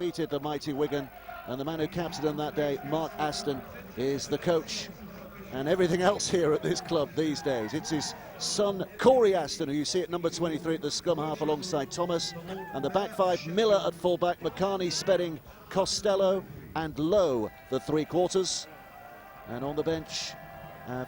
defeated the mighty Wigan, and the man who captained them that day, Mark Aston, is the coach and everything else here at this club these days. It's his son, Corey Aston, who you see at number 23 at the scrum half alongside Thomas. And the back five, Miller at fullback, McCarney, Spedding, Costello and Lowe, the three-quarters. And on the bench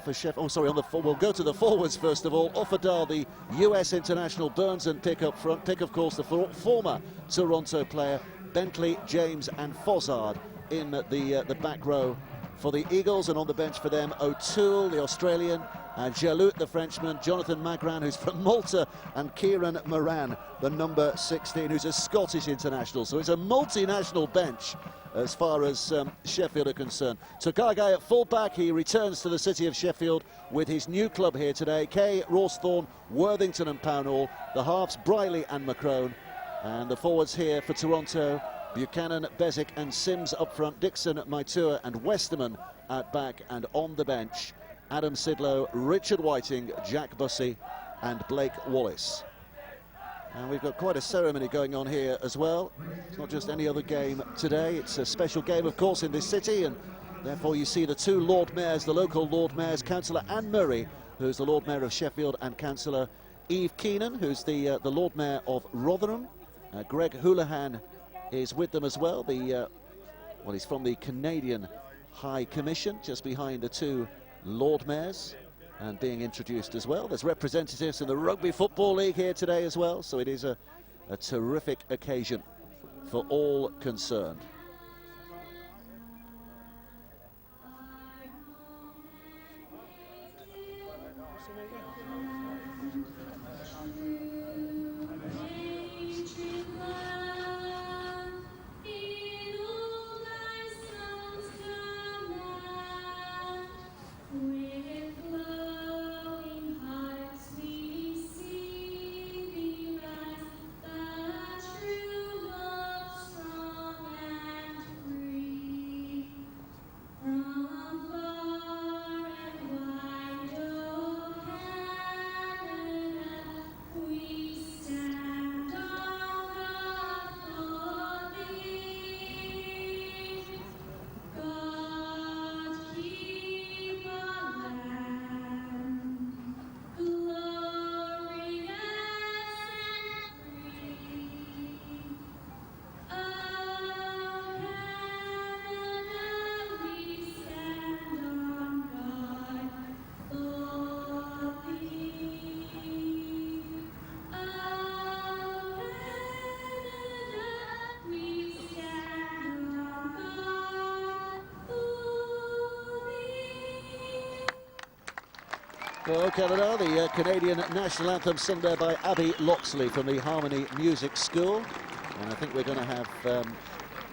for Sheffield, we'll go to the forwards first of all. Offerdale, the US international, Burns and Pick up front. Pick, of course, the former Toronto player, Bentley, James and Fozzard in the back row for the Eagles, and on the bench for them, O'Toole, the Australian, Jalout, the Frenchman, Jonathan Magran, who's from Malta, and Kieran Moran, the number 16, who's a Scottish international. So it's a multinational bench as far as Sheffield are concerned. Takagi at full-back, he returns to the city of Sheffield with his new club here today. Kay, Rawsthorne, Worthington and Pownall, the halves, Briley and McCrone, and the forwards here for Toronto, Buchanan, Bezic and Sims up front, Dixon, Maitua and Westerman at back, and on the bench, Adam Sidlow, Richard Whiting, Jack Bussey and Blake Wallace. And we've got quite a ceremony going on here as well. It's not just any other game today, it's a special game of course in this city, and therefore you see the two Lord Mayors, the local Lord Mayors, Councillor Anne Murray, who's the Lord Mayor of Sheffield, and Councillor Eve Keenan, who's the Lord Mayor of Rotherham. Greg Houlihan is with them as well. He's from the Canadian High Commission, just behind the two Lord Mayors, and being introduced as well. There's representatives in the Rugby Football League here today as well, so it is a terrific occasion for all concerned. Well, Canada, the Canadian national anthem sung there by Abby Loxley from the Harmony Music School. And I think we're going to have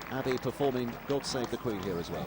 Abby performing God Save the Queen here as well.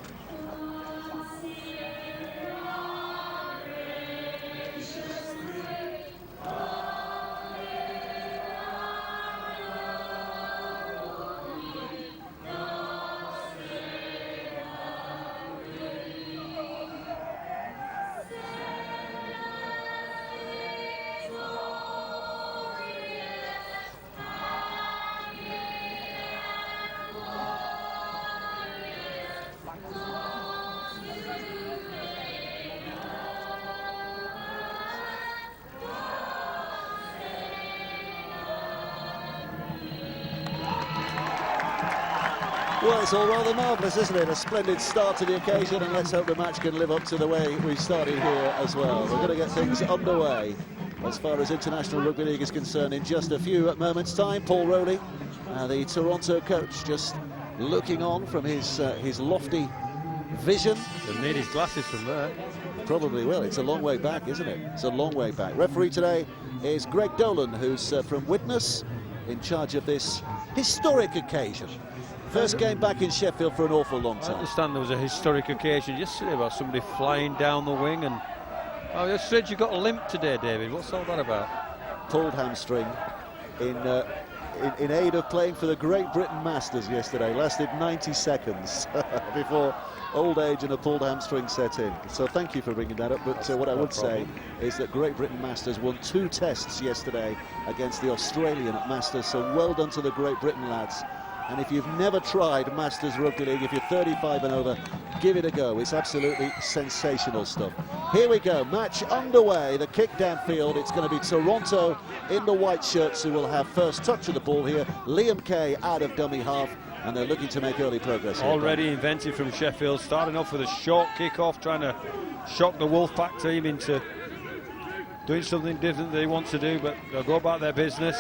Well, it's all rather marvellous, isn't it? A splendid start to the occasion, and let's hope the match can live up to the way we started here as well. We're going to get things underway as far as International Rugby League is concerned in just a few moments' time. Paul Rowley, the Toronto coach, just looking on from his lofty vision. He'll need his glasses from there. Probably will. It's a long way back, isn't it? It's a long way back. Referee today is Greg Dolan, who's from Widnes, in charge of this historic occasion. First game back in Sheffield for an awful long time. I understand there was a historic occasion yesterday about somebody flying down the wing, and oh, you said you got a limp today, David. What's all that about? Pulled hamstring in aid of playing for the Great Britain Masters yesterday. Lasted 90 seconds before old age and a pulled hamstring set in. So thank you for bringing that up. But what I would say is that Great Britain Masters won 2 tests yesterday against the Australian Masters. So well done to the Great Britain lads. And if you've never tried Masters Rugby League, if you're 35 and over, give it a go. It's absolutely sensational stuff. Here we go, match underway, the kick downfield. It's going to be Toronto in the white shirts who will have first touch of the ball here. Liam Kay out of dummy half, and they're looking to make early progress here. Already invented from Sheffield, starting off with a short kick-off, trying to shock the Wolfpack team into doing something different they want to do, but they'll go about their business.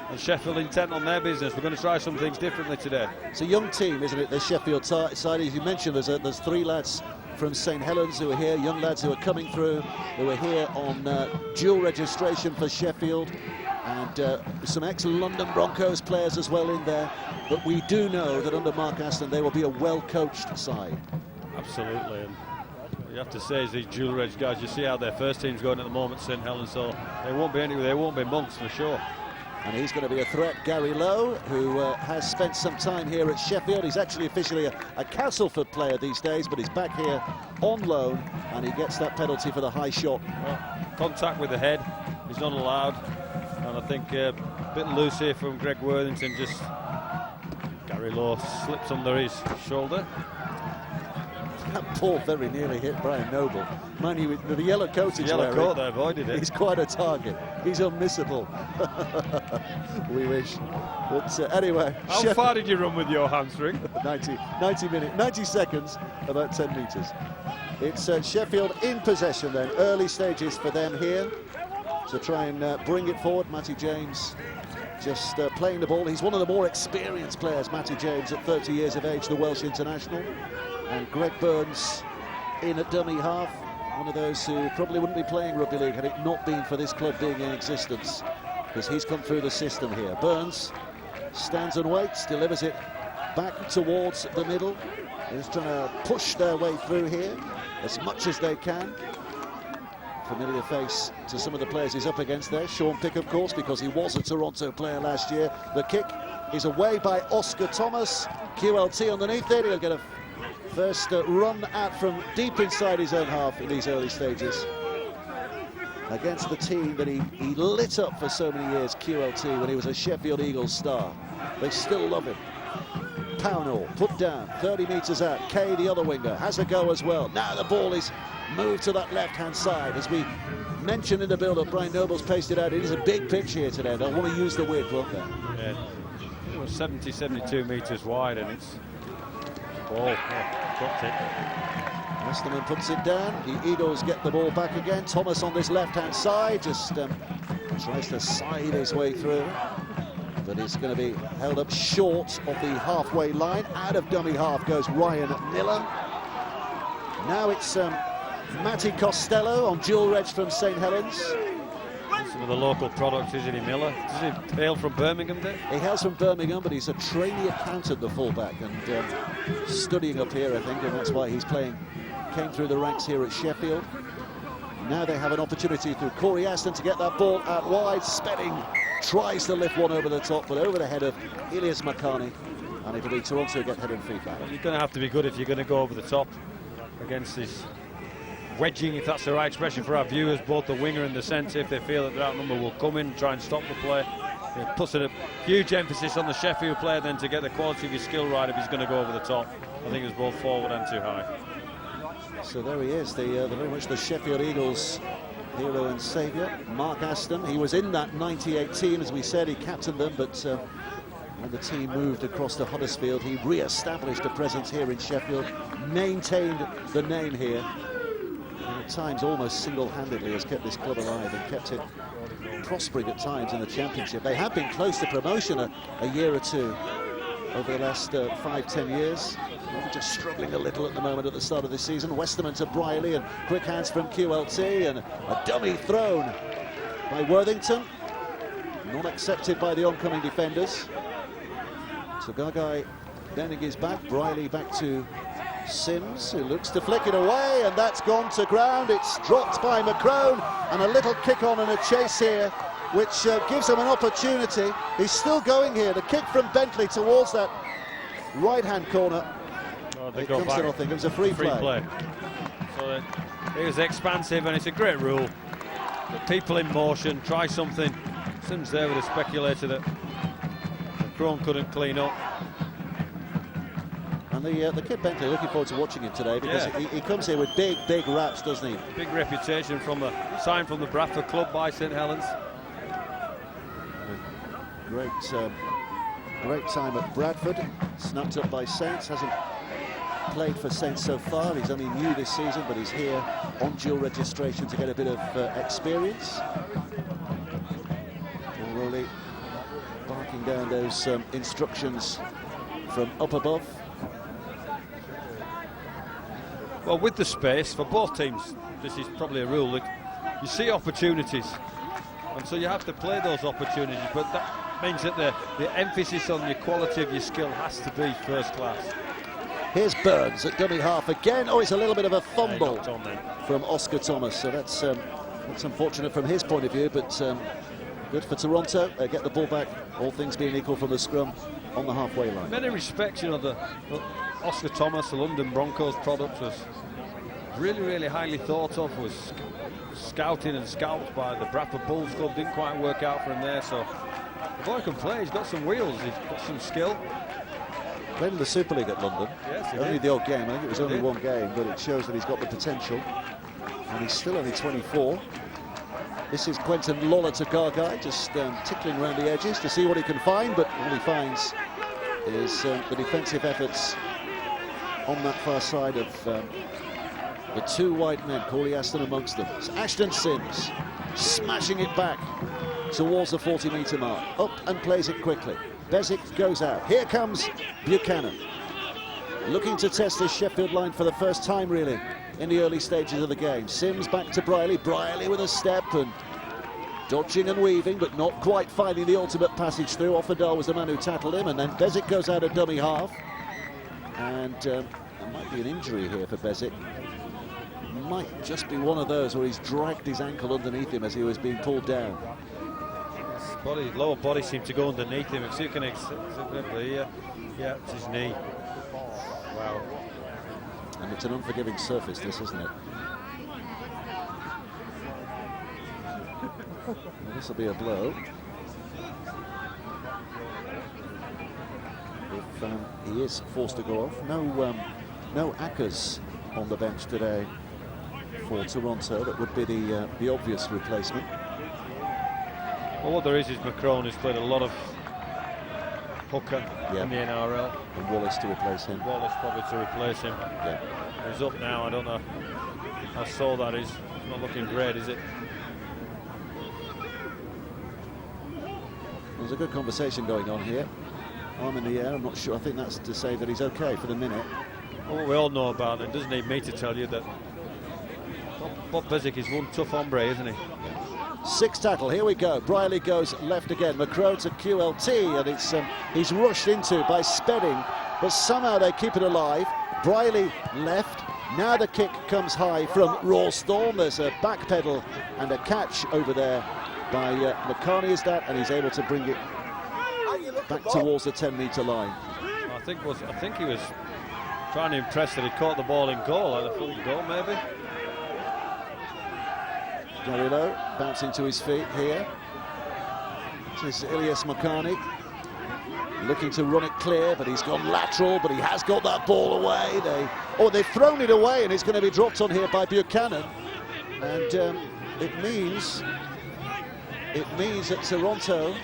And Sheffield intent on their business. We're going to try some things differently today. It's a young team, isn't it, the Sheffield side? As you mentioned, there's 3 lads from St Helens who are here, young lads who are coming through, who are here on dual registration for Sheffield, and some ex-London Broncos players as well in there. But we do know that under Mark Aston, they will be a well-coached side. Absolutely. And you have to say, as these dual reg guys, you see how their first team's going at the moment, St Helens, so they won't be months for sure. And he's going to be a threat, Gary Lowe, who has spent some time here at Sheffield. He's actually officially a Castleford player these days, but he's back here on loan, and he gets that penalty for the high shot. Well, contact with the head is not allowed, and I think a bit loose here from Greg Worthington. Just Gary Lowe slips under his shoulder. That ball very nearly hit Brian Noble. Mind you, with the yellow coat he's wearing, coat, they avoided it. He's quite a target. He's unmissable. We wish. But anyway. How far did you run with your hamstring? 90 seconds, about 10 metres. It's Sheffield in possession then. Early stages for them here to try and bring it forward. Matty James just playing the ball. He's one of the more experienced players, Matty James, at 30 years of age, the Welsh international. And Greg Burns in at dummy half, one of those who probably wouldn't be playing rugby league had it not been for this club being in existence, because he's come through the system here. Burns stands and waits, delivers it back towards the middle. He's trying to push their way through here as much as they can. Familiar face to some of the players he's up against there. Sean Pick, of course, because he was a Toronto player last year. The kick is away by Oscar Thomas. QLT underneath it. He'll get a first run out from deep inside his own half in these early stages against the team that he lit up for so many years, QLT, when he was a Sheffield Eagles star. They still love him. Pownall put down, 30 metres out. Kay, the other winger, has a go as well. Now the ball is moved to that left-hand side. As we mentioned in the build-up, Brian Noble's paced it out. It is a big pitch here today. They'll want to use the width, won't they? Yeah. It was 72 metres wide, and it's ball. Dropped it. Westerman puts it down. The Eagles get the ball back again. Thomas on this left-hand side just tries to side his way through, but it's going to be held up short of the halfway line. Out of dummy half goes Ryan Miller. Now it's Matty Costello on dual reg from St Helens. Some of the local products, isn't he, Miller? Does he hail from Birmingham, Dave? He hails from Birmingham, but he's a trainee accountant, the fullback, and studying up here, I think, and that's why he's playing. Came through the ranks here at Sheffield. Now they have an opportunity through Corey Aston to get that ball out wide. Spedding tries to lift one over the top, but over the head of Ilias Makani, and it'll be Toronto get head and feet back. You're going to have to be good if you're going to go over the top against this wedging, if that's the right expression for our viewers. Both the winger and the centre, if they feel that their outnumber, will come in and try and stop the play. It puts a huge emphasis on the Sheffield player then to get the quality of his skill right if he's going to go over the top. I think it was both forward and too high. So there he is, the very much the Sheffield Eagles hero and saviour, Mark Aston. He was in that 98 team, as we said. He captained them, but when the team moved across to Huddersfield, he re-established a presence here in Sheffield, maintained the name here, and at times almost single-handedly has kept this club alive and kept it prospering at times in the Championship. They have been close to promotion a year or two over the last 5-10 years. They're just struggling a little at the moment at the start of this season. Westerman to Briley, and quick hands from QLT, and a dummy thrown by Worthington. Not accepted by the oncoming defenders. So Gagai bending his back. Briley back to Sims, who looks to flick it away, and that's gone to ground. It's dropped by McCrone, and a little kick on and a chase here, which gives him an opportunity. He's still going here. The kick from Bentley towards that right-hand corner. It comes to nothing. It was a free play. So it was expansive, and it's a great rule. The people in motion, try something. Sims there with a speculator that McCrone couldn't clean up. And the kid Bentley, looking forward to watching him today, because he comes here with big raps, doesn't he? Big reputation from signed from the Bradford club by St Helens. Great time at Bradford. Snapped up by Saints. Hasn't played for Saints so far. He's only new this season, but he's here on dual registration to get a bit of experience. Already barking down those instructions from up above. Well, with the space for both teams, this is probably a rule that you see opportunities, and so you have to play those opportunities, but that means that the emphasis on your quality of your skill has to be first class. Here's Burns at dummy half again. Oh, it's a little bit of a fumble Yeah, from Oscar Thomas, so that's unfortunate from his point of view, but good for Toronto. Get the ball back, all things being equal, from the scrum on the halfway line. In many respects, you know, the Oscar Thomas, the London Broncos product, was really highly thought of, was scouted and scalped by the Bradford Bulls club. Didn't quite work out for him there, so the boy can play. He's got some wheels, he's got some skill. Played in the Super League at London. Yes, only the odd game. I think it was only one game, but it shows that he's got the potential, and he's still only 24. This is Quentin Lola to Gargai, just tickling around the edges to see what he can find, but all he finds is the defensive efforts on that far side of the two white men, Corey Aston amongst them. It's Ashton Sims smashing it back towards the 40-metre mark, up and plays it quickly. Bezic goes out. Here comes Buchanan, looking to test this Sheffield line for the first time, really, in the early stages of the game. Sims back to Briley. Briley with a step and dodging and weaving, but not quite finding the ultimate passage through. Offerdale was the man who tackled him, and then Bezic goes out at dummy half. And there might be an injury here for Bezic. Might just be one of those where he's dragged his ankle underneath him as he was being pulled down. His lower body seemed to go underneath him. If you can here, yeah, it's his knee. Wow. And it's an unforgiving surface, this, isn't it? Well, this will be a blow. If he is forced to go off. No Ackers on the bench today for Toronto. That would be the obvious replacement. Well, what there is Macron, who's played a lot of hooker in the NRL. And Wallace to replace him. Wallace probably to replace him. Yeah. He's up now. I don't know how sore that is. It's not looking great, is it? There's a good conversation going on here. Arm in the air. I'm not sure. I think that's to say that he's okay for the minute. Well, what we all know about it, doesn't need me to tell you that Bob Bezic is one tough hombre, isn't he? Sixth tackle, here we go. Briley goes left again. McCrow to QLT, and it's he's rushed into by Spedding, but somehow they keep it alive. Briley left. Now the kick comes high from Rawstorm. There's a back pedal and a catch over there by McCarney, is that, and he's able to bring it back towards the 10-metre line. I think he was trying to impress that he caught the ball in goal, like a full goal maybe. Gary Lowe bouncing to his feet here. This is Ilias McCarney looking to run it clear, but he's gone lateral, but he has got that ball away. They've thrown it away, and it's going to be dropped on here by Buchanan. And it means that Toronto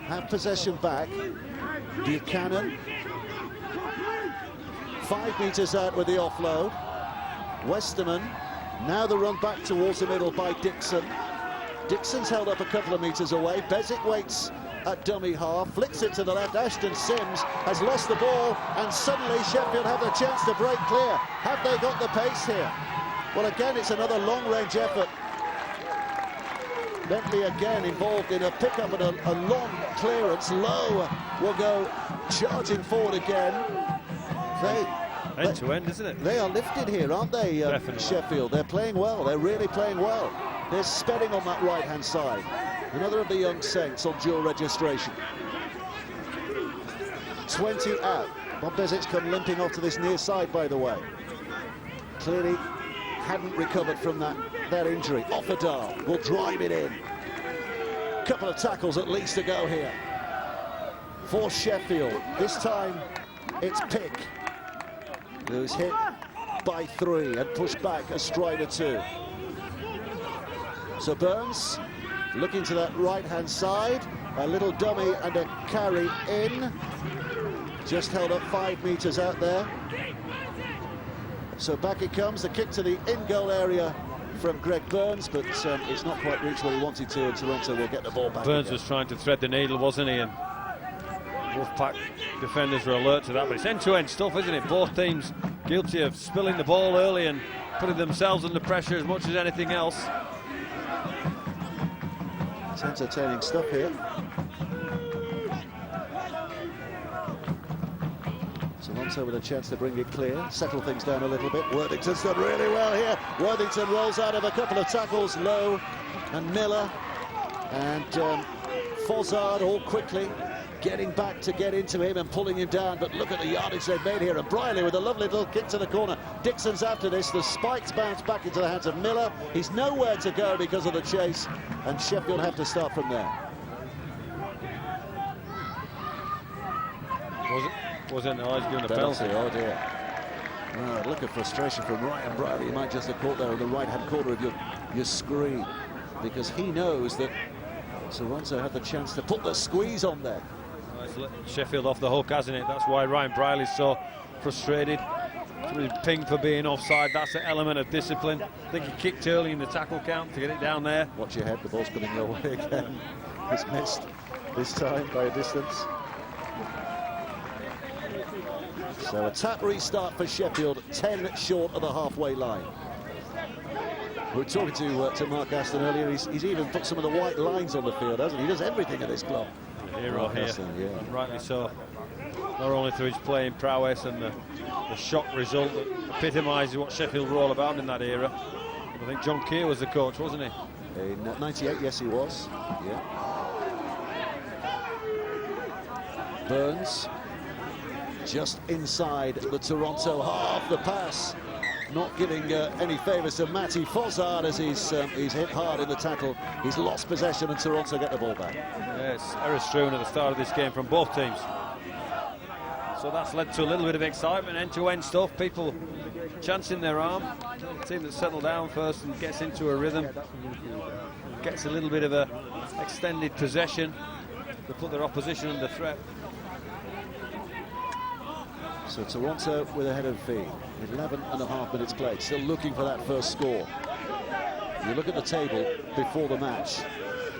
have possession back. Buchanan 5 metres out with the offload. Westerman. Now the run back towards the middle by Dixon. Dixon's held up a couple of metres away. Bezic waits at dummy half, flicks it to the left. Ashton Sims has lost the ball, and suddenly Sheffield have the chance to break clear. Have they got the pace here? Well, again, it's another long-range effort. Bentley again involved in a pickup and a long clearance. Lowe will go charging forward again. End to end, isn't it? They are lifted here, aren't they, Sheffield? They're playing well. They're really playing well. There's Spedding on that right-hand side. Another of the young Saints on dual registration. 20 out. Bob Bezic's come limping off to this near side, by the way. Clearly hadn't recovered from that injury. Offerdale will drive it in. Couple of tackles at least to go here for Sheffield. This time It's Pick, who's hit by 3 and pushed back a stride or 2. So Burns looking to that right-hand side, a little dummy and a carry in. Just held up 5 meters out there. So back it comes, the kick to the in-goal area from Greg Burns, but it's not quite reached where he wanted to, and Toronto will get the ball back. Burns again. was trying to thread the needle, wasn't he? And Wolfpack defenders were alert to that, but it's end-to-end stuff, isn't it? Both teams guilty of spilling the ball early and putting themselves under pressure as much as anything else. It's entertaining stuff here. Toronto with a chance to bring it clear, settle things down a little bit. Worthington's done really well here. Worthington rolls out of a couple of tackles, Lowe and Miller. And Fozzard all quickly getting back to get into him and pulling him down. But look at the yardage they've made here. And Briley with a lovely little kick to the corner. Dixon's after this. The spikes bounce back into the hands of Miller. He's nowhere to go because of the chase. And Sheffield have to start from there. Wasn't he's given a penalty. Oh dear. Oh, look at frustration from Ryan Briley. He might just have caught there in the right-hand corner of your screen, because he knows that Toronto had the chance to put the squeeze on there. It's let Sheffield off the hook, hasn't it? That's why Ryan Briley's so frustrated. He's pinged for being offside. That's an element of discipline. I think he kicked early in the tackle count to get it down there. Watch your head, the ball's coming your way again. It's missed this time by a distance. So a tap restart for Sheffield, 10 short of the halfway line. We were talking to Mark Aston earlier. He's even put some of the white lines on the field, hasn't he? He does everything at this club. The hero here, Aston, yeah. and rightly so. Not only through his playing prowess and the shock result that epitomises what Sheffield were all about in that era. I think John Keir was the coach, wasn't he? In 98, yes, he was. Yeah. Burns just inside the Toronto half. The pass not giving any favours to Matty Fozzard as he's hit hard in the tackle. He's lost possession and Toronto get the ball back. Yes, error strewn at the start of this game from both teams. So that's led to a little bit of excitement, end-to-end stuff, people chancing their arm. The team that settled down first and gets into a rhythm, gets a little bit of a extended possession to put their opposition under threat. So Toronto with a head of feed, 11.5 minutes played, still looking for that first score. You look at the table before the match,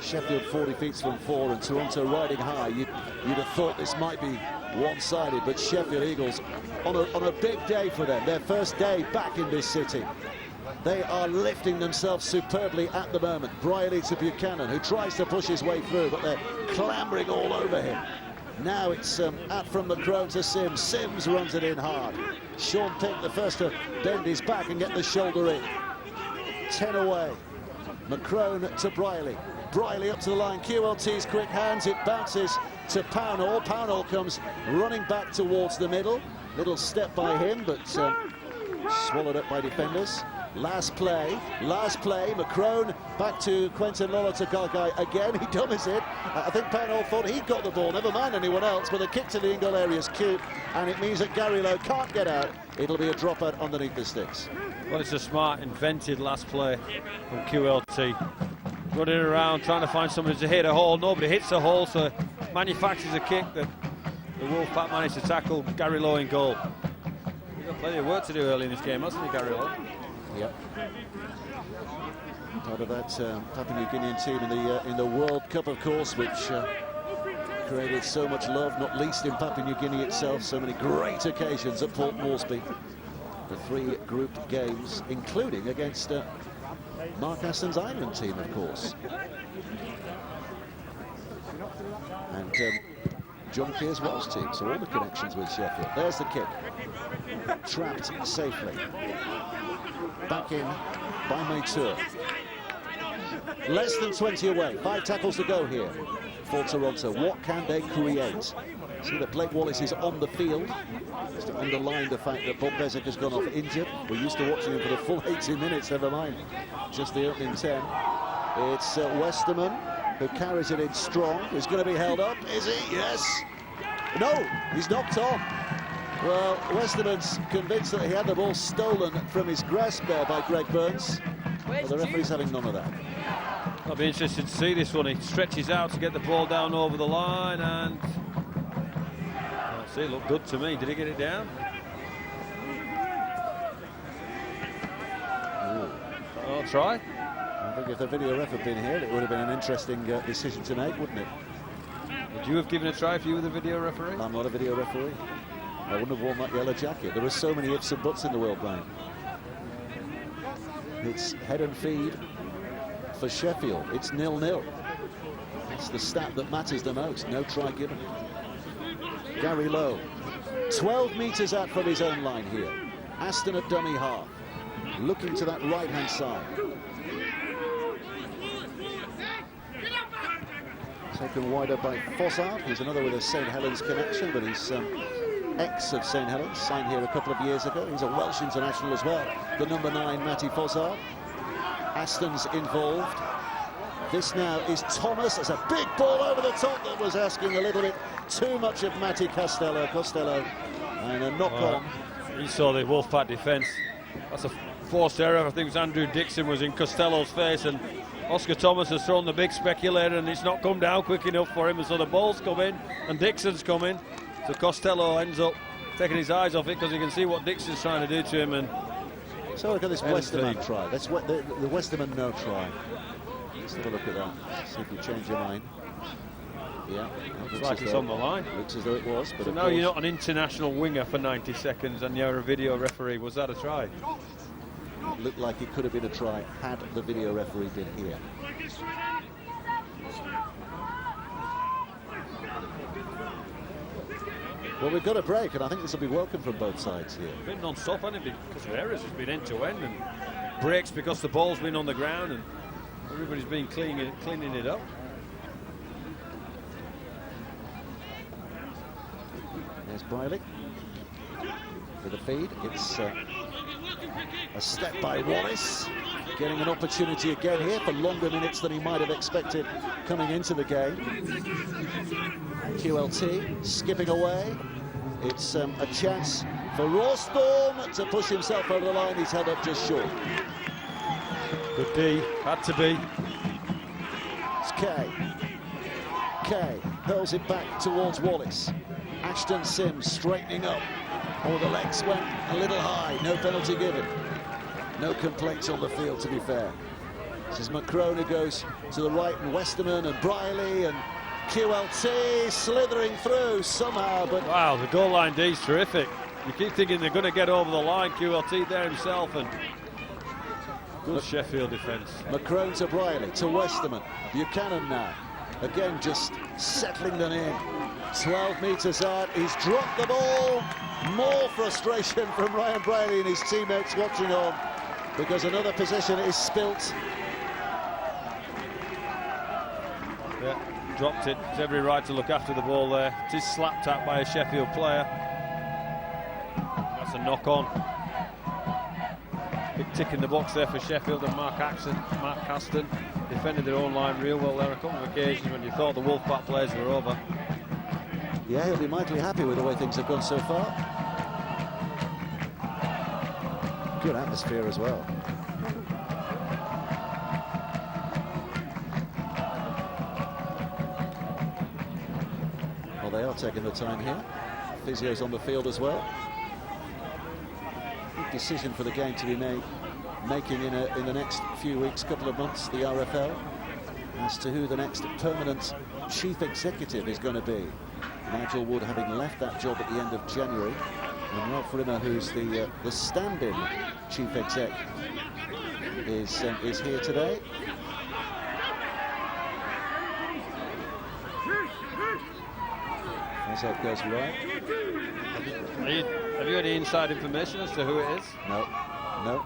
Sheffield 40 feet from 4 and Toronto riding high. You'd have thought this might be one-sided, but Sheffield Eagles on a big day for them, their first day back in this city. They are lifting themselves superbly at the moment. Briley to Buchanan, who tries to push his way through, but they're clambering all over him. Now it's out from McCrone to Sims. Sims runs it in hard. Sean Pick, the first to bend his back and get the shoulder in. 10 away. McCrone to Briley. Briley up to the line. QLT's quick hands. It bounces to Pownall. Pownall comes running back towards the middle. Little step by him, but swallowed up by defenders. Last play, McCrone back to Quentin Lawler to Gargai again. He dummies it. I think Pownall thought he'd got the ball, never mind anyone else, but the kick to the in-goal area is cute, and it means that Gary Lowe can't get out. It'll be a dropout underneath the sticks. Well, it's a smart, invented last play from QLT. Running around, trying to find somebody to hit a hole. Nobody hits a hole, so manufactures a kick that the Wolfpack managed to tackle Gary Lowe in goal. He's got plenty of work to do early in this game, hasn't he, Gary Lowe? Yep. Part of that Papua New Guinean team in the World Cup, of course, which created so much love, not least in Papua New Guinea itself. So many great occasions at Port Moresby. The 3 group games, including against Mark Aston's Ireland team, of course. And John Keir's Welsh team, so all the connections with Sheffield. There's the kick. Trapped safely. Back in by Maitur. Less than 20 away. 5 tackles to go here for Toronto. What can they create? See that Blake Wallace is on the field. Just to underline the fact that Bob Bezic has gone off injured. We're used to watching him for the full 80 minutes, never mind just the opening 10. It's Westerman who carries it in strong. He's going to be held up, is he? Yes. No, he's knocked on. Well, Westerman's convinced that he had the ball stolen from his grasp there by Greg Burns, but the referee's having none of that. I'll be interested to see this one. He stretches out to get the ball down over the line, and see, it looked good to me. Did he get it down? Oh, try. I think if the video ref had been here, it would have been an interesting decision to make, wouldn't it? Would you have given a try if you were the video referee? I'm not a video referee. I wouldn't have worn that yellow jacket. There are so many ifs and buts in the world, Brian. It's head and feed for Sheffield. It's 0-0. It's the stat that matters the most. No try given. Gary Lowe, 12 metres out from his own line here. Aston at dummy half, looking to that right-hand side. Taken wider by Fossard. He's another with a St Helens connection, but he's ex of St Helens, signed here a couple of years ago. He's a Welsh international as well, the number 9, Matty Fossard. Aston's involved. This now is Thomas. There's a big ball over the top that was asking a little bit too much of Matty Costello, and a knock-on. You saw the Wolfpack defence. That's a forced error. I think it was Andrew Dixon was in Costello's face, and Oscar Thomas has thrown the big speculator, and it's not come down quick enough for him, and so the ball's come in, and Dixon's come in. So Costello ends up taking his eyes off it because he can see what Dixon's trying to do to him. And so look at this Westerman try. That's what the Westerman no try. Let's have a look at that. See if you change your mind. Yeah, looks like it's on the line. Looks as though it was. But so now you're not an international winger for 90 seconds, and you're a video referee. Was that a try? It looked like it could have been a try had the video referee been here. Well, we've got a break, and I think this will be welcome from both sides here. It's been non-stop, hasn't it? Because of errors, it's been end-to-end, and breaks because the ball's been on the ground, and everybody's been cleaning it up. There's Briley for the feed. It's a step by Wallace, getting an opportunity again here for longer minutes than he might have expected coming into the game. QLT skipping away. It's a chance for Rawstorm to push himself over the line. He's held up just short. Good D, had to be. It's Kay. Kay hurls it back towards Wallace. Ashton Sims straightening up. Oh, the legs went a little high. No penalty given. No complaints on the field, to be fair. This is McCrone who goes to the right, and Westerman and Briley and QLT slithering through somehow, but... Wow, the goal line D's terrific. You keep thinking they're going to get over the line. QLT there himself, and good Sheffield defence. McCrone to Briley, to Westerman. Buchanan now. Again, just settling them in. 12 metres out, he's dropped the ball. More frustration from Ryan Briley and his teammates watching on, because another possession is spilt. Yeah, dropped it. It's every right to look after the ball there. It is slapped at by a Sheffield player. That's a knock-on. Big tick in the box there for Sheffield, and Mark Aston defended their own line real well there. A couple of occasions when you thought the Wolfpack players were over. Yeah, he'll be mightily happy with the way things have gone so far. Good atmosphere as well. Well, they are taking the time here. Physio's on the field as well. Big decision for the game to be making in the next few weeks, couple of months, the RFL, as to who the next permanent chief executive is going to be. Nigel Wood having left that job at the end of January, and Ralph Rimmer, who's the stand-in chief exec, is here today. As that goes right. Have you any inside information as to who it is? No.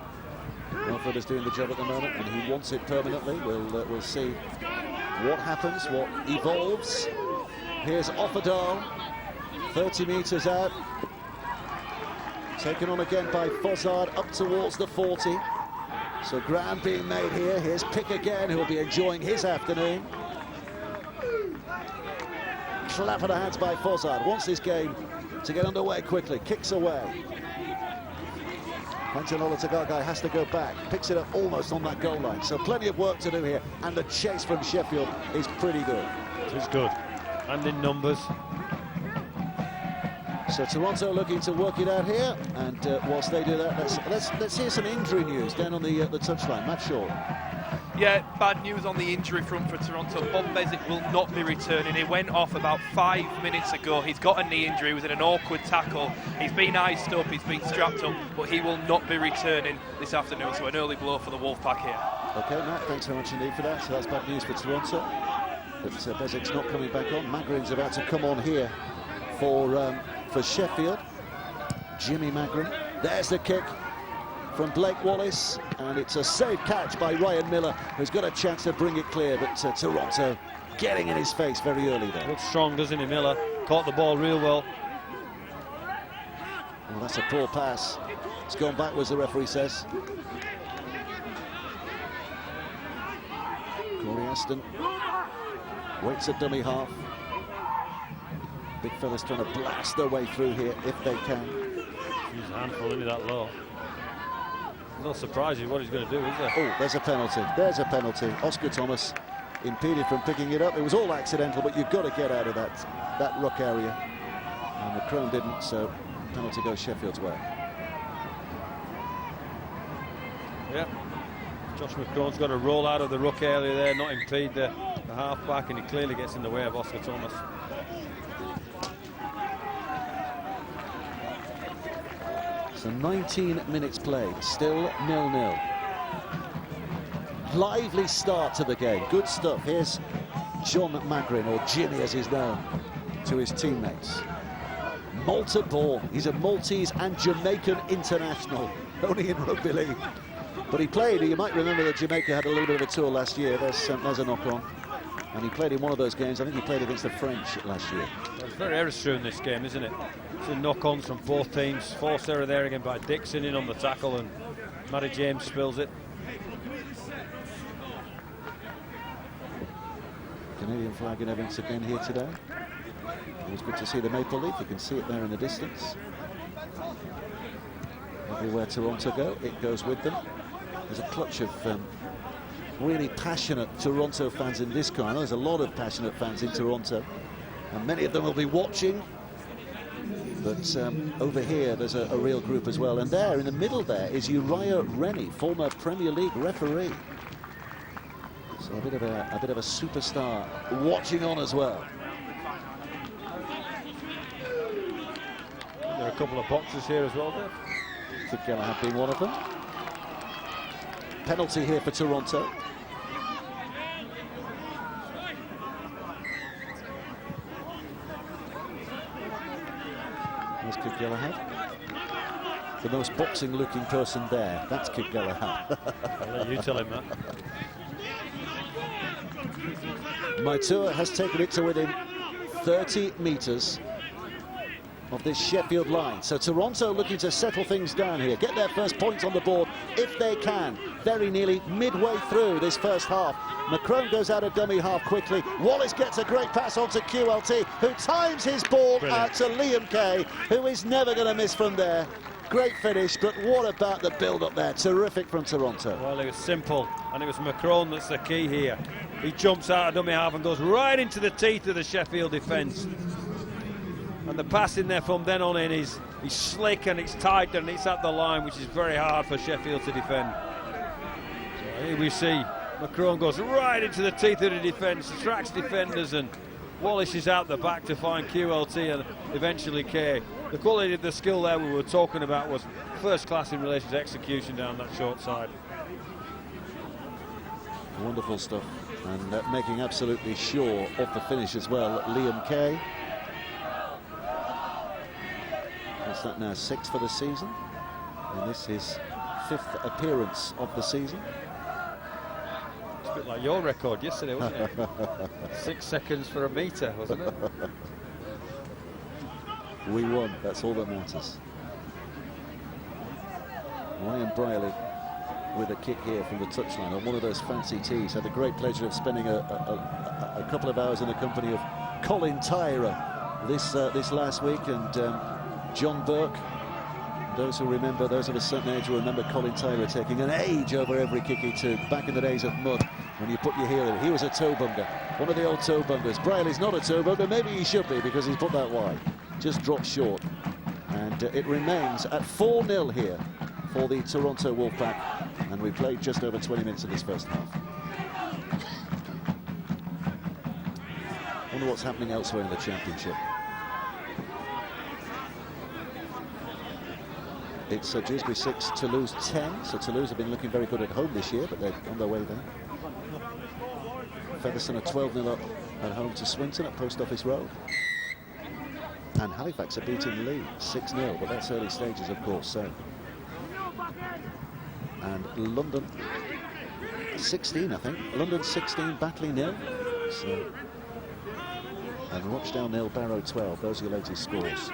Alfred is doing the job at the moment, and he wants it permanently. We'll see what happens, what evolves. Here's Offerdal, 30 metres out. Taken on again by Fossard, up towards the 40. So ground being made here. Here's Pick again, who will be enjoying his afternoon. Clap of the hands by Fossard. Wants this game to get underway quickly, kicks away. Quentin Olatagagai has to go back, picks it up almost on that goal line, so plenty of work to do here, and the chase from Sheffield is pretty good. It's good, and in numbers. So Toronto looking to work it out here, and whilst they do that, let's hear some injury news down on the touchline. Matt Shaw. Yeah, bad news on the injury front for Toronto. Bob Bezic will not be returning. He went off about 5 minutes ago. He's got a knee injury. He was in an awkward tackle. He's been iced up, he's been strapped up, but he will not be returning this afternoon, so an early blow for the Wolfpack here. OK, Matt, thanks very much indeed for that. So that's bad news for Toronto. But Bezic's not coming back on. Magrin's about to come on here for Sheffield. Jimmy Magrin. There's the kick from Blake Wallace, and it's a safe catch by Ryan Miller, who's got a chance to bring it clear, but Toronto getting in his face very early there. Looks strong, doesn't he, Miller? Caught the ball real well. Well, that's a poor pass. It's gone backwards, the referee says. Corey Aston waits at dummy half. Big fellas trying to blast their way through here if they can. He's a handful, isn't he, that low? Not surprising what he's going to do, is there? Oh, there's a penalty. There's a penalty. Oscar Thomas impeded from picking it up. It was all accidental, but you've got to get out of that ruck area. And McCrone didn't, so penalty goes Sheffield's way. Yeah. Josh McCrone's got to roll out of the ruck area there, not impede the half-back, and he clearly gets in the way of Oscar Thomas. So 19 minutes played, still 0-0. Lively start to the game, good stuff. Here's John Magrin, or Jimmy as he's known to his teammates. Malta born, he's a Maltese and Jamaican international, only in rugby league. But he played, you might remember that Jamaica had a little bit of a tour last year. There's a knock on. And he played in one of those games. I think he played against the French last year. It's very error-strewn, this game, isn't it? Some knock-ons from both teams. Forced error there again by Dixon in on the tackle, and Matty James spills it. Canadian flag in evidence again here today. It was good to see the maple leaf. You can see it there in the distance. Everywhere Toronto go, it goes with them. There's a clutch of really passionate Toronto fans in this car. I know there's a lot of passionate fans in Toronto, and many of them will be watching. But over here, there's a real group as well. And there, in the middle there, is Uriah Rennie, former Premier League referee. So a bit of a superstar watching on as well. There are a couple of boxes here as well, Dave. Kid Galahad being one of them. Penalty here for Toronto. There's Kid Galahad. The most boxing-looking person there. That's Kid Galahad. I'll let you tell him that. Maitua has taken it to within 30 metres of this Sheffield line. So Toronto looking to settle things down here, get their first points on the board if they can. Very nearly midway through this first half. McCrone goes out of dummy half quickly. Wallace gets a great pass on to QLT, who times his ball out to Liam Kay, who is never going to miss from there. Great finish, but what about the build-up there? Terrific from Toronto. Well, it was simple, and it was McCrone that's the key here. He jumps out of dummy half and goes right into the teeth of the Sheffield defence. And the passing there from then on in is he's slick and it's tight and it's at the line, which is very hard for Sheffield to defend. So here we see McCrone goes right into the teeth of the defence, tracks defenders, and Wallace is out the back to find QLT and eventually Kay. The quality of the skill there we were talking about was first class in relation to execution down that short side. Wonderful stuff, and making absolutely sure of the finish as well. Liam Kay. What's that now, 6 for the season? And this is 5th appearance of the season. It's a bit like your record yesterday, wasn't it? 6 seconds for a metre, wasn't it? We won, that's all that matters. Ryan Brierley with a kick here from the touchline on one of those fancy tees. Had the great pleasure of spending a couple of hours in the company of Colin Tyra this last week, and John Burke. Those who remember, those of a certain age will remember Colin Tyler taking an age over every kick he took back in the days of mud when you put your heel in. He was a toe bunger, one of the old toe bungers. Briley's not a toe bunger, maybe he should be because he's put that wide. Just dropped short. And it remains at 4-0 here for the Toronto Wolfpack, and we played just over 20 minutes of this first half. Wonder what's happening elsewhere in the championship. It's Dewsbury 6, Toulouse 10. So Toulouse have been looking very good at home this year, but they're on their way there. Featherstone are 12-0 up at home to Swinton at Post Office Road. And Halifax are beating Leeds 6-0, but that's early stages, of course. So, and London 16, I think. London 16, Batley 0. So, and Rochdale 0, Barrow 12. Those are your latest scores.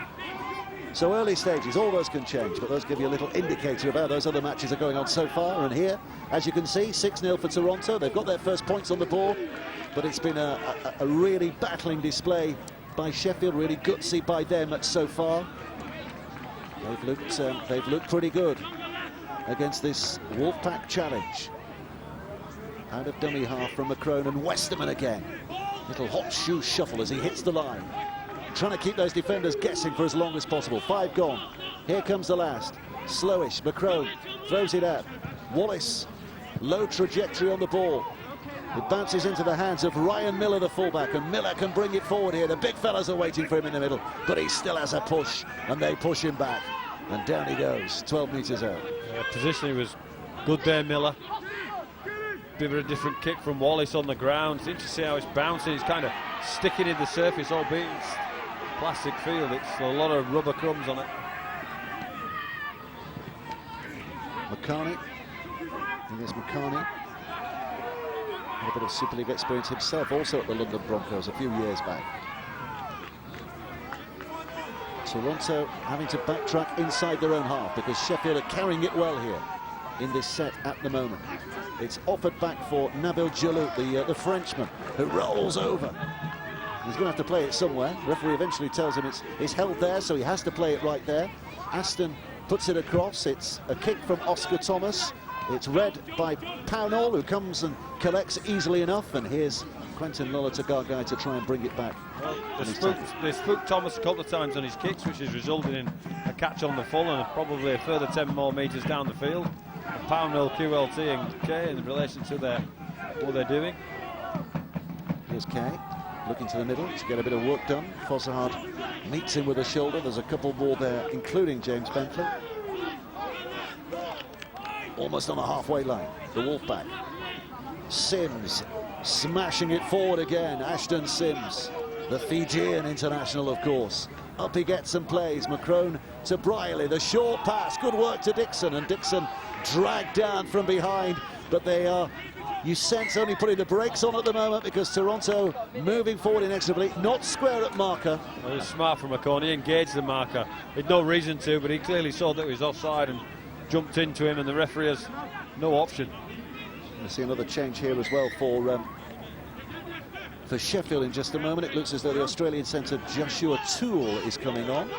So early stages, all those can change, but those give you a little indicator of how those other matches are going on so far. And here, as you can see, 6-0 for Toronto. They've got their first points on the board, but it's been a really battling display by Sheffield, really gutsy by them so far. They've looked pretty good against this Wolfpack challenge. Out of dummy half from McCrone, and Westerman again. Little hot shoe shuffle as he hits the line. Trying to keep those defenders guessing for as long as possible. 5 gone. Here comes the last. Slowish. McCrone throws it out. Wallace, low trajectory on the ball. It bounces into the hands of Ryan Miller, the fullback, and Miller can bring it forward here. The big fellas are waiting for him in the middle, but he still has a push, and they push him back. And down he goes, 12 metres out. Positioning was good there, Miller. Bit of a different kick from Wallace on the ground. It's interesting how it's bouncing. It's kind of sticking in the surface, albeit it's plastic field. It's a lot of rubber crumbs on it. McCarney. Here's McCarney. A bit of Super League experience himself, also at the London Broncos a few years back. Toronto having to backtrack inside their own half because Sheffield are carrying it well here in this set at the moment. It's offered back for Nabil Djalout, the Frenchman, who rolls over. He's going to have to play it somewhere. The referee eventually tells him it's held there, so he has to play it right there. Aston puts it across. It's a kick from Oscar Thomas. It's read by Pownall, who comes and collects easily enough. And here's Quentin Lolita-Gargai to try and bring it back. Well, they spooked Thomas a couple of times on his kicks, which has resulted in a catch on the full and probably a further 10 more metres down the field. And Pownall, QLT and Kay in relation to what they're doing. Here's Kay. Looking to the middle to get a bit of work done. Fossard meets him with a shoulder. There's a couple more there, including James Bentley. Almost on the halfway line, the Wolfpack. Sims smashing it forward again. Ashton Sims, the Fijian international, of course. Up he gets and plays. McCrone to Briley. The short pass. Good work to Dixon. And Dixon dragged down from behind. But they are, you sense, only putting the brakes on at the moment because Toronto moving forward inexorably. Not square at marker. Well, it was smart from McCrone. He engaged the marker. He had no reason to, but he clearly saw that he was offside and jumped into him, and the referee has no option. We'll see another change here as well for Sheffield in just a moment. It looks as though the Australian centre Joshua Toole is coming on.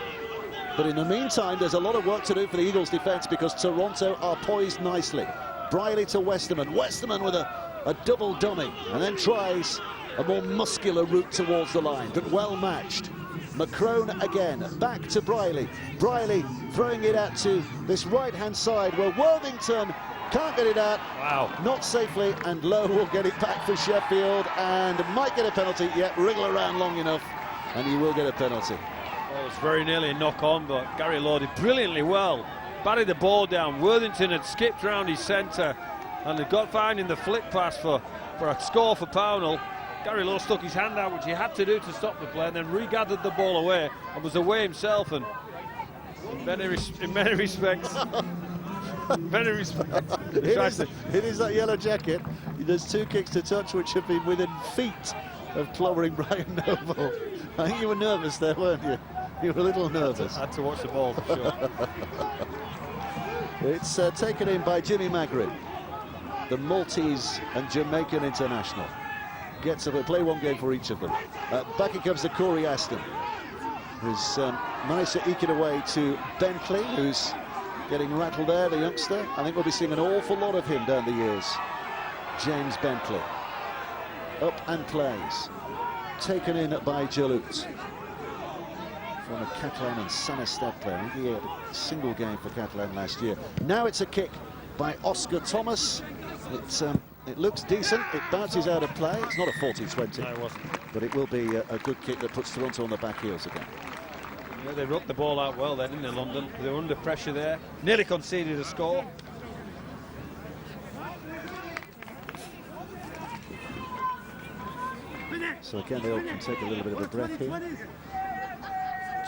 But in the meantime, there's a lot of work to do for the Eagles' defence because Toronto are poised nicely. Briley to Westerman. Westerman with a double dummy and then tries a more muscular route towards the line, but well matched. McCrone again, back to Briley. Briley throwing it out to this right-hand side where Worthington can't get it out. Wow. Not safely, and Lowe will get it back for Sheffield and might get a penalty. Yet wriggle around long enough and he will get a penalty. Well, it's very nearly a knock-on, but Gary Lowe did brilliantly well. Batted the ball down. Worthington had skipped round his centre and had got finding the flick pass for a score for Pownall. Gary Lowe stuck his hand out, which he had to do to stop the play, and then regathered the ball away and was away himself. And in many respects, it is that yellow jacket. There's 2 kicks to touch which have been within feet of clobbering Brian Noble. I think you were nervous there, weren't you? You were a little nervous. I had to watch the ball for sure. It's taken in by Jimmy Magrid, the Maltese and Jamaican international. Gets up and play one game for each of them. Back he comes to Corey Aston. who's managed to eke it away to Bentley, who's getting rattled there, the youngster. I think we'll be seeing an awful lot of him down the years. James Bentley. Up and plays. Taken in by Jalut. Former Catalan and Sanestad player. I think he had a single game for Catalan last year. Now it's a kick by Oscar Thomas. It looks decent. It bounces out of play. It's not a 40-20. No, it wasn't. But it will be a good kick that puts Toronto on the back heels again. Yeah, they rooked the ball out well then, didn't they, London? They were under pressure there. Nearly conceded a score. So again, they all can take a little bit of a breath here.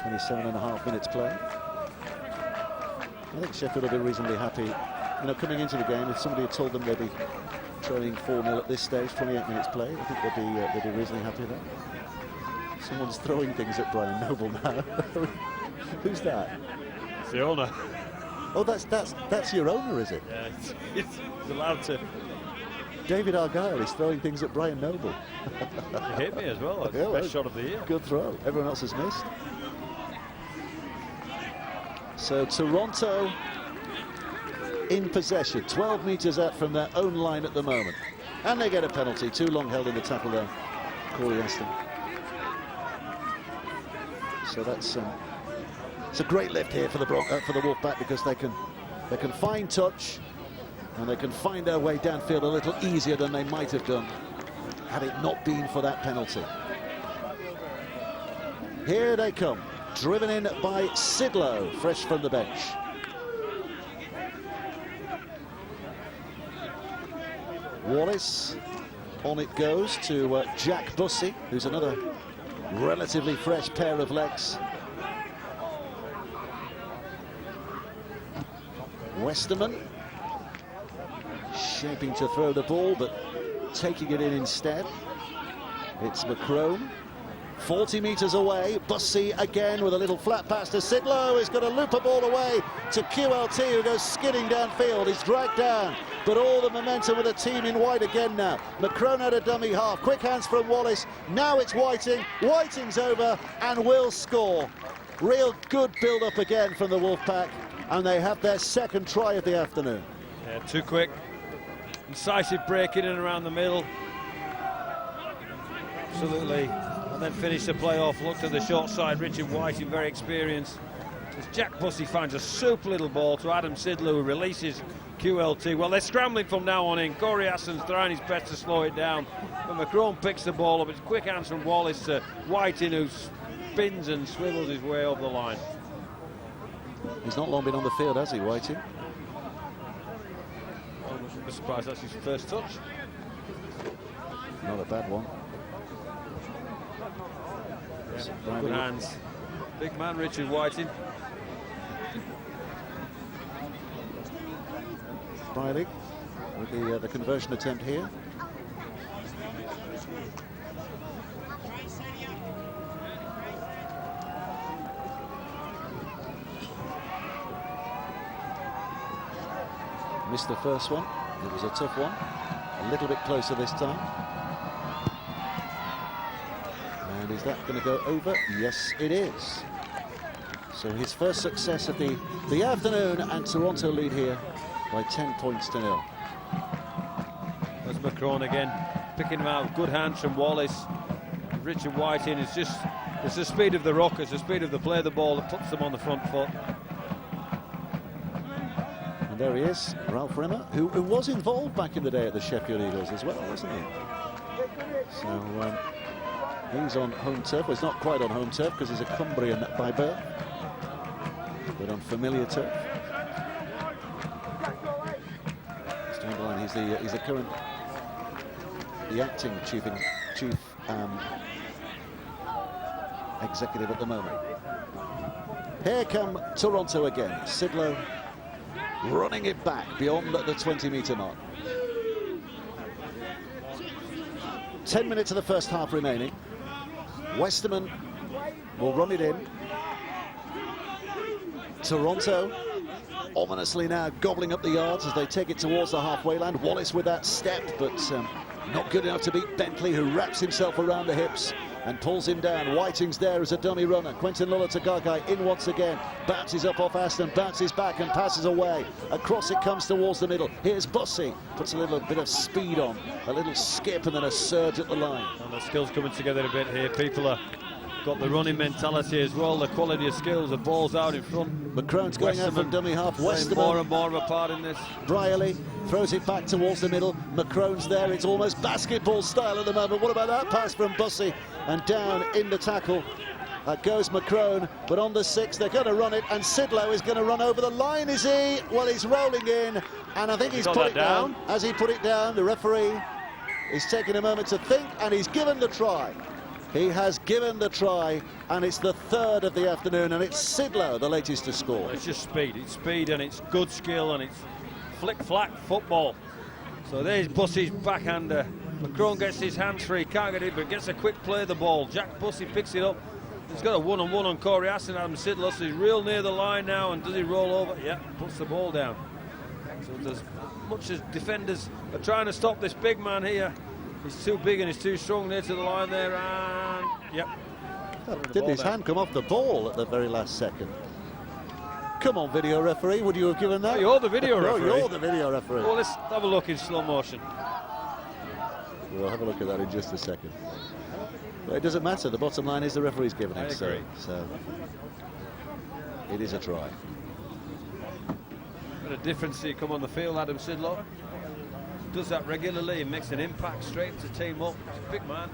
27.5 minutes play. I think Sheffield will be reasonably happy. You know, coming into the game, if somebody had told them they'd be trailing 4-0 at this stage, 28 minutes play, I think they'd be reasonably happy with that. Someone's throwing things at Brian Noble now. Who's that? It's the owner. Oh, that's your owner, is it? Yeah, it's allowed to. David Argyle is throwing things at Brian Noble. He hit me as well. That's the best shot of the year. Good throw. Everyone else has missed. So Toronto in possession, 12 metres out from their own line at the moment. And they get a penalty. Too long held in the tackle there, Corey Aston. So that's it's a great lift here for the Wolfpack, because they can find touch and they can find their way downfield a little easier than they might have done had it not been for that penalty. Here they come, driven in by Sidlow, fresh from the bench. Wallace, on it goes to Jack Bussey, who's another relatively fresh pair of legs. Westerman shaping to throw the ball, but taking it in instead. It's McCrone. 40 metres away, Bussey again with a little flat pass to Sidlow. He's got to loop a ball away to QLT, who goes skidding downfield. He's dragged down, but all the momentum with the team in white again now. McCrone had a dummy half. Quick hands from Wallace. Now it's Whiting. Whiting's over and will score. Real good build-up again from the Wolfpack, and they have their second try of the afternoon. Yeah, too quick. Incisive break in and around the middle. Absolutely. And then finish the play off. Look to the short side. Richard Whiting, very experienced. As Jack Bussey finds a super little ball to Adam Sidlow, who releases QLT. Well, they're scrambling from now on in. Corey Aston's trying his best to slow it down. But McCrone picks the ball up. It's quick hands from Wallace to Whiting, who spins and swivels his way over the line. He's not long been on the field, has he, Whiting? I'm surprised that's his first touch. Not a bad one. Yeah, good hands. Big man, Richard Whiting. Briley with the conversion attempt here. Missed the first one. It was a tough one. A little bit closer this time. And is that going to go over? Yes, it is. So his first success of the afternoon, and Toronto lead here by 10 points to 0. There's McCrone again, picking him out. Good hands from Wallace. Richard Whiting is just, it's the speed of the rock, it's the speed of the play of the ball that puts them on the front foot. And there he is, Ralph Rimmer, who was involved back in the day at the Sheffield Eagles as well, wasn't he? So he's on home turf. Well, he's not quite on home turf because he's a Cumbrian by birth, but on familiar turf. He's the current, the acting chief executive at the moment. Here come Toronto again. Sidlow running it back beyond the 20-metre mark. 10 minutes of the first half remaining. Westerman will run it in. Toronto ominously now gobbling up the yards as they take it towards the halfway line. Wallace with that step, but not good enough to beat Bentley, who wraps himself around the hips and pulls him down. Whiting's there as a dummy runner. Quentin Lullatagagai in once again. Bounces up off Aston, bounces back and passes away. Across it comes towards the middle. Here's Bussey. Puts a little bit of speed on. A little skip and then a surge at the line. And the skills coming together a bit here. People are got the running mentality as well, the quality of skills, the ball's out in front. McCrone's going out from dummy half. Westerman, more and more of a part in this. Brierley throws it back towards the middle. McCrone's there. It's almost basketball style at the moment. What about that pass from Bussey? And down in the tackle goes McCrone, but on the 6 they're going to run it, and Sidlow is going to run over the line, is he? Well, he's rolling in, and I think he's put it down. As he put it down, the referee is taking a moment to think, and he's given the try. He has given the try, and it's the 3rd of the afternoon, and it's Sidlow, the latest to score. It's just speed. It's speed, and it's good skill, and it's flick-flack football. So there's Bussey's backhander. McCrone gets his hands free, can't get it, but gets a quick play of the ball. Jack Bussey picks it up. He's got a one-on-one on Corey Aston. Adam Sidlow, so he's real near the line now, and does he roll over? Yeah, puts the ball down. So as much as defenders are trying to stop this big man here, he's too big and he's too strong near to the line there, and yep. Didn't his hand come off the ball at the very last second? Come on, video referee, would you have given that? Oh, you're the video referee. Oh, you're the video referee. Well, let's have a look in slow motion. We'll have a look at that in just a second. But it doesn't matter, the bottom line is the referee's given it. I agree. So it is a try. What a difference he come on the field, Adam Sidlow. Does that regularly and makes an impact straight to team up. He's a big man.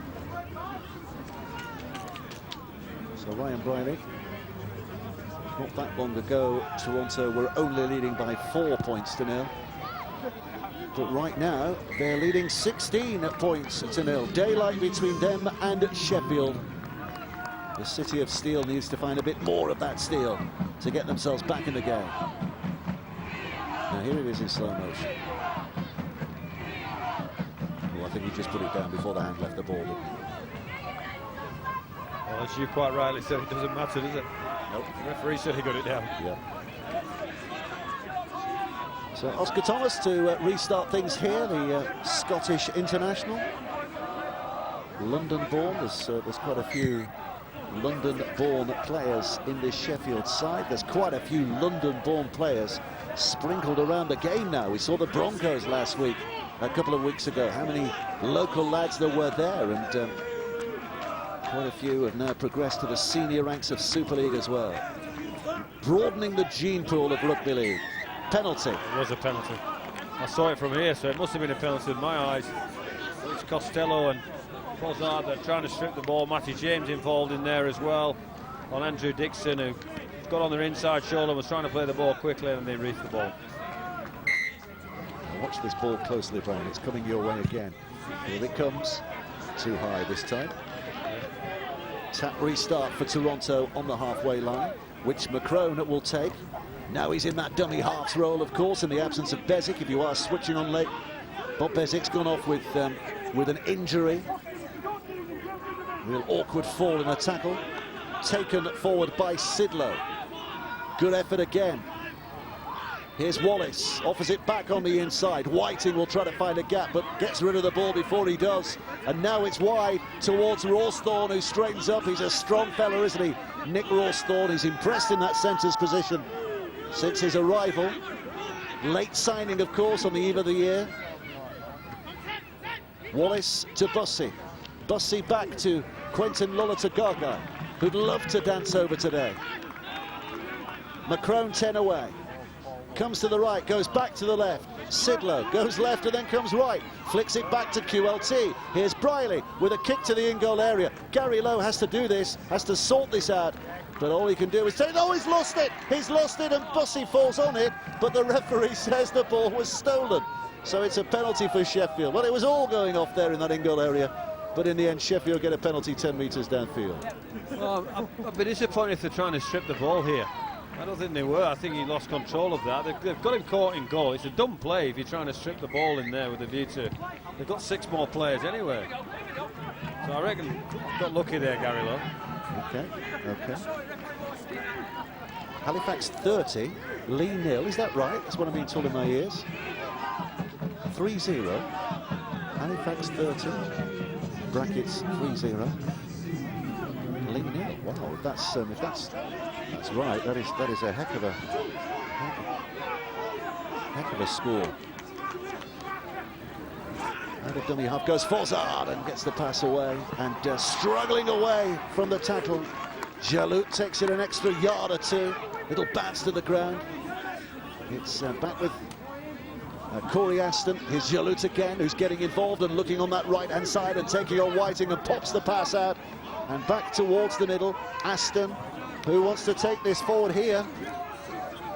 So Ryan Briley, not that long ago, Toronto were only leading by 4 points to nil. But right now, they're leading 16 points to nil. Daylight between them and Sheffield. The City of Steel needs to find a bit more of that steel to get themselves back in the game. Now here it is in slow motion. I think he just put it down before the hand left the ball. Well, as you quite rightly said, it doesn't matter, does it? Nope. The referee said he got it down. Yeah. So Oscar Thomas to restart things here, the Scottish international. London-born, there's quite a few London-born players in this Sheffield side. There's quite a few London-born players sprinkled around the game now. We saw the Broncos last week, a couple of weeks ago. How many local lads there were there, and quite a few have now progressed to the senior ranks of Super League as well. Broadening the gene pool of rugby league. Penalty. It was a penalty. I saw it from here, so it must have been a penalty in my eyes. It's Costello and Bozard, they're trying to strip the ball. Matty James involved in there as well on Andrew Dixon, who got on their inside shoulder, was trying to play the ball quickly, and they reached the ball. Watch this ball closely, Brian. It's coming your way again. Here it comes. Too high this time. Tap restart for Toronto on the halfway line, which McCrone will take. Now he's in that dummy halves role, of course, in the absence of Bezic. If you are switching on late, Bob Bezic's gone off with an injury. Real awkward fall in a tackle. Taken forward by Sidlow. Good effort again. Here's Wallace, offers it back on the inside. Whiting will try to find a gap, but gets rid of the ball before he does. And now it's wide towards Rawsthorne, who straightens up. He's a strong fella, isn't he? Nick Rawsthorne, he's impressed in that centre's position since his arrival. Late signing, of course, on the eve of the year. Wallace to Bussey. Bussey back to Quentin Lullatagagai, who'd love to dance over today. McCrone 10 away. Comes to the right, goes back to the left. Sidlow goes left and then comes right. Flicks it back to QLT. Here's Briley with a kick to the in-goal area. Gary Lowe has to do this, has to sort this out. But all he can do is say, oh, he's lost it! He's lost it, and Bussey falls on it. But the referee says the ball was stolen. So it's a penalty for Sheffield. Well, it was all going off there in that in-goal area. But in the end, Sheffield get a penalty 10 metres downfield. Well, I'd be disappointed if they're trying to strip the ball here. I don't think they were. I think he lost control of that. They've got him caught in goal. It's a dumb play if you're trying to strip the ball in there with a view to... They've got 6 more players anyway. So I reckon got lucky there, Gary Lowe. Okay. Halifax 30, Lee 0. Is that right? That's what I've been told in my ears. 3-0. Halifax 30. Brackets 3-0. Wow, if that's right, that is a heck of a score. Out of dummy half goes Fozard and gets the pass away, and struggling away from the tackle. Jalout takes it an extra yard or two. Little bounce to the ground. It's back with Corey Aston. Here's Jalout again, who's getting involved and looking on that right-hand side and taking on Whiting and pops the pass out. And back towards the middle. Aston, who wants to take this forward here.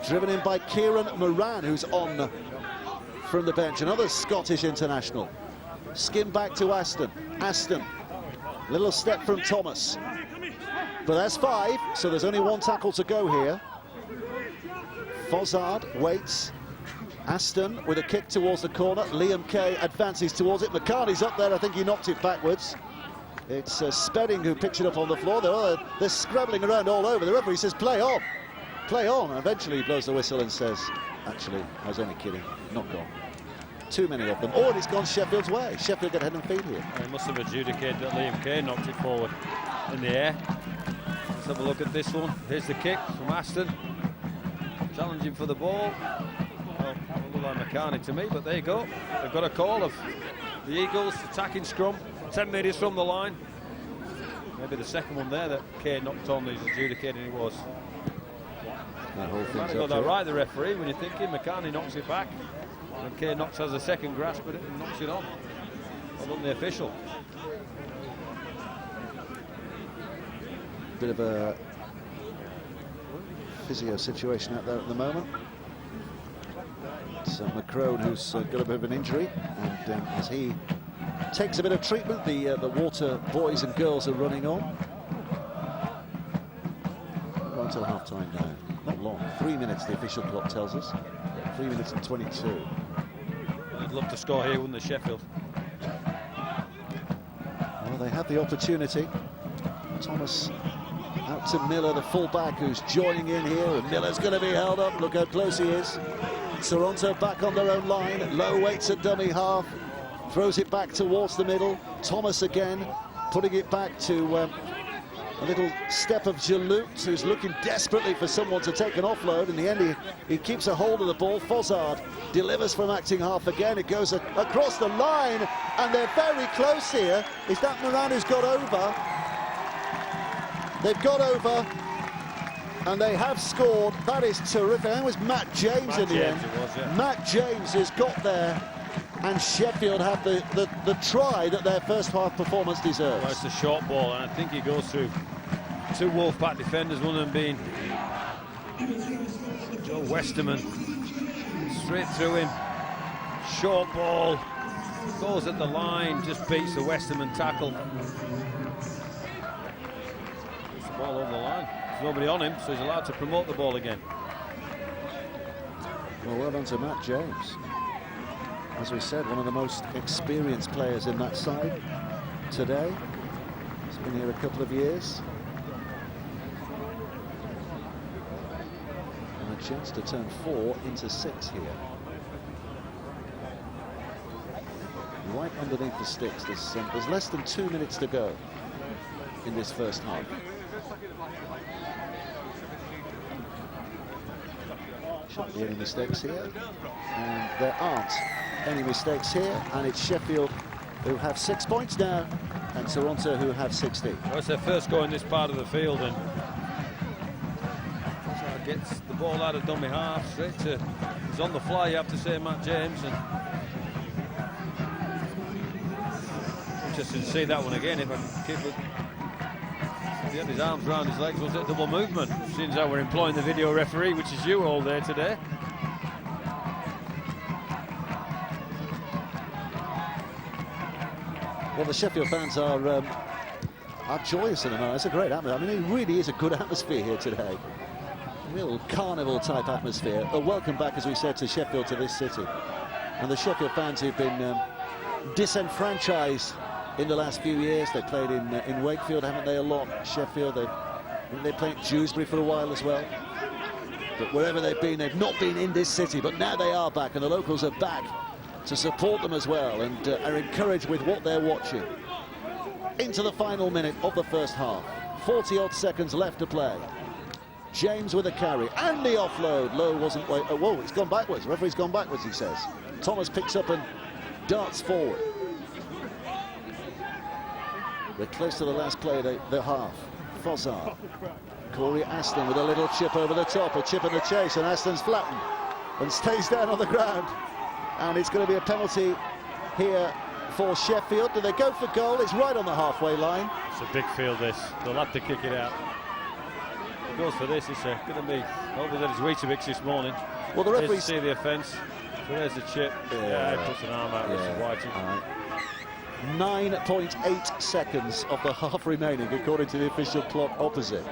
Driven in by Kieran Moran, who's on from the bench. Another Scottish international. Skim back to Aston. Aston, little step from Thomas. But that's 5, so there's only 1 tackle to go here. Fozard waits. Aston with a kick towards the corner. Liam Kay advances towards it. McCartney's up there. I think he knocked it backwards. It's Spedding who picks it up on the floor. They're scrabbling around all over. The referee says, play on. Play on. And eventually he blows the whistle and says, actually, I was only kidding. Not gone. Too many of them. Oh, and it's gone Sheffield's way. Sheffield get head and feet here. He must have adjudicated that Liam Kay knocked it forward in the air. Let's have a look at this one. Here's the kick from Aston. Challenging for the ball. Well, a little like McCartney to me, but there you go. They've got a call of the Eagles attacking scrum, 10 metres from the line. Maybe the second one there that Kay knocked on, he's adjudicating he was. That whole Might have got that right, the referee, when you're thinking McCartney knocks it back. And Kay knocks has a second grasp at it and knocks it on. Well done, the official. Bit of a physio situation out there at the moment. It's McCrone who's got a bit of an injury, and as he takes a bit of treatment, the water boys and girls are running on. Not until half-time now. Not long. 3 minutes, the official clock tells us. 3 minutes and 22. I'd love to score here, wouldn't they, Sheffield? Well, they have the opportunity. Thomas out to Miller, the full-back, who's joining in here, and Miller's going to be held up. Look how close he is. Toronto back on their own line. Low waits at dummy half. Throws it back towards the middle. Thomas again, putting it back to a little step of Jalout, who's looking desperately for someone to take an offload. In the end, he keeps a hold of the ball. Fozard delivers from acting half again. It goes across the line, and they're very close here. Is that Moran who's got over? They've got over, and they have scored. That is terrific. That was Matt James in the end. It was, yeah. Matt James has got there, and Sheffield have the try that their first half performance deserves. Well, it's a short ball, and I think he goes through 2 Wolfpack defenders, one of them being Joe Westerman. Straight through him. Short ball. Goes at the line, just beats the Westerman tackle. Puts the ball over the line. There's nobody on him, so he's allowed to promote the ball again. Well done to Matt James. As we said, one of the most experienced players in that side today. He's been here a couple of years. And a chance to turn 4 into 6 here. Right underneath the sticks. There's less than 2 minutes to go in this first half. Shouldn't be any mistakes here, and there aren't any mistakes here, and it's Sheffield who have 6 points now, and Toronto who have 16. Well, it's their first goal in this part of the field, and gets the ball out of dummy half, straight to, he's on the fly, you have to say, Matt James, and interesting to see that one again. If I can keep it, he had his arms around his legs, was it double movement? Seems how we're employing the video referee, which is you all day today. Well, the Sheffield fans are joyous in the moment. It's a great atmosphere. I mean, it really is a good atmosphere here today. Real carnival-type atmosphere. A welcome back, as we said, to Sheffield, to this city. And the Sheffield fans who've been disenfranchised in the last few years. They played in Wakefield, haven't they, a lot? Sheffield, they played at Dewsbury for a while as well. But wherever they've been, they've not been in this city. But now they are back, and the locals are back to support them as well, and are encouraged with what they're watching. Into the final minute of the first half. 3-1 Sheffield, 2 Toronto. 40-odd seconds left to play. James with a carry and the offload. Lowe wasn't. Whoa, it's gone backwards. Referee's gone backwards, he says. Thomas picks up and darts forward. We're close to the last play of the half. Fozzard. Corey Aston with a little chip over the top, a chip in the chase, and Aston's flattened and stays down on the ground. And it's going to be a penalty here for Sheffield. Do they go for goal? It's right on the halfway line. It's a big field, this. They'll have to kick it out. If it goes for this, it's going to be over that his Weetabix this morning. Well, the referee see the offence. So there's the chip. Yeah, he puts an arm out. Right. 9.8 seconds of the half remaining, according to the official clock opposite.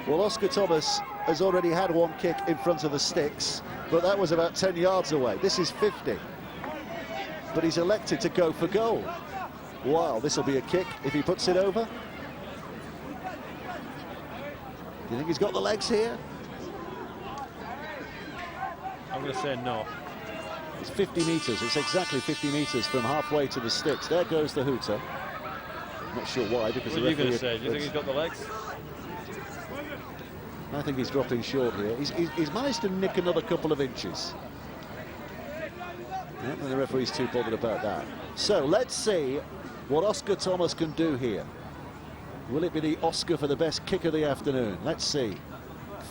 Well, Oscar Thomas has already had one kick in front of the sticks, but that was about 10 yards away. This is 50. But he's elected to go for goal. Wow, this will be a kick if he puts it over. Do you think he's got the legs here? I'm going to say no. It's 50 metres. It's exactly 50 metres from halfway to the sticks. There goes the hooter. Not sure why, because what are you going to say? Do you think he's got the legs? I think he's dropping short here. He's managed to nick another couple of inches. Yeah, and the referee's too bothered about that. So let's see what Oscar Thomas can do here. Will it be the Oscar for the best kick of the afternoon? Let's see.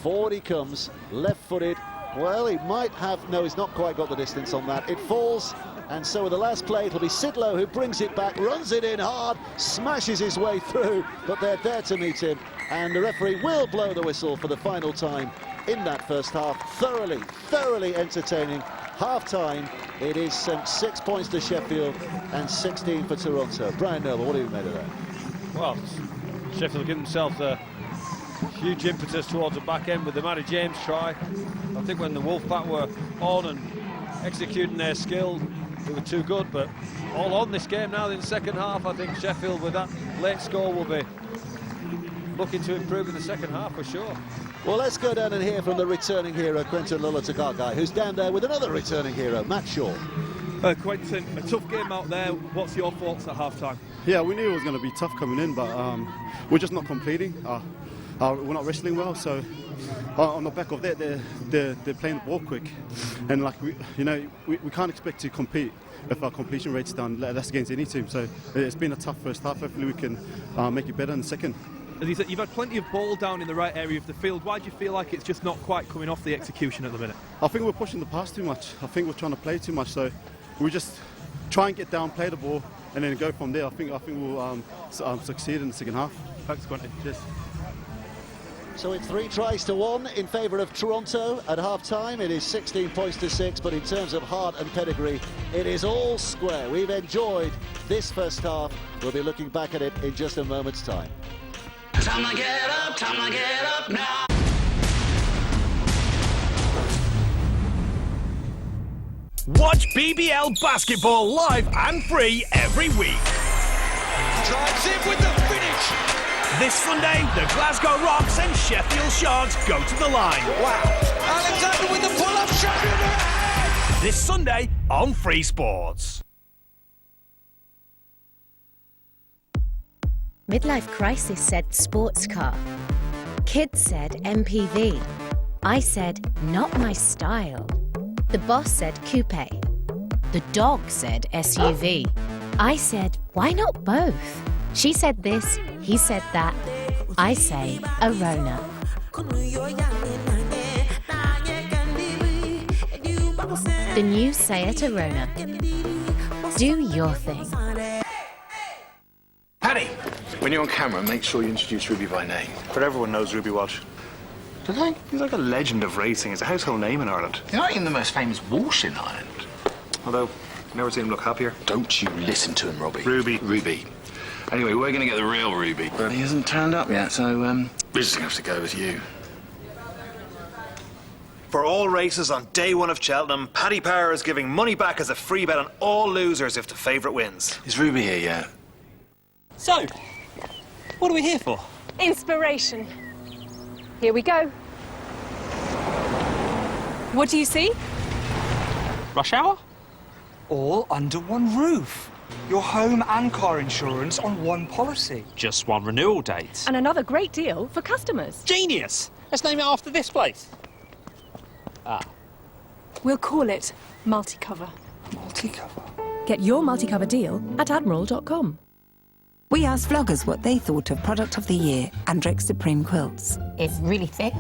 Forward he comes, left-footed. Well, he might have... No, he's not quite got the distance on that. It falls, and so with the last play, it'll be Sidlow who brings it back, runs it in hard, smashes his way through, but they're there to meet him, and the referee will blow the whistle for the final time in that first half. Thoroughly entertaining. Half-time, it is 6 points to Sheffield and 16 for Toronto. Brian Noble, what do you made of that? Well, Sheffield give themselves a huge impetus towards the back end with the Matty James try. I think when the Wolfpack were on and executing their skill, they were too good, but all on this game now in the second half. I think Sheffield with that late score will be looking to improve in the second half for sure. Well, let's go down and hear from the returning hero, Quentin Lulatagai, who's down there with another returning hero, Matt Shaw. Quentin, a tough game out there. What's your thoughts at half-time? Yeah, we knew it was going to be tough coming in, but we're just not completing. We're not wrestling well, so on the back of that, they're playing the ball quick, and like we can't expect to compete if our completion rate's down. That's against any team. So it's been a tough first half. Hopefully we can make it better in the second. As you said, you've had plenty of ball down in the right area of the field. Why do you feel like it's just not quite coming off the execution at the minute? I think we're pushing the pass too much. I think we're trying to play too much. So we just try and get down, play the ball, and then go from there. I think we'll succeed in the second half. Thanks, Quentin. Cheers. So it's 3 tries to 1 in favour of Toronto at half-time. It is 16 points to 6, but in terms of heart and pedigree, it is all square. We've enjoyed this first half. We'll be looking back at it in just a moment's time. Time to get up now. Watch BBL basketball live and free every week. Drives in with the finish. This Sunday, the Glasgow Rocks and Sheffield Sharks go to the line. Wow. Alexander with the pull-up shot. This Sunday on Free Sports. Midlife Crisis said sports car. Kids said MPV. I said not my style. The boss said coupe. The dog said SUV. I said, why not both? She said this, he said that. I say Arona. The new Seat Arona. Do your thing. Paddy, when you're on camera, make sure you introduce Ruby by name. But everyone knows Ruby Walsh. Do they? He's like a legend of racing. He's a household name in Ireland. He's not even the most famous Walsh in Ireland. Although, I've never seen him look happier. Don't you listen to him, Robbie. Ruby. Anyway, we're going to get the real Ruby. But he hasn't turned up yet, so we're just going to have to go with you. For all races on day 1 of Cheltenham, Paddy Power is giving money back as a free bet on all losers if the favourite wins. Is Ruby here yet? So, what are we here for? Inspiration. Here we go. What do you see? Rush hour? All under one roof. Your home and car insurance on one policy. Just one renewal date. And another great deal for customers. Genius! Let's name it after this place. Ah. We'll call it Multicover. Multicover. Get your Multicover deal at admiral.com. We asked vloggers what they thought of Product of the Year, Andrex Supreme Quilts. It's really thick,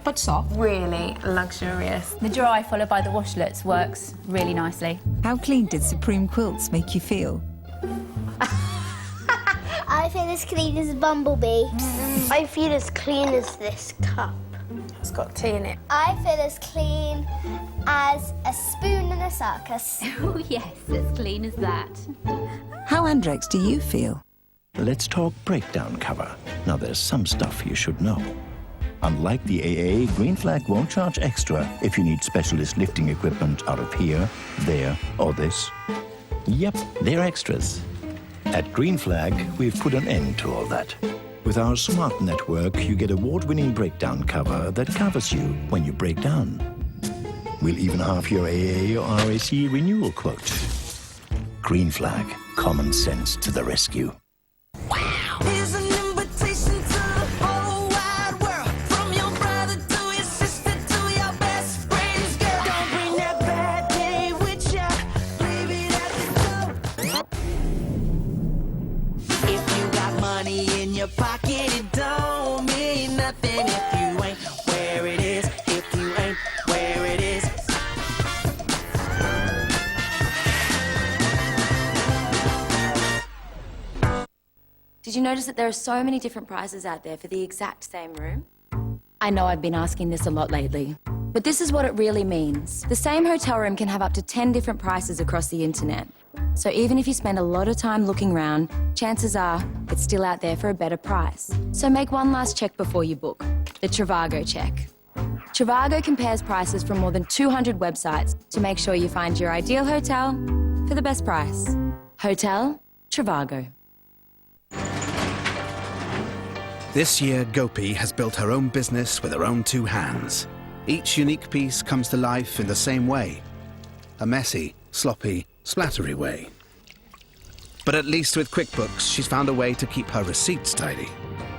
but soft. Really luxurious. The dry followed by the washlets works really nicely. How clean did Supreme Quilts make you feel? I feel as clean as a bumblebee. I feel as clean as this cup. It's got tea in it. I feel as clean as a spoon in a circus. Oh yes, as clean as that. How Andrex do you feel? Let's talk breakdown cover. Now there's some stuff you should know. Unlike the AA, Green Flag won't charge extra if you need specialist lifting equipment out of here, there, or this. Yep, they're extras. At Green Flag, we've put an end to all that. With our smart network, you get award-winning breakdown cover that covers you when you break down. We'll even half your AA or RAC renewal quote. Green Flag, common sense to the rescue. Here's an invitation to the whole wide world. From your brother to your sister to your best friend's girl. Don't bring that bad day with ya. Leave it at the door. If you got money in your pocket, it don't mean nothing if you ain't where it is. If you ain't where it is. Did you notice that there are so many different prices out there for the exact same room? I know I've been asking this a lot lately, but this is what it really means. The same hotel room can have up to 10 different prices across the internet. So even if you spend a lot of time looking around, chances are it's still out there for a better price. So make one last check before you book, the Trivago check. Trivago compares prices from more than 200 websites to make sure you find your ideal hotel for the best price. Hotel Trivago. This year, Gopi has built her own business with her own two hands. Each unique piece comes to life in the same way. A messy, sloppy, splattery way. But at least with QuickBooks, she's found a way to keep her receipts tidy.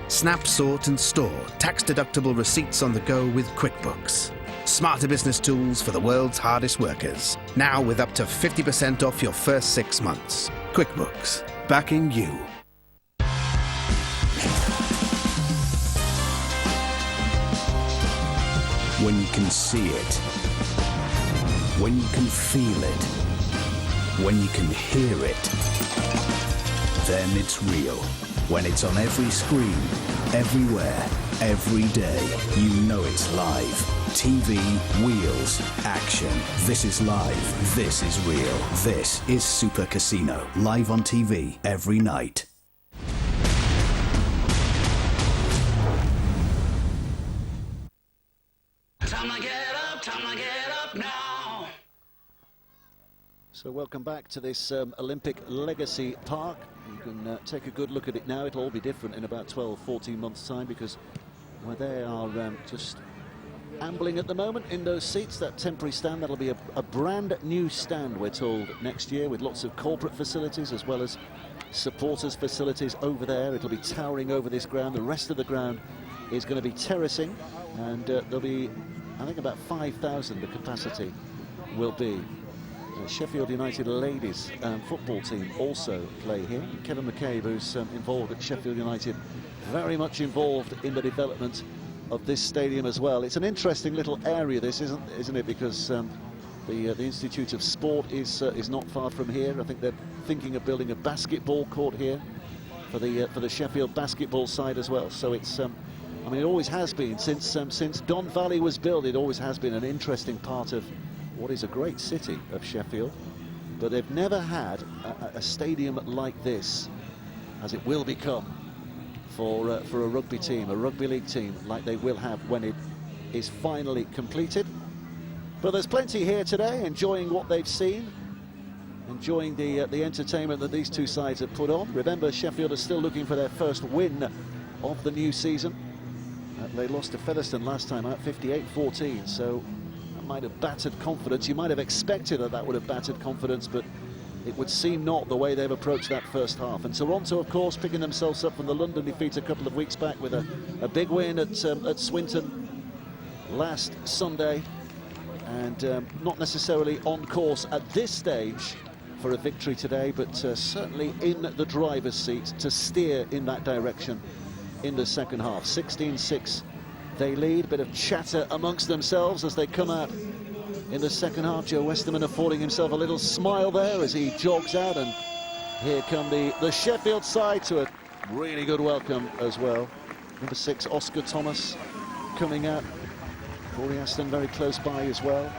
Snap, sort and store tax-deductible receipts on the go with QuickBooks. Smarter business tools for the world's hardest workers. Now with up to 50% off your first 6 months. QuickBooks, backing you. When you can see it, when you can feel it, when you can hear it, then it's real. When it's on every screen, everywhere, every day, you know it's live. TV, wheels, action. This is live. This is real. This is Super Casino. Live on TV every night. So welcome back to this Olympic Legacy Park. You can take a good look at it now. It'll all be different in about 12, 14 months' time because well, they are just ambling at the moment in those seats. That temporary stand, that'll be a brand new stand, we're told, next year with lots of corporate facilities as well as supporters facilities over there. It'll be towering over this ground. The rest of the ground is going to be terracing, and there'll be, I think, about 5,000 the capacity will be. The Sheffield United ladies football team also play here. Kevin McCabe, who's involved at Sheffield United, very much involved in the development of this stadium as well. It's an interesting little area, this, isn't it? Because the Institute of Sport is not far from here. I think they're thinking of building a basketball court here for the Sheffield basketball side as well. So it's I mean, it always has been since Don Valley was built. It always has been an interesting part of what is a great city of Sheffield, but they've never had a stadium like this, as it will become for a rugby team, a rugby league team, like they will have when it is finally completed. But there's plenty here today, enjoying what they've seen, enjoying the entertainment that these two sides have put on. Remember, Sheffield are still looking for their first win of the new season. They lost to Featherstone last time out, 58-14, so might have battered confidence. You might have expected that would have battered confidence, but It would seem not, the way they've approached that first half. And Toronto, of course, picking themselves up from the London defeat a couple of weeks back with a big win at Swinton last Sunday. And not necessarily on course at this stage for a victory today, but certainly in the driver's seat to steer in that direction in the second half. 16-6 they lead. Bit of chatter amongst themselves as they come out in the second half. Joe Westerman affording himself a little smile there as he jogs out, and here come the Sheffield side to a really good welcome as well. Number 6, Oscar Thomas, coming out. Corey Aston very close by as well.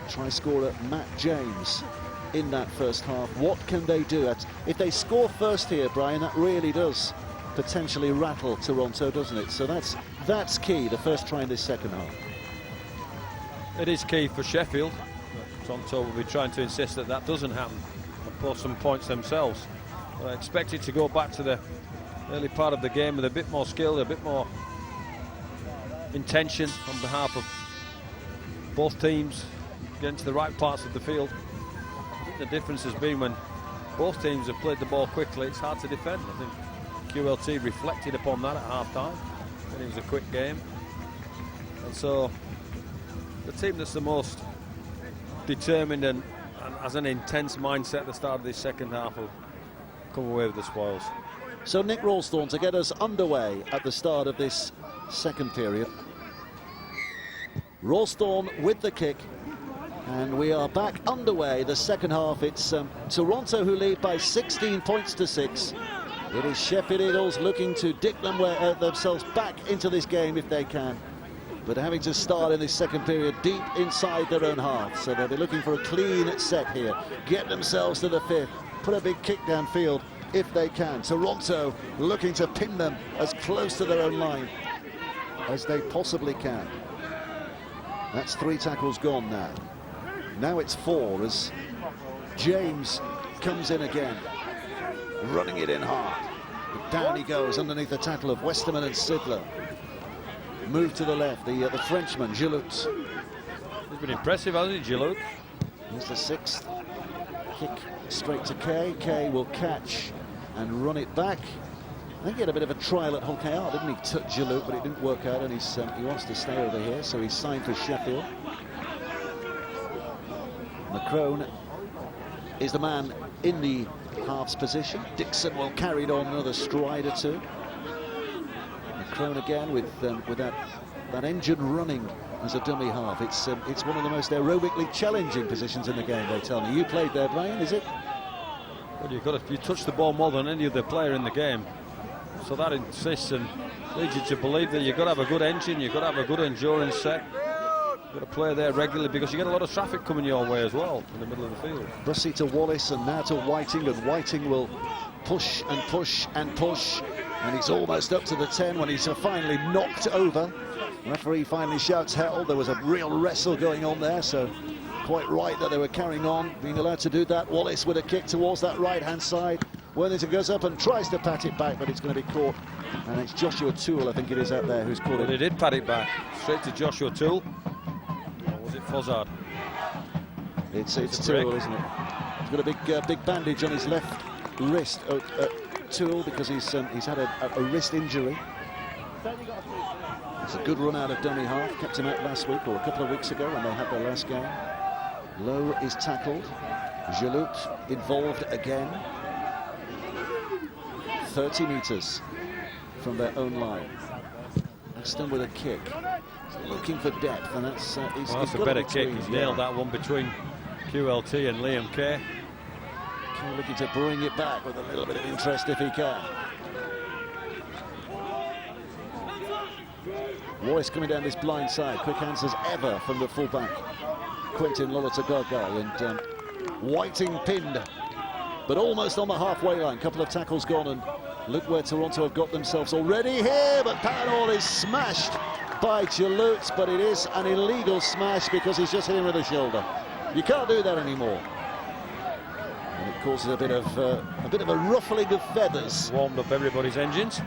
Try scorer Matt James in that first half. What can they do? If they score first here, Brian, that really does potentially rattle Toronto, doesn't it? So that's key, the first try in this second half. It is key for Sheffield. Toronto will be trying to insist that that doesn't happen and pull some points themselves. But I expect it to go back to the early part of the game with a bit more skill, a bit more intention on behalf of both teams, getting to the right parts of the field. I think the difference has been when both teams have played the ball quickly, it's hard to defend. I think QLT reflected upon that at half-time, and it was a quick game. And so the team that's the most determined and has an intense mindset at the start of this second half will come away with the spoils. So Nick Rawsthorne to get us underway at the start of this second period. Rawsthorne with the kick, and we are back underway the second half. It's Toronto who lead by 16 points to 6. It is Sheffield Eagles looking to dig themselves back into this game if they can, but having to start in this second period deep inside their own half. So they'll be looking for a clean set here, get themselves to the 5th, put a big kick downfield if they can. Toronto looking to pin them as close to their own line as they possibly can. That's 3 tackles gone now. Now it's 4 as James comes in again, running it in hard. But down he goes underneath the tackle of Westerman and Sidler. Move to the left, the Frenchman, Gilout. He's been impressive, hasn't he, Gilout? Here's the 6th. Kick straight to Kay. Kay will catch and run it back. I think he had a bit of a trial at Hockeyard, didn't he? Touch Gilout, but it didn't work out, and he wants to stay over here, so he's signed for Sheffield. McCrone is the man in the halves position. Dixon will carry it on another stride or two. McCrone again with that engine running as a dummy half. It's one of the most aerobically challenging positions in the game, they tell me. You played there, Brian, is it? Well, you touch the ball more than any other player in the game. So that insists and leads you to believe that you've got to have a good engine, you've got to have a good endurance set. You've got to play there regularly because you get a lot of traffic coming your way as well in the middle of the field. Bussey to Wallace and now to Whiting, and Whiting will push and push and push, and he's almost up to the 10 when he's finally knocked over. Referee finally shouts hell. There was a real wrestle going on there, so quite right that they were carrying on, being allowed to do that. Wallace with a kick towards that right-hand side. Worthington goes up and tries to pat it back, but it's going to be caught. And it's Joshua Toole, I think it is, out there, who's caught it. He did pat it back, straight to Joshua Toole. Or was it Fozzard? It's Toole, isn't it? He's got a big bandage on his left wrist, Toole, because he's had a wrist injury. It's a good run out of dummy half. Kept him out last week, or a couple of weeks ago when they had their last game. Lowe is tackled. Gilout involved again. 30 metres from their own line. Aston with a kick. He's looking for depth, and that's a better kick. He's nailed that one between QLT and Liam Kay. Kay looking to bring it back with a little bit of interest if he can. Wallace coming down this blind side. Quick hands as ever from the fullback, Quentin Lolotagagai, and Whiting pinned, but almost on the halfway line. Couple of tackles gone, and look where Toronto have got themselves already here, but Paranall is smashed by Gilout, but it is an illegal smash because he's just hit him with the shoulder. You can't do that anymore. And it causes a bit of a ruffling of feathers. Warmed up everybody's engines.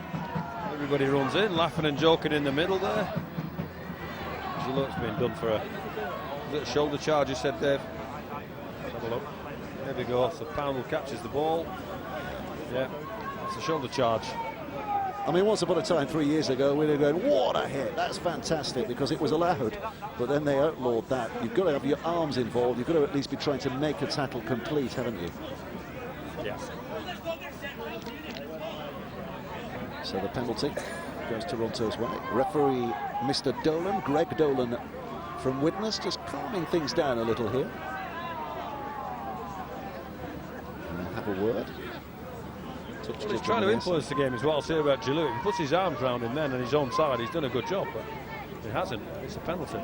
Everybody runs in, laughing and joking in the middle there. Gilout's been done for a shoulder charge, you said, Dave. Let's have a look. There we go. So Poundle catches the ball. Yeah, it's a shoulder charge. I mean, once upon a time, 3 years ago, we were going, what a hit, that's fantastic, because it was allowed. But then they outlawed that. You've got to have your arms involved. You've got to at least be trying to make a tackle complete, haven't you? Yes. So the penalty goes Toronto's way. Referee, Mr. Dolan, Greg Dolan from Widnes, just calming things down a little here. And have a word. Well, he's trying to influence the game as well. I'll say about Giroud. If he puts his arms round him then on his own side, he's done a good job, but he hasn't. It's a penalty.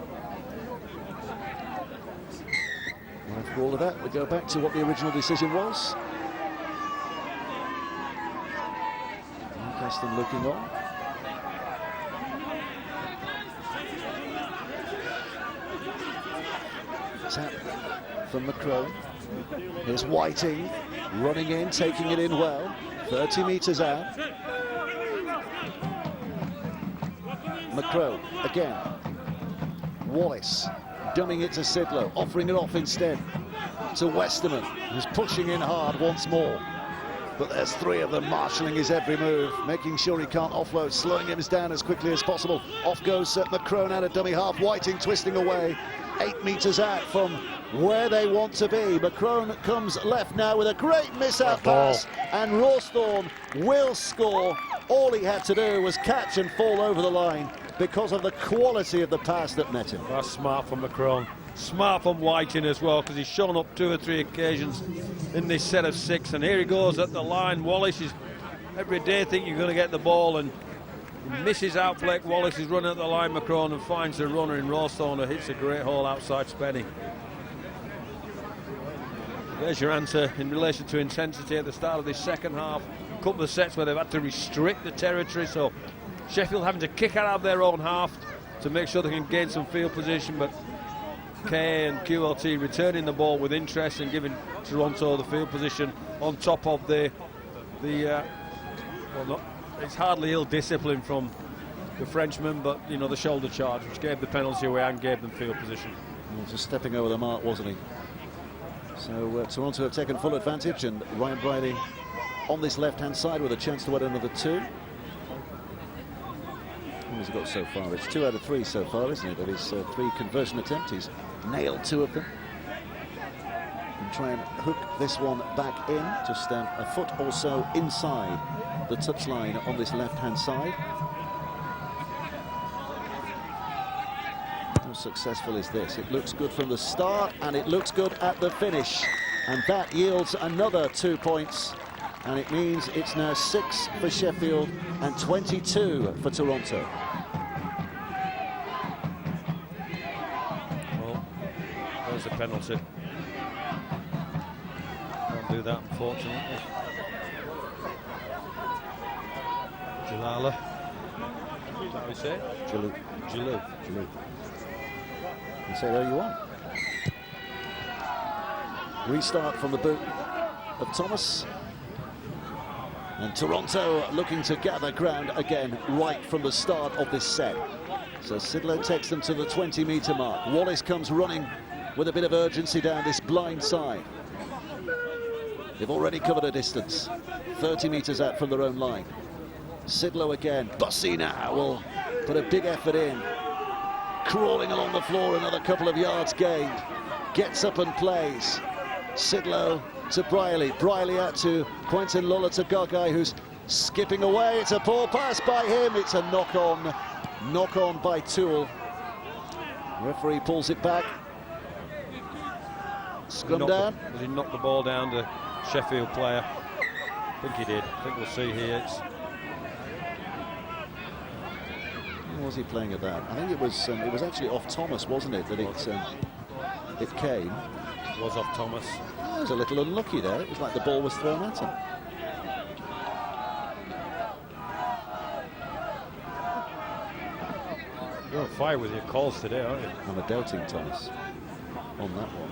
And after all of that, we go back to what the original decision was. Gaston looking on. Tap from McCrone. Here's Whiting running in, taking it in well. 30 metres out. McCrone again. Wallace dumbing it to Sidlow, offering it off instead to Westerman, who's pushing in hard once more. But there's three of them marshalling his every move, making sure he can't offload, slowing him down as quickly as possible. Off goes McCrone out of dummy half. Whiting twisting away, 8 metres out from where they want to be. McCrone comes left now with a great miss-out pass, and Rawsthorne will score. All he had to do was catch and fall over the line because of the quality of the pass that met him. That's smart from McCrone. Smart from Whiting as well, because he's shown up 2 or 3 occasions in this set of 6, and here he goes at the line. Wallace is every day think you're going to get the ball, and he misses out. Blake Wallace is running at the line, McCrone, and finds the runner in Rawsthorne, who hits a great hole outside Spenny. There's your answer in relation to intensity at the start of this second half. A couple of sets where they've had to restrict the territory, so Sheffield having to kick out of their own half to make sure they can gain some field position, but Kay and QLT returning the ball with interest and giving Toronto the field position on top of well, it's hardly ill discipline from the Frenchman, but you know, the shoulder charge, which gave the penalty away and gave them field position. He was just stepping over the mark, wasn't he? So Toronto have taken full advantage, and Ryan Briley on this left-hand side with a chance to add another 2. How has he got so far? It's 2 out of 3 so far, isn't it? Of his 3 conversion attempts, he's nailed 2 of them. And try and hook this one back in, just a foot or so inside the touchline on this left-hand side. How successful is this? It looks good from the start, and it looks good at the finish. And that yields another 2 points. And it means it's now 6 for Sheffield and 22 for Toronto. Well, there's a penalty. Can't do that, unfortunately. Jalala. Is that what we say? Giroud. You say there you are. Restart from the boot of Thomas. And Toronto looking to gather ground again right from the start of this set. So Sidlow takes them to the 20-metre mark. Wallace comes running with a bit of urgency down this blind side. They've already covered a distance, 30 metres out from their own line. Sidlow again. Bussy now will put a big effort in. Crawling along the floor, another couple of yards gained. Gets up and plays. Sidlow to Briley. Briley out to Quentin Lulla to Gagai, who's skipping away. It's a poor pass by him. It's a knock-on by Toole. Referee pulls it back. Scrum down. Does he knock the ball down to Sheffield player? I think he did. I think we'll see here. Who was he playing at that? I think it was actually off Thomas, wasn't it? That it came. It was off Thomas. It was a little unlucky there. It was like the ball was thrown at him. You're on fire with your calls today, aren't you? I'm a doubting Thomas on that one.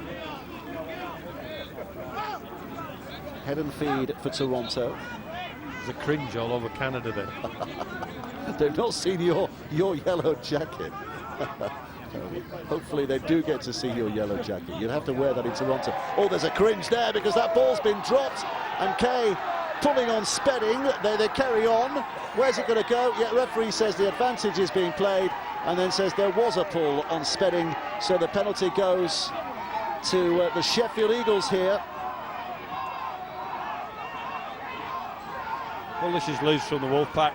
Head and feed for Toronto. There's a cringe all over Canada then. They've not seen your yellow jacket. Hopefully they do get to see your yellow jacket. You'd have to wear that in Toronto. Oh, there's a cringe there because that ball's been dropped, and Kay pulling on Spedding. They carry on. Where's it going to go? Yeah, referee says the advantage is being played, and then says there was a pull on Spedding, so the penalty goes to the Sheffield Eagles here. Well, this is loose from the Wolfpack.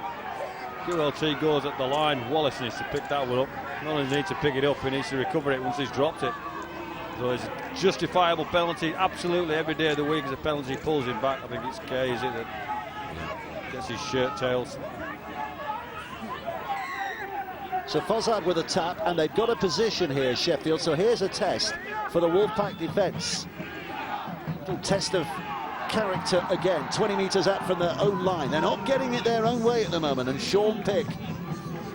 QLT goes at the line. Wallace needs to pick that one up. Not only needs to pick it up, he needs to recover it once he's dropped it. So it's a justifiable penalty. Absolutely every day of the week is a penalty. Pulls him back. I think it's Kay, is it, that gets his shirt tails. So Fossard with a tap, and they've got a position here, Sheffield. So here's a test for the Wolfpack defence. Little test of character again, 20 metres out from their own line. They're not getting it their own way at the moment, and Sean Pick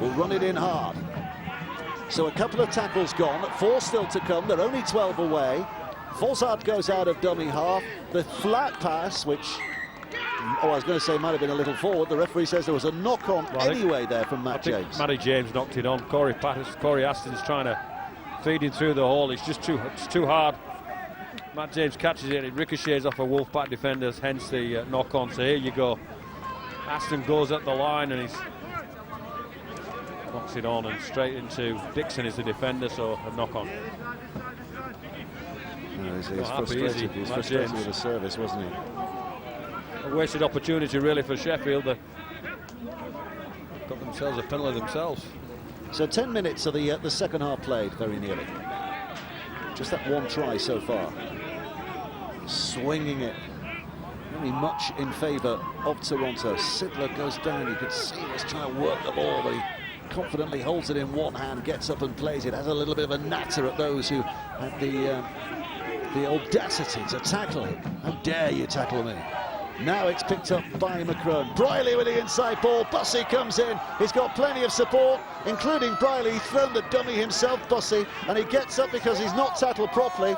will run it in hard. So a couple of tackles gone, 4 still to come. They're only 12 away. Fossard goes out of dummy half. The flat pass, which, I was going to say might have been a little forward. The referee says there was a knock-on anyway there from Matt James. Matty James knocked it on. Corey Aston's trying to feed him through the hole. It's just too hard. Matt James catches it, it ricochets off a Wolfpack defenders, hence the knock-on. So here you go. Aston goes at the line and he's knocks it on, and straight into Dixon is the defender, so a knock-on. No, he's frustrated. He was frustrated with the service, wasn't he? A wasted opportunity really for Sheffield. They got themselves a penalty themselves. So 10 minutes of the second half played, very nearly. Just that one try so far. Swinging it. Very much in favour of Toronto. Sidler goes down. You could see he was trying to work the ball, but he confidently holds it in one hand, gets up and plays it. Has a little bit of a natter at those who had the audacity to tackle him. How dare you tackle me? Now it's picked up by McCrone. Briley with the inside ball. Bussey comes in. He's got plenty of support, including Briley. He's thrown the dummy himself, Bussey, and he gets up because he's not tackled properly.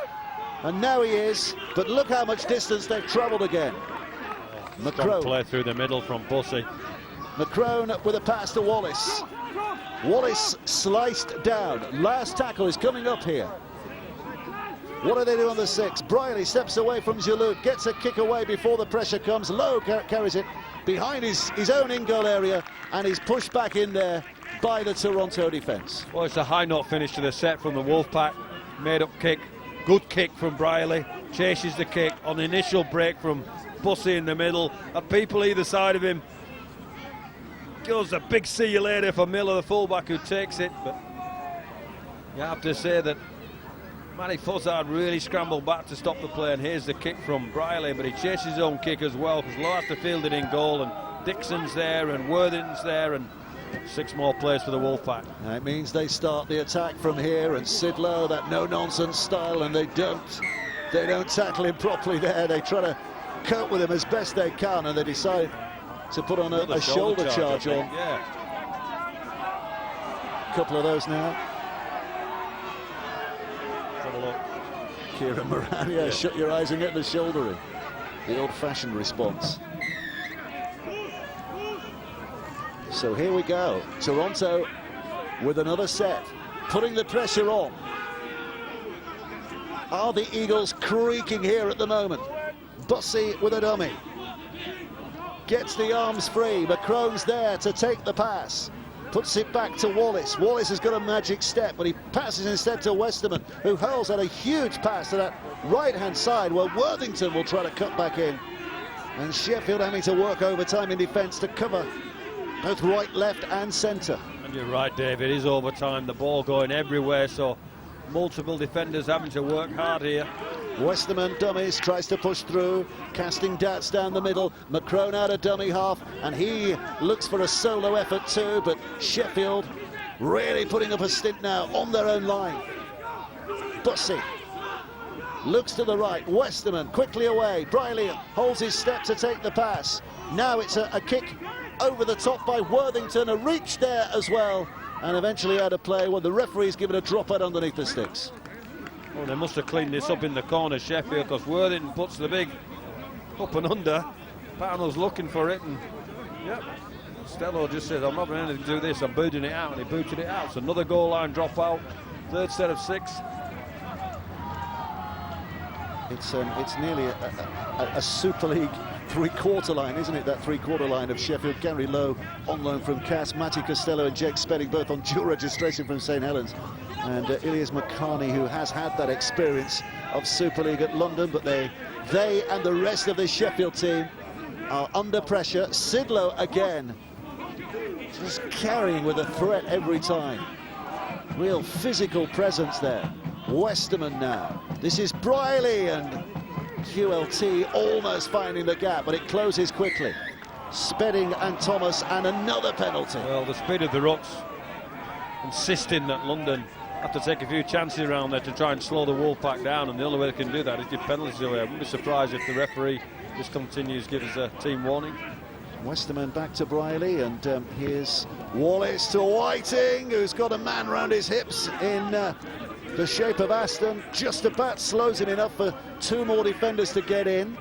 And now he is. But look how much distance they've travelled again. McCrone play through the middle from Bussey. McCrone with a pass to Wallace. Wallace sliced down. Last tackle is coming up here. What do they do on the 6? Briley steps away from Giroud, gets a kick away before the pressure comes. Lowe carries it behind his own in-goal area, and he's pushed back in there by the Toronto defence. Well, it's a high note finish to the set from the Wolfpack. Made up kick, good kick from Briley. Chases the kick on the initial break from Bussey in the middle. People either side of him. Goes a big see you later for Miller, the fullback, who takes it. But you have to say that Matty Fossard really scrambled back to stop the play, and here's the kick from Briley, but he chases his own kick as well, because Lowe has to field it in goal, and Dixon's there, and Worthington's there, and 6 more players for the Wolfpack. That means they start the attack from here, and Sidlow, that no-nonsense style, and they don't tackle him properly there. They try to cope with him as best they can, and they decide to put on a shoulder charge on. Yeah. A couple of those now. Have a look. Kieran Moran, yeah, shut your eyes and get the shoulder in. The old-fashioned response. So here we go. Toronto with another set, putting the pressure on. Are the Eagles creaking here at the moment? Bussey with a dummy. Gets the arms free. McCrone's there to take the pass. Puts it back to Wallace. Wallace has got a magic step, but he passes instead to Westerman, who hurls at a huge pass to that right-hand side, where Worthington will try to cut back in. And Sheffield having to work overtime in defence to cover both right, left and centre. And you're right, Dave, it is overtime. The ball going everywhere, so multiple defenders having to work hard here. Westerman dummies, tries to push through, casting darts down the middle. McCrone out of dummy half, and he looks for a solo effort too, but Sheffield really putting up a stint now on their own line. Bussey looks to the right. Westerman quickly away. Briley holds his step to take the pass. Now it's a kick over the top by Worthington, a reach there as well, and eventually out of play when the referee's given a drop out underneath the sticks. Well, they must have cleaned this up in the corner, Sheffield, because Worthington puts the big up and under. Parnell's looking for it, and yep, Stello just says, I'm not going to do this, I'm booting it out, and he booted it out. So another goal line drop out Third set of 6. It's nearly a Super League three-quarter line, isn't it? That three-quarter line of Sheffield. Gary Lowe on loan from Cass, Matty Costello and Jake Spedding both on dual registration from St Helens, and Ilias Makani, who has had that experience of Super League at London, but they and the rest of this Sheffield team are under pressure. Sidlow again, just carrying with a threat every time. Real physical presence there. Westerman now. This is Briley, and QLT almost finding the gap, but it closes quickly. Spedding and Thomas, and another penalty. Well, the speed of the rucks, insisting that London have to take a few chances around there to try and slow the Wolfpack down, and the only way they can do that is give penalties away. I wouldn't be surprised if the referee just continues to give us a team warning. Westerman back to Briley, and here's Wallace to Whiting, who's got a man round his hips in the shape of Aston. Just about slows him enough for 2 more defenders to get in.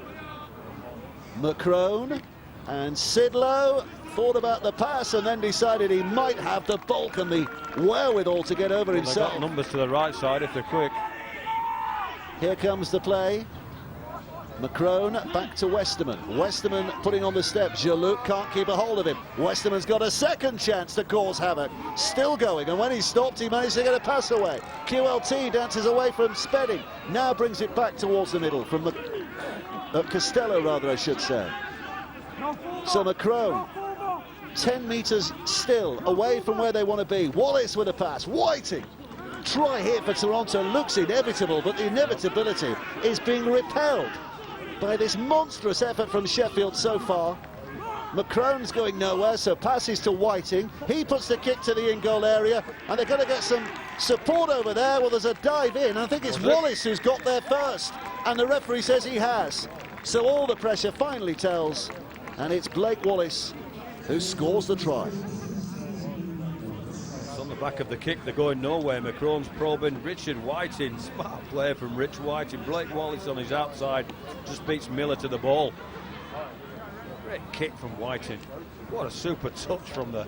McCrone and Sidlow thought about the pass and then decided he might have the bulk and the wherewithal to get over himself. They've got numbers to the right side if they're quick. Here comes the play. McCrone back to Westerman. Westerman putting on the step. Jalouk can't keep a hold of him. Westerman's got a second chance to cause havoc. Still going, and when he stopped, he managed to get a pass away. QLT dances away from Spedding. Now brings it back towards the middle from Costello, rather, I should say. So McCrone, 10 metres still away from where they want to be. Wallace with a pass. Whiting. Try here for Toronto looks inevitable, but the inevitability is being repelled by this monstrous effort from Sheffield so far. McCrone's going nowhere, so passes to Whiting. He puts the kick to the in-goal area, and they're going to get some support over there. Well, there's a dive in. I think it's Wallace who's got there first, and the referee says he has. So all the pressure finally tells, and it's Blake Wallace who scores the try. It's on the back of the kick, they're going nowhere. McCrone's probing. Richard Whiting, smart play from Rich Whiting. Blake Wallace on his outside, just beats Miller to the ball. Great kick from Whiting. What a super touch from the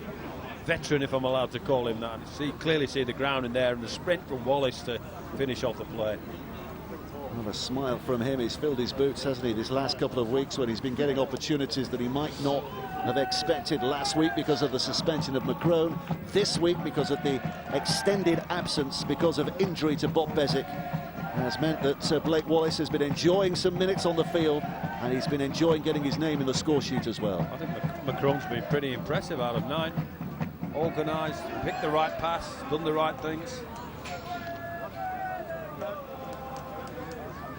veteran, if I'm allowed to call him that. Clearly see the ground in there, and the sprint from Wallace to finish off the play. Well, a smile from him. He's filled his boots, hasn't he, this last couple of weeks, when he's been getting opportunities that he might not have expected. Last week because of the suspension of McCrone, this week because of the extended absence because of injury to Bob Bezic, has meant that Blake Wallace has been enjoying some minutes on the field, and he's been enjoying getting his name in the score sheet as well. I think McCrone's been pretty impressive out of 9. Organised, picked the right pass, done the right things.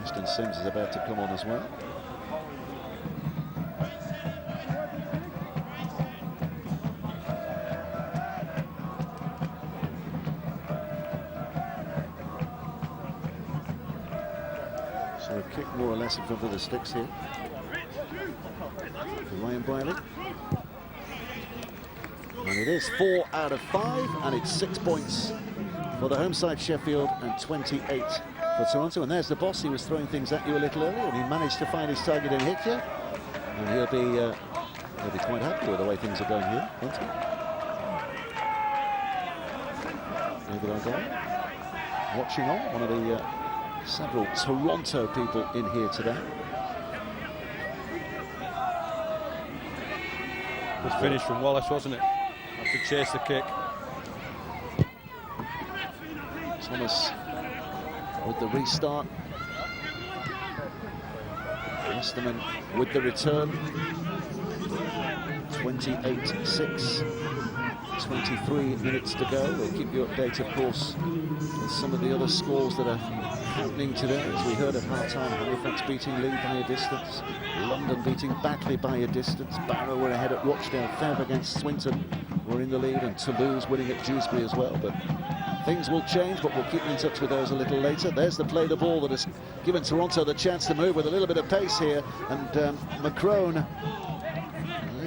Ashton Sims is about to come on as well. So a kick more or less in front of the sticks here for Ryan Briley. And it is 4 out of 5, and it's 6 points for the home side Sheffield and 28 for Toronto. And there's the boss. He was throwing things at you a little earlier, and he managed to find his target and hit you. And he'll be quite happy with the way things are going here, won't he? David Argyle watching on, one of the several Toronto people in here today. Good finish from Wallace, wasn't it? Have to chase the kick. Thomas with the restart. Westerman with the return. 28-6. 23 minutes to go. We'll keep you updated, of course, with some of the other scores that are happening today. As we heard at half-time, Halifax beating Leigh by a distance, London beating Batley by a distance, Barrow were ahead at Rochdale, Fev against Swinton were in the lead, and Toulouse winning at Dewsbury as well. But things will change, but we'll keep in touch with those a little later. There's the play, the ball that has given Toronto the chance to move with a little bit of pace here, and McCrone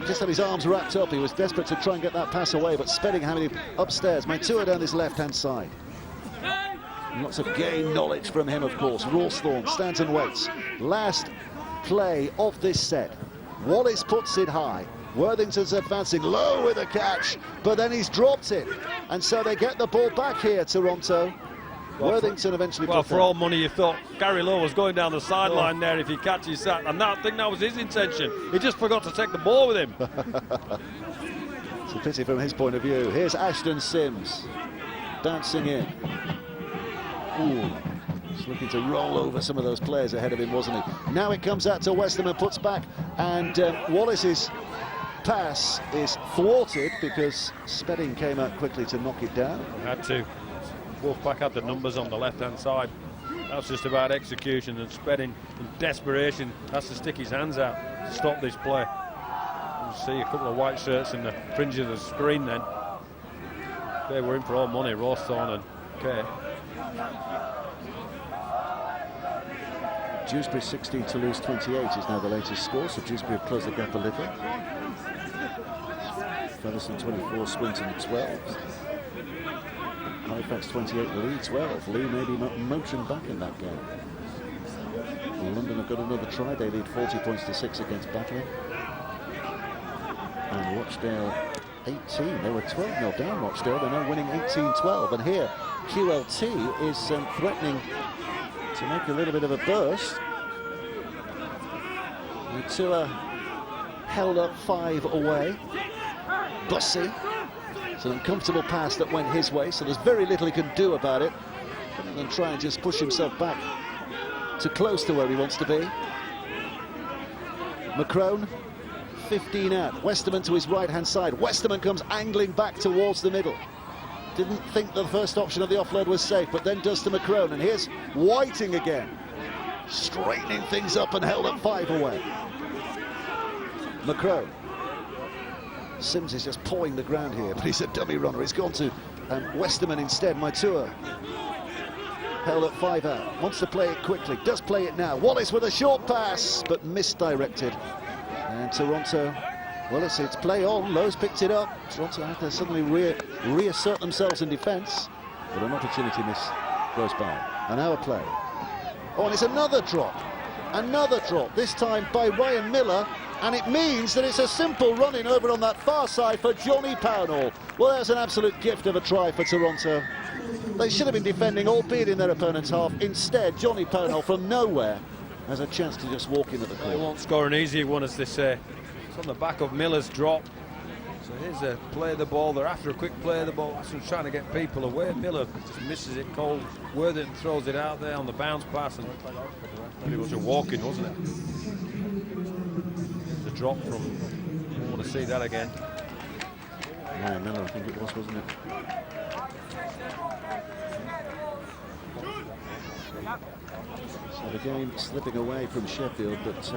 just had his arms wrapped up. He was desperate to try and get that pass away, but Spedding having him upstairs. Mantua down his left-hand side. Lots of game knowledge from him, of course. Rawsthorne stands and waits. Last play of this set. Wallace puts it high. Worthington's advancing low with a catch, but then he's dropped it. And so they get the ball back here, Toronto. Worthington eventually Well, put for down. all money, you thought Gary Lowe was going down the sideline there if he catches that, and I think that was his intention. He just forgot to take the ball with him. It's a pity from his point of view. Here's Ashton Sims bouncing in. Ooh, he's looking to roll over some of those players ahead of him, wasn't he? Now it comes out to Westerman, puts back, and Wallace's pass is thwarted because Spedding came out quickly to knock it down. Had to. Wolfpack had the numbers on the left-hand side. That's just about execution, and Spedding, in desperation, has to stick his hands out to stop this play. You see a couple of white shirts in the fringe of the screen then. They were in for all money, Rawsthorne and Kay. Dewsbury 16 to lose 28 is now the latest score, so Dewsbury have closed the gap a little. Featherstone 24, Swinton 12. Halifax 28, Lee 12. Lee maybe motion back in that game. London have got another try. They lead 40 points to 6 against Batley. And Rochdale 18. They were 12-0 down, Rochdale. They're now winning 18-12. And here, QLT is threatening to make a little bit of a burst. Natua held up 5 away. Bussy. It's an uncomfortable pass that went his way, so there's very little he can do about it other than try and just push himself back to close to where he wants to be. Macrone, 15 out. Westerman to his right-hand side. Westerman comes angling back towards the middle. Didn't think the first option of the offload was safe, but then does to Macrone. And here's Whiting again, straightening things up and held up 5 away. Macrone. Sims is just pawing the ground here, but he's a dummy runner. He's gone to Westerman instead. Maitua held up 5 out. Wants to play it quickly. Does play it now. Wallace with a short pass, but misdirected. And Toronto, well, it's play on. Lowe's picked it up. Toronto have to suddenly reassert themselves in defence, but an opportunity miss goes by. And now a play. Oh, and it's another drop. Another drop, this time by Ryan Miller. And it means that it's a simple run-in over on that far side for Johnny Pownall. Well, there's an absolute gift of a try for Toronto. They should have been defending, albeit in their opponent's half. Instead, Johnny Pownall from nowhere has a chance to just walk in at the corner. They won't score an easy one, as they say. It's on the back of Miller's drop. So here's a play of the ball. They're after a quick play of the ball. So trying to get people away. Miller just misses it cold. Worthington throws it out there on the bounce pass. And it was a walk-in, wasn't it? The drop from, I want to see that again. Yeah, Miller, I think it was, wasn't it? So the game slipping away from Sheffield, but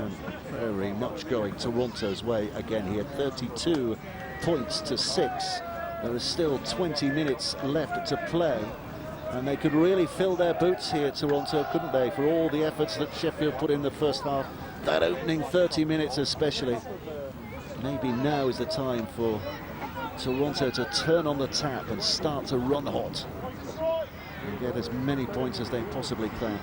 very much going Toronto's way again here. 32 points to 6. There is still 20 minutes left to play, and they could really fill their boots here, Toronto, couldn't they, for all the efforts that Sheffield put in the first half. That opening 30 minutes especially. Maybe now is the time for Toronto to turn on the tap and start to run hot and get as many points as they possibly can.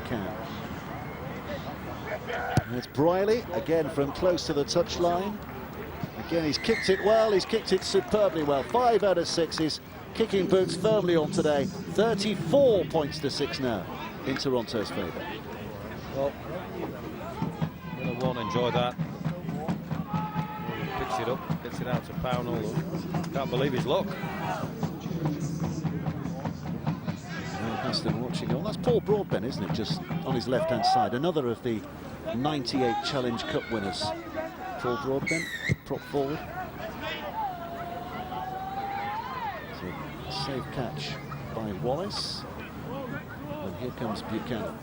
And it's Briley again from close to the touchline. Again, he's kicked it well, he's kicked it superbly well. 5 out of 6, his kicking boots firmly on today. 34 points to 6 now in Toronto's favour. Well, Miller won't enjoy that. Picks it up, gets it out to Pownall. Can't believe his luck. Aston watching on. That's Paul Broadbent, isn't it? Just on his left-hand side. Another of the 98 Challenge Cup winners. Paul Broadbent, prop forward. It's a safe catch by Wallace. And here comes Buchanan.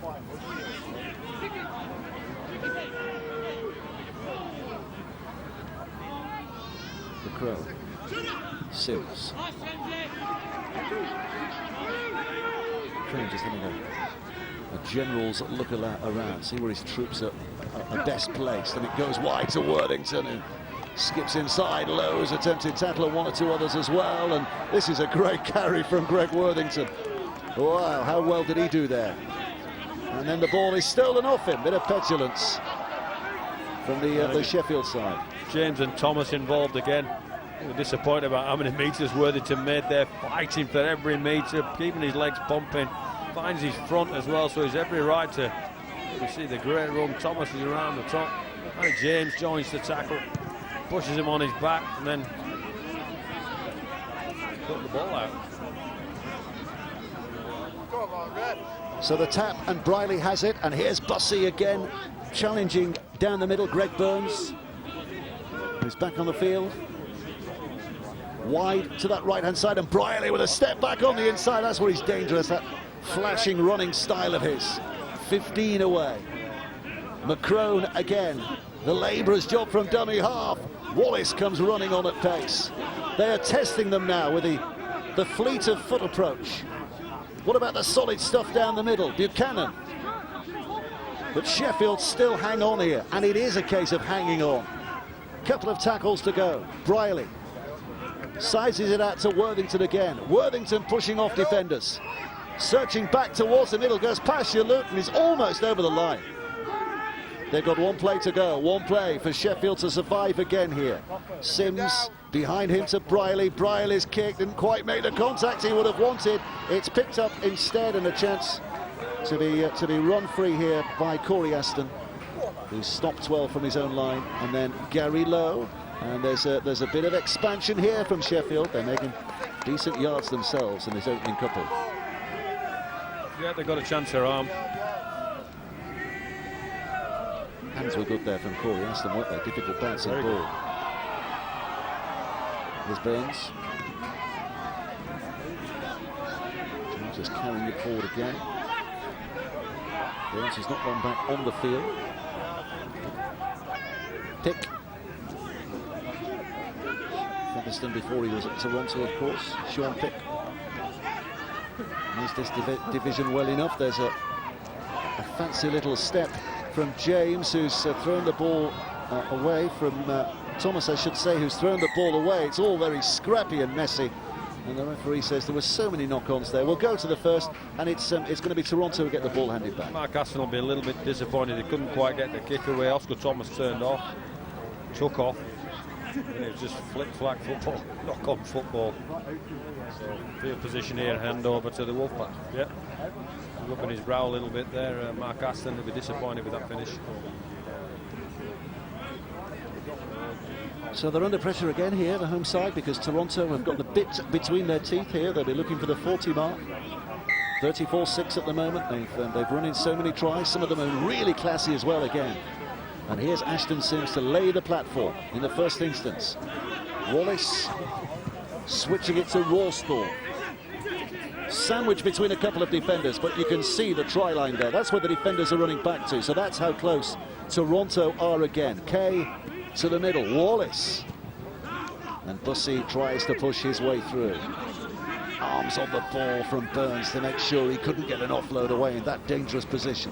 The Crow. Sims. Just having a general's look around, see where his troops are best placed, and it goes wide to Worthington, who skips inside. Lowe's attempted tackle and 1 or 2 others as well, and this is a great carry from Greg Worthington. Wow, how well did he do there? And then the ball is stolen off him. Bit of petulance from the Sheffield side. James and Thomas involved again. We're disappointed about how many metres Worthington made there, fighting for every metre, keeping his legs pumping. finds his front as well, so he's every right to. You see the great run. Thomas is around the top. And James joins the tackle, pushes him on his back, and then put the ball out. So the tap, and Briley has it, and here's Bussey again, challenging down the middle. Greg Burns, who's back on the field. Wide to that right-hand side, and Briley with a step back on the inside. That's where he's dangerous, that flashing running style of his. 15 away. McCrone again, the labourer's job from dummy half. Wallace comes running on at pace. They are testing them now with the fleet of foot approach. What about the solid stuff down the middle? Buchanan. But Sheffield still hang on here, and it is a case of hanging on. Couple of tackles to go. Briley sizes it out to Worthington again. Worthington pushing off defenders. Searching back towards the middle, goes past Luton, is almost over the line. They've got one play to go, one play for Sheffield to survive again here. Sims behind him to Briley. Briley's kick didn't quite make the contact he would have wanted. It's picked up instead, and a chance to be run free here by Corey Aston, who stopped well from his own line. And then Gary Lowe, and there's a bit of expansion here from Sheffield. They're making decent yards themselves in this opening couple. Yeah, they got a chance here, arm. Hands were good there from Corey Aston, weren't they? Difficult bouncing ball. There's Burns. Just carrying it forward again. Burns has not gone back on the field. Pick. Featherstone before he was at Toronto, of course. Sean Pick. Knows this division well enough. There's a fancy little step from James, who's thrown the ball away from Thomas, I should say, who's thrown the ball away. It's all very scrappy and messy, and the referee says there were so many knock-ons there. We'll go to the first, and it's going to be Toronto who get the ball handed back. Mark Aston will be a little bit disappointed. He couldn't quite get the kick away. Oscar Thomas turned off, took off, and it was just flick-flack football, knock-on football. So, field position here, hand over to the Wolfpack. Yep. Up in his brow a little bit there. Mark Aston will be disappointed with that finish. So they're under pressure again here, the home side, because Toronto have got the bit between their teeth here. They'll be looking for the 40 mark. 34-6 at the moment. They've run in so many tries. Some of them are really classy as well again. And here's Ashton Sims to lay the platform in the first instance. Wallace switching it to Rawsthorne. Sandwiched between a couple of defenders, but you can see the try line there. That's where the defenders are running back to, so that's how close Toronto are again. Kay to the middle, Wallace. And Bussey tries to push his way through. Arms on the ball from Burns to make sure he couldn't get an offload away in that dangerous position.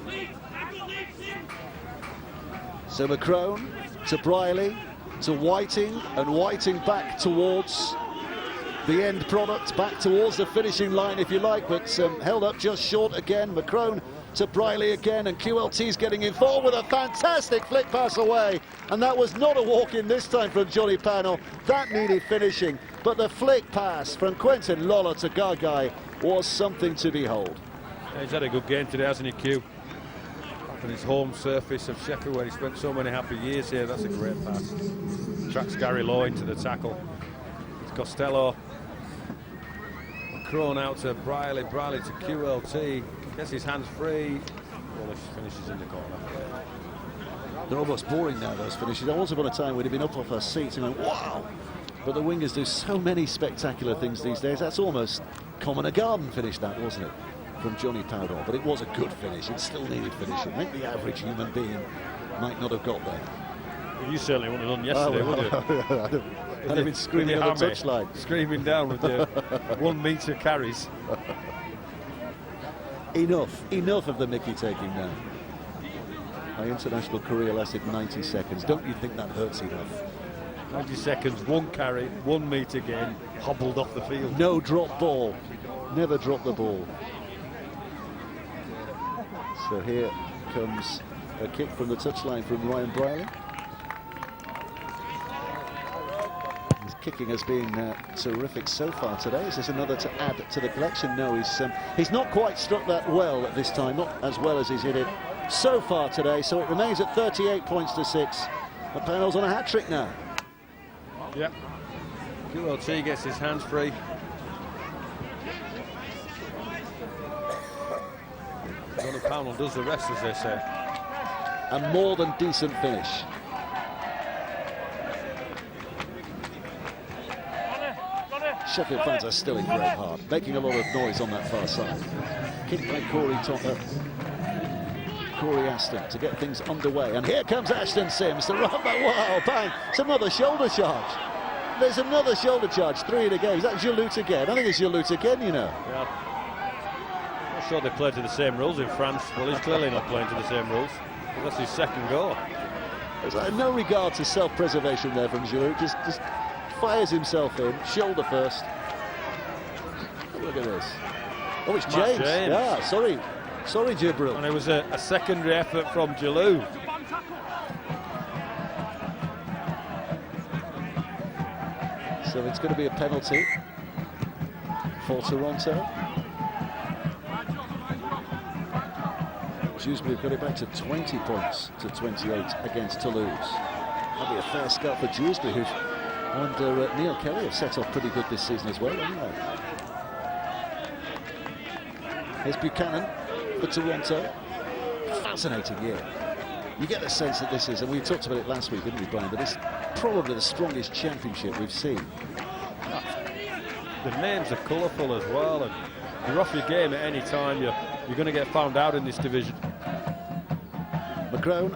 So McCrone to Briley, to Whiting, and Whiting back towards the end product, back towards the finishing line, if you like, but held up just short again. McCrone to Briley again, and QLT's getting involved with a fantastic flick pass away, and that was not a walk-in this time from Johnny Pannell. That needed finishing, but the flick pass from Quentin Lolla to Gagai was something to behold. Yeah, he's had a good game today, hasn't he, Q? On his home surface of Sheffield, where he spent so many happy years here. That's a great pass. Tracks Gary Lowe into the tackle. It's Costello. McCrone out to Briley, Briley to QLT, gets his hands free. Wallace finishes in the corner. They're almost boring now, those finishes. Once upon a time we'd have been up off our seats and going, wow! But the wingers do so many spectacular things these days. That's almost Common a Garden finish, that, wasn't it? From Johnny Powdell, but it was a good finish. It still needed finishing. I think the average human being might not have got there. Well, you certainly wouldn't have done yesterday, would you? I'd have been screaming on the touchline. Screaming down with the 1 metre carries. Enough of the Mickey taking now. My international career lasted 90 seconds. Don't you think that hurts enough? 90 seconds, 1 carry, 1 metre gain, hobbled off the field. No drop ball. Never drop the ball. So here comes a kick from the touchline from Ryan Briley. He's kicking has been terrific so far today. Is this another to add to the collection? No, he's not quite struck that well at this time, not as well as he's hit it so far today. So it remains at 38 points to 6. The panel's on a hat-trick now. Yep. QLT gets his hands free. Johnny Pownell does the rest, as they say. A more than decent finish. Sheffield fans are still in great heart, making a lot of noise on that far side. Kicked by Corey Aston to get things underway. And here comes Ashton Sims to run back. Wow, bang! It's another shoulder charge. There's another shoulder charge. 3 in a game. Is that Giroud again? I think it's Giroud again, you know. Yeah. Not sure they play to the same rules in France. Well, he's clearly not playing to the same rules. That's his second goal. There's no regard to self-preservation there from Giroud. Just fires himself in, shoulder first. Look at this. Oh, it's James. Yeah, sorry, Jibril. And it was a secondary effort from Giroud. So it's going to be a penalty for Toronto. Dewsbury have got it back to 20 points to 28 against Toulouse. That'll be a fair scut for Dewsbury, who've under Neil Kelly have set off pretty good this season as well, haven't they? Here's Buchanan for Toronto. Fascinating year. You get the sense that this is, and we talked about it last week, didn't we, Brian, that it's probably the strongest championship we've seen. The names are colourful as well, and you're off your game at any time, you're going to get found out in this division. McGrone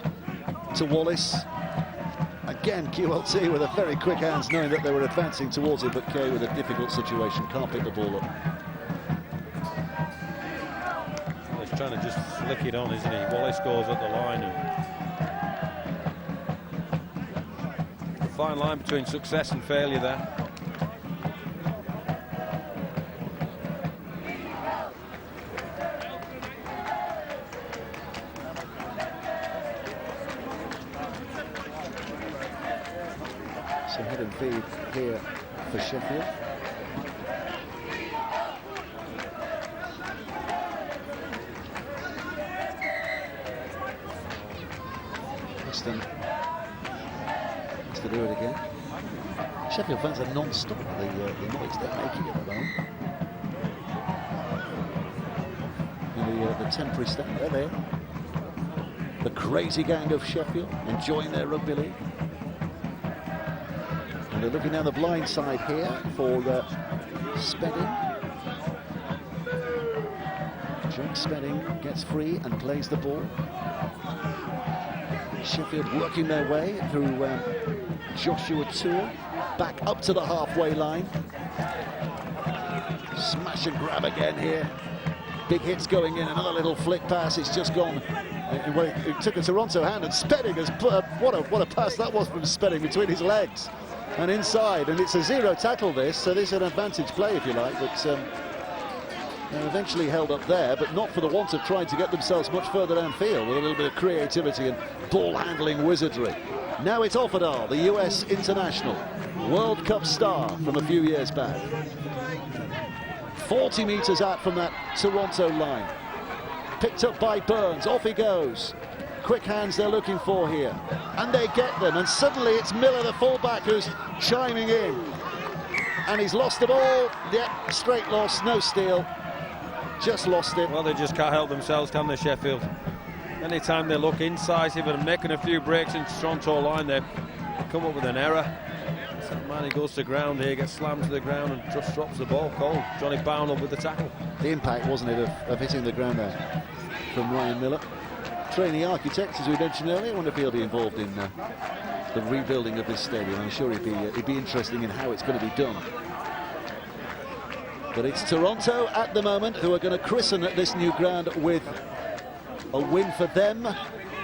to Wallace. Again, QLT with a very quick hands, knowing that they were advancing towards it, but Kay with a difficult situation, can't pick the ball up. Well, he's trying to just flick it on, isn't he? Wallace goes at the line. And the fine line between success and failure there. So head and feed here for Sheffield. Preston has to do it again. Sheffield fans are non-stop, the noise they're making at the moment. And the temporary stand, they're there. The crazy gang of Sheffield enjoying their rugby league. And they're looking down the blind side here for Spedding. Jack Spedding gets free and plays the ball. Sheffield working their way through Joshua Tour, back up to the halfway line. Smash and grab again here. Big hits going in, another little flick pass, it's just gone. It took a Toronto hand, and Spedding has put what a pass that was from Spedding between his legs and inside, and it's a zero tackle this, so this is an advantage play if you like, but they're eventually held up there, but not for the want of trying to get themselves much further downfield with a little bit of creativity and ball handling wizardry. Now it's Offerdal, the US international, World Cup star from a few years back. 40 metres out from that Toronto line. Picked up by Burns, off he goes. Quick hands they're looking for here, and they get them, and suddenly it's Miller, the fullback, who's chiming in, and he's lost the ball. Yeah, straight loss, no steal, just lost it. Well, they just can't help themselves, can they, Sheffield? Anytime they look incisive and making a few breaks in Toronto line, they come up with an error. So man, he goes to ground here, gets slammed to the ground and just drops the ball cold. Johnny Pownell with the tackle. The impact, wasn't it, of hitting the ground there from Ryan Miller. Trainee architect, as we mentioned earlier. I wonder if he'll be involved in the rebuilding of this stadium. I'm sure he'd be interesting in how it's going to be done. But it's Toronto at the moment who are going to christen this new ground with a win for them.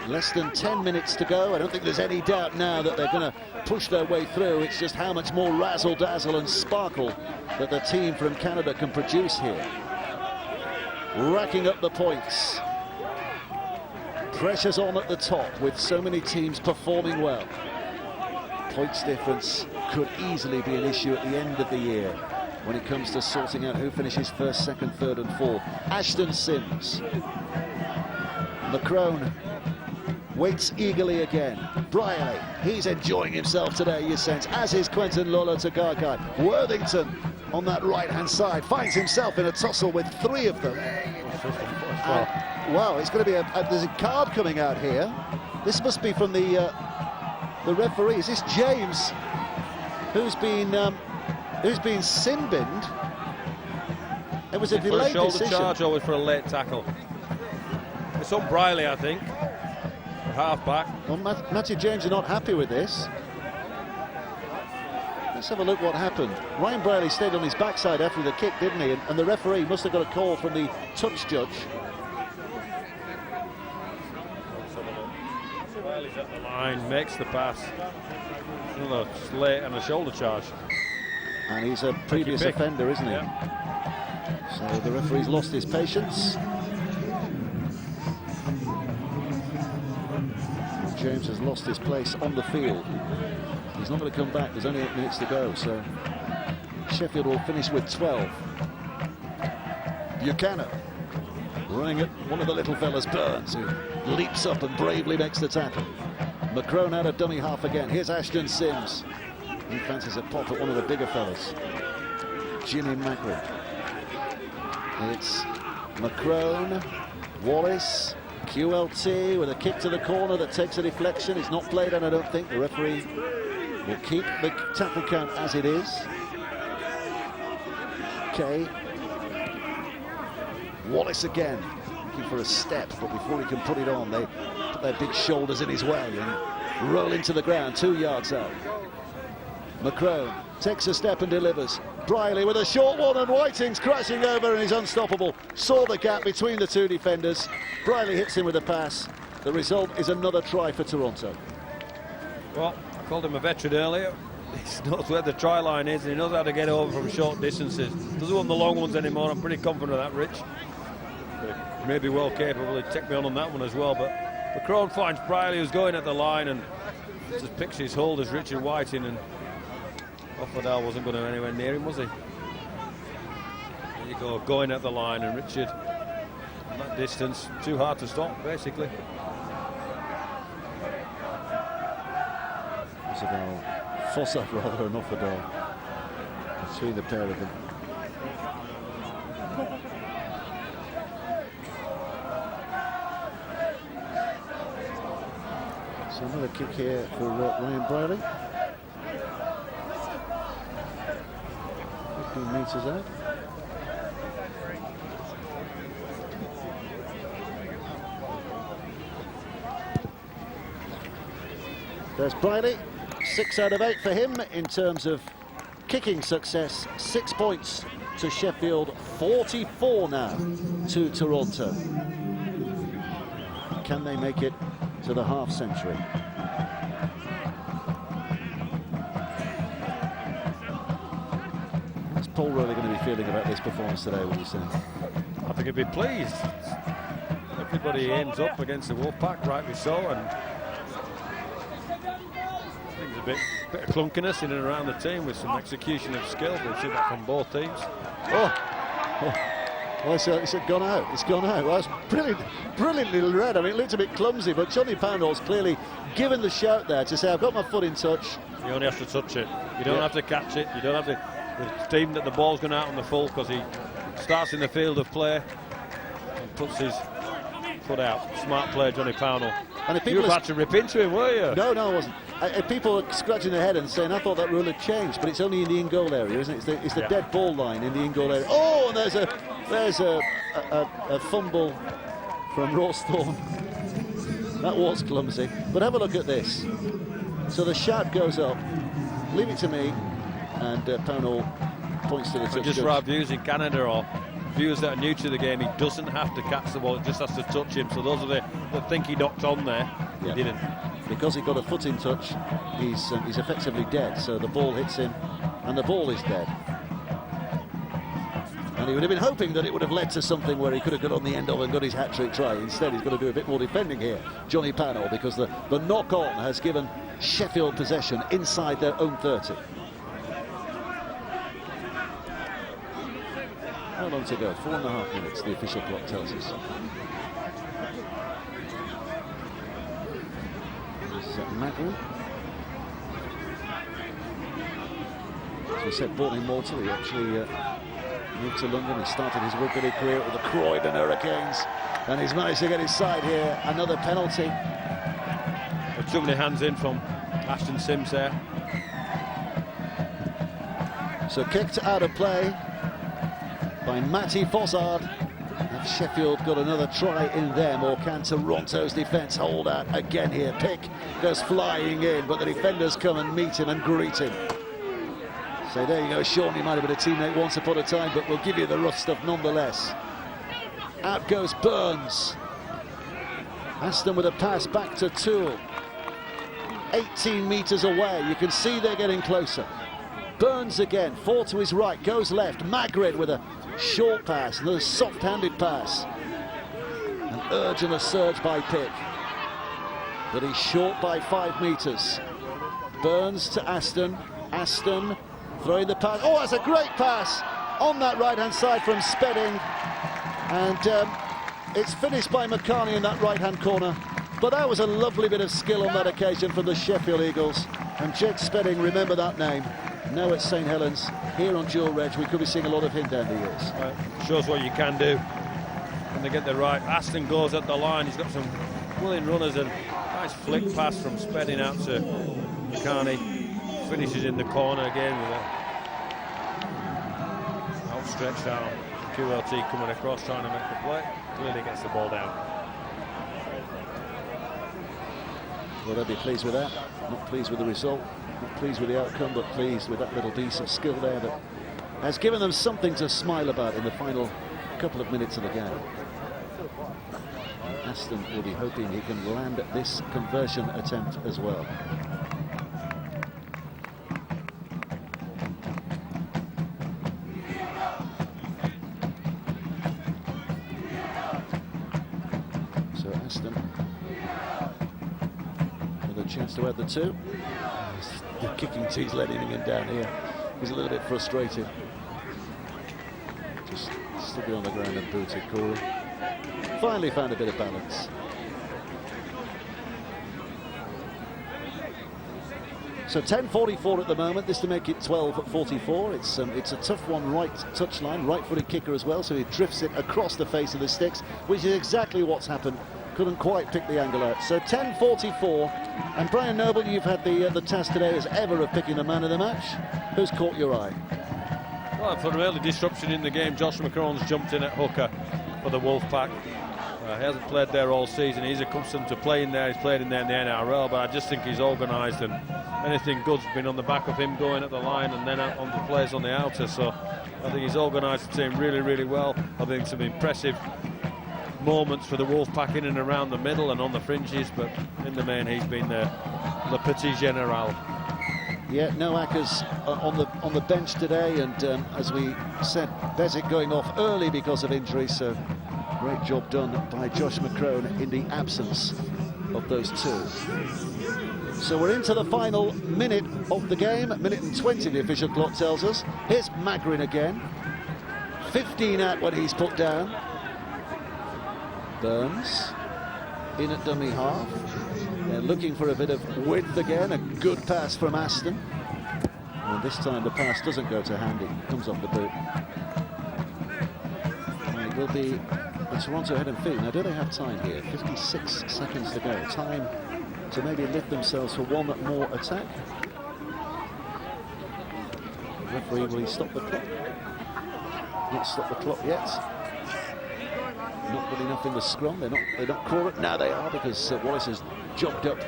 Less than 10 minutes to go. I don't think there's any doubt now that they're going to push their way through. It's just how much more razzle-dazzle and sparkle that the team from Canada can produce here. Racking up the points. Pressure's on at the top with so many teams performing well. points difference could easily be an issue at the end of the year when it comes to sorting out who finishes first, second, third and fourth. Ashton Sims. McCrone waits eagerly again. Brierley, he's enjoying himself today, you sense, as is Quentin Lolo Tagakai. Worthington on that right-hand side finds himself in a tussle with three of them. Wow, it's going to be there's a card coming out here. This must be from the referee. Is this James, who's been sin-binned? It was a delayed for a shoulder decision. charge or for a late tackle? It's on Brierley, I think. Half-back. Well, Matthew James are not happy with this. Let's have a look what happened. Ryan Brierley stayed on his backside after the kick, didn't he? And the referee must have got a call from the touch judge. Brierley's at the line, makes the pass. Another slate and a shoulder charge. And he's a previous offender, isn't he? Yeah. So the referee's lost his patience. James has lost his place on the field. He's not going to come back. There's only 8 minutes to go, so Sheffield will finish with 12. Buchanan running at one of the little fellas, Burns, who leaps up and bravely makes the tackle. McCrone out of dummy half again. Here's Ashton Sims. He fancies a pop at one of the bigger fellas, Jimmy Macri. It's McCrone, Wallace, QLT with a kick to the corner that takes a deflection. It's not played, and I don't think the referee will keep the tackle count as it is. Okay. Wallace again, looking for a step, but before he can put it on, they put their big shoulders in his way and roll into the ground 2 yards out. McCrone takes a step and delivers. Brierley with a short one, and Whiting's crashing over and he's unstoppable. Saw the gap between the two defenders. Brierley hits him with a pass. The result is another try for Toronto. Well, I called him a veteran earlier. He knows where the try line is and he knows how to get over from short distances. Doesn't want the long ones anymore. I'm pretty confident of that, Rich. But maybe well capable. He'd take me on that one as well. But McCrone finds Brierley, who's going at the line, and just picks his hold as Richard Whiting, and Offerdale wasn't going to anywhere near him, was he? There you go, going at the line, and Richard from that distance, too hard to stop, basically. Fossat rather than Offerdale between the pair of them. So another kick here for Ryan Brierley. 15 metres out. There's Brierley. 6 out of 8 for him in terms of kicking success. 6 points to Sheffield, 44 now to Toronto. Can they make it to the half century? What's Paul really going to be feeling about this performance today, would you say? I think he'd be pleased. Everybody ends up against the Wolfpack, rightly so, and things a bit of clunkiness in and around the team with some execution of skill. We've seen that from both teams. Well, it's gone out. It's gone out. Well, it's brilliantly read. I mean, it looked a bit clumsy, but Johnny Poundall's clearly given the shout there to say, I've got my foot in touch. You only have to touch it. You don't have to catch it. You don't have to deem that the ball's gone out on the full, because he starts in the field of play and puts his foot out. Smart play, Johnny Poundall. And you were about to rip into him, were you? No, I wasn't. People are scratching their head and saying, I thought that rule had changed, but it's only in the in-goal area, isn't it? It's the dead ball line in the in-goal area. Oh, and there's a fumble from Rawsthorne. That was clumsy. But have a look at this. So the shout goes up. Leave it to me. And Pownall points to the touch. Just for our viewers in Canada or viewers that are new to the game, he doesn't have to catch the ball, it just has to touch him. So those are that think he knocked on there. He didn't. Because he got a foot in touch, he's effectively dead. So the ball hits him, and the ball is dead. And he would have been hoping that it would have led to something where he could have got on the end of and got his hat-trick try. Instead, he's got to do a bit more defending here, Johnny Pannell, because the knock-on has given Sheffield possession inside their own 30. How long to go? 4.5 minutes, the official clock tells us. This is Magrin. As we said, born in Malta, he actually moved to London. He started his rugby career with the Croydon Hurricanes, and he's managed to get his side here. Another penalty. Too many hands in from Ashton Sims there. So kicked out of play by Matty Fossard. Have Sheffield got another try in them, or can Toronto's defence hold out again here? Pick goes flying in, but the defenders come and meet him and greet him. So there you go, Sean, you might have been a teammate once upon a time, but we'll give you the rough stuff nonetheless. Out goes Burns. Aston with a pass back to Toole. 18 metres away, you can see they're getting closer. Burns again, 4 to his right, goes left. Magrid with a short pass, another soft-handed pass. An urge and a surge by Pick. But he's short by 5 metres. Burns to Aston. Aston throwing the pass. Oh, that's a great pass on that right-hand side from Spedding. And it's finished by McCartney in that right-hand corner. But that was a lovely bit of skill on that occasion from the Sheffield Eagles. And Jake Spedding, remember that name. Now at St Helens, here on dual reg, we could be seeing a lot of him down the years. Shows what you can do when they get the right. Aston goes at the line, he's got some willing runners, and nice flick pass from Spedding out to McCartney. Finishes in the corner again with an outstretched arm. QLT coming across, trying to make the play. Clearly gets the ball down. Well, they'll be pleased with that. Not pleased with the result, not pleased with the outcome, but pleased with that little piece of skill there that has given them something to smile about in the final couple of minutes of the game. Aston will be hoping he can land this conversion attempt as well. So Aston with a chance to add the 2. The kicking tee's letting him down here. He's a little bit frustrated. Just stuck it on the ground and booted Corey. Finally found a bit of balance. So 10:44 at the moment, this to make it 12:44. It's a tough one, right touchline, right-footed kicker as well, so he drifts it across the face of the sticks, which is exactly what's happened. Couldn't quite pick the angle out. So 10:44, and Brian Noble, you've had the task today as ever of picking the man of the match. Who's caught your eye? Well, for early disruption in the game, Josh McCrone's jumped in at hooker for the Wolfpack. He hasn't played there all season. He's accustomed to playing there. He's played in there in the NRL, but I just think he's organised, and anything good's been on the back of him going at the line and then on the players on the outer. So I think he's organised the team really, really well. I think some impressive moments for the Wolfpack in and around the middle and on the fringes, but in the main he's been the petit general. Yeah, no Ackers on the bench today, and as we said, Bezic going off early because of injury, so great job done by Josh McCrone in the absence of those 2. So we're into the final minute of the game, minute and 20 the official clock tells us. Here's Magrin again, 15 out when he's put down. Burns in at dummy half. They're looking for a bit of width again. A good pass from Aston. And this time the pass doesn't go to Handy. Comes off the boot. And it will be a Toronto head and feet. Now, do they have time here? 56 seconds to go. Time to maybe lift themselves for one more attack. The referee, will he stop the clock? Not stop the clock yet. Not good enough in the scrum. They're not crawling. Now they are, because Wallace has jogged up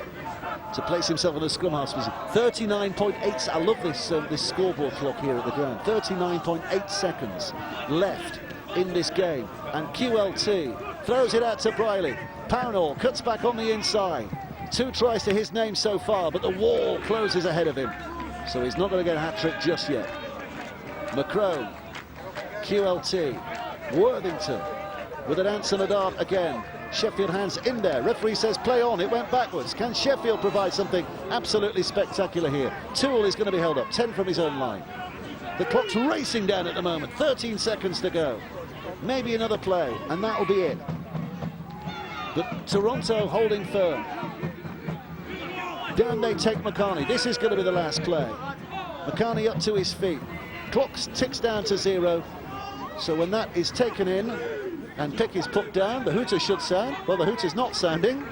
to place himself in the scrum half position. 39.8. I love this scoreboard clock here at the ground. 39.8 seconds left in this game, and QLT throws it out to Briley. Pownall cuts back on the inside. 2 tries to his name so far, but the wall closes ahead of him, so he's not going to get a hat-trick just yet. McCrone, QLT. Worthington with an answer and a dart again. Sheffield hands in there. Referee says play on. It went backwards. Can Sheffield provide something absolutely spectacular here? Toole is going to be held up. 10 from his own line. The clock's racing down at the moment. 13 seconds to go. Maybe another play, and that'll be it. But Toronto holding firm. Down they take McCartney. This is going to be the last play. McCartney up to his feet. Clock ticks down to 0. So when that is taken in and pick is put down, the hooter should sound. Well, the hooter's not sounding.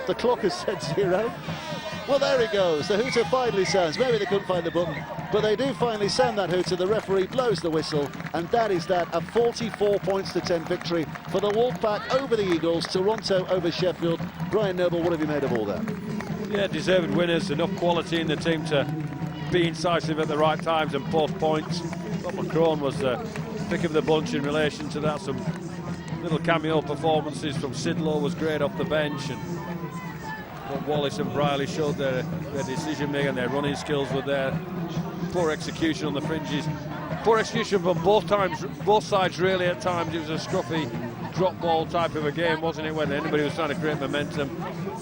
The clock has said 0. Well, there he goes. The hooter finally sounds. Maybe they couldn't find the button, but they do finally sound that hooter. The referee blows the whistle, and that is that. A 44 points to 10 victory for the Wolfpack over the Eagles. Toronto over Sheffield. Brian Noble, what have you made of all that? Yeah, deserved winners. Enough quality in the team to be incisive at the right times and post points. But Macron was the pick of the bunch in relation to that. Some little cameo performances from Sidlow was great off the bench, and Wallace and Briley showed their decision making, their running skills were there. Poor execution on the fringes. Poor execution from both sides really at times. It was a scruffy drop ball type of a game, wasn't it, when anybody was trying to create momentum.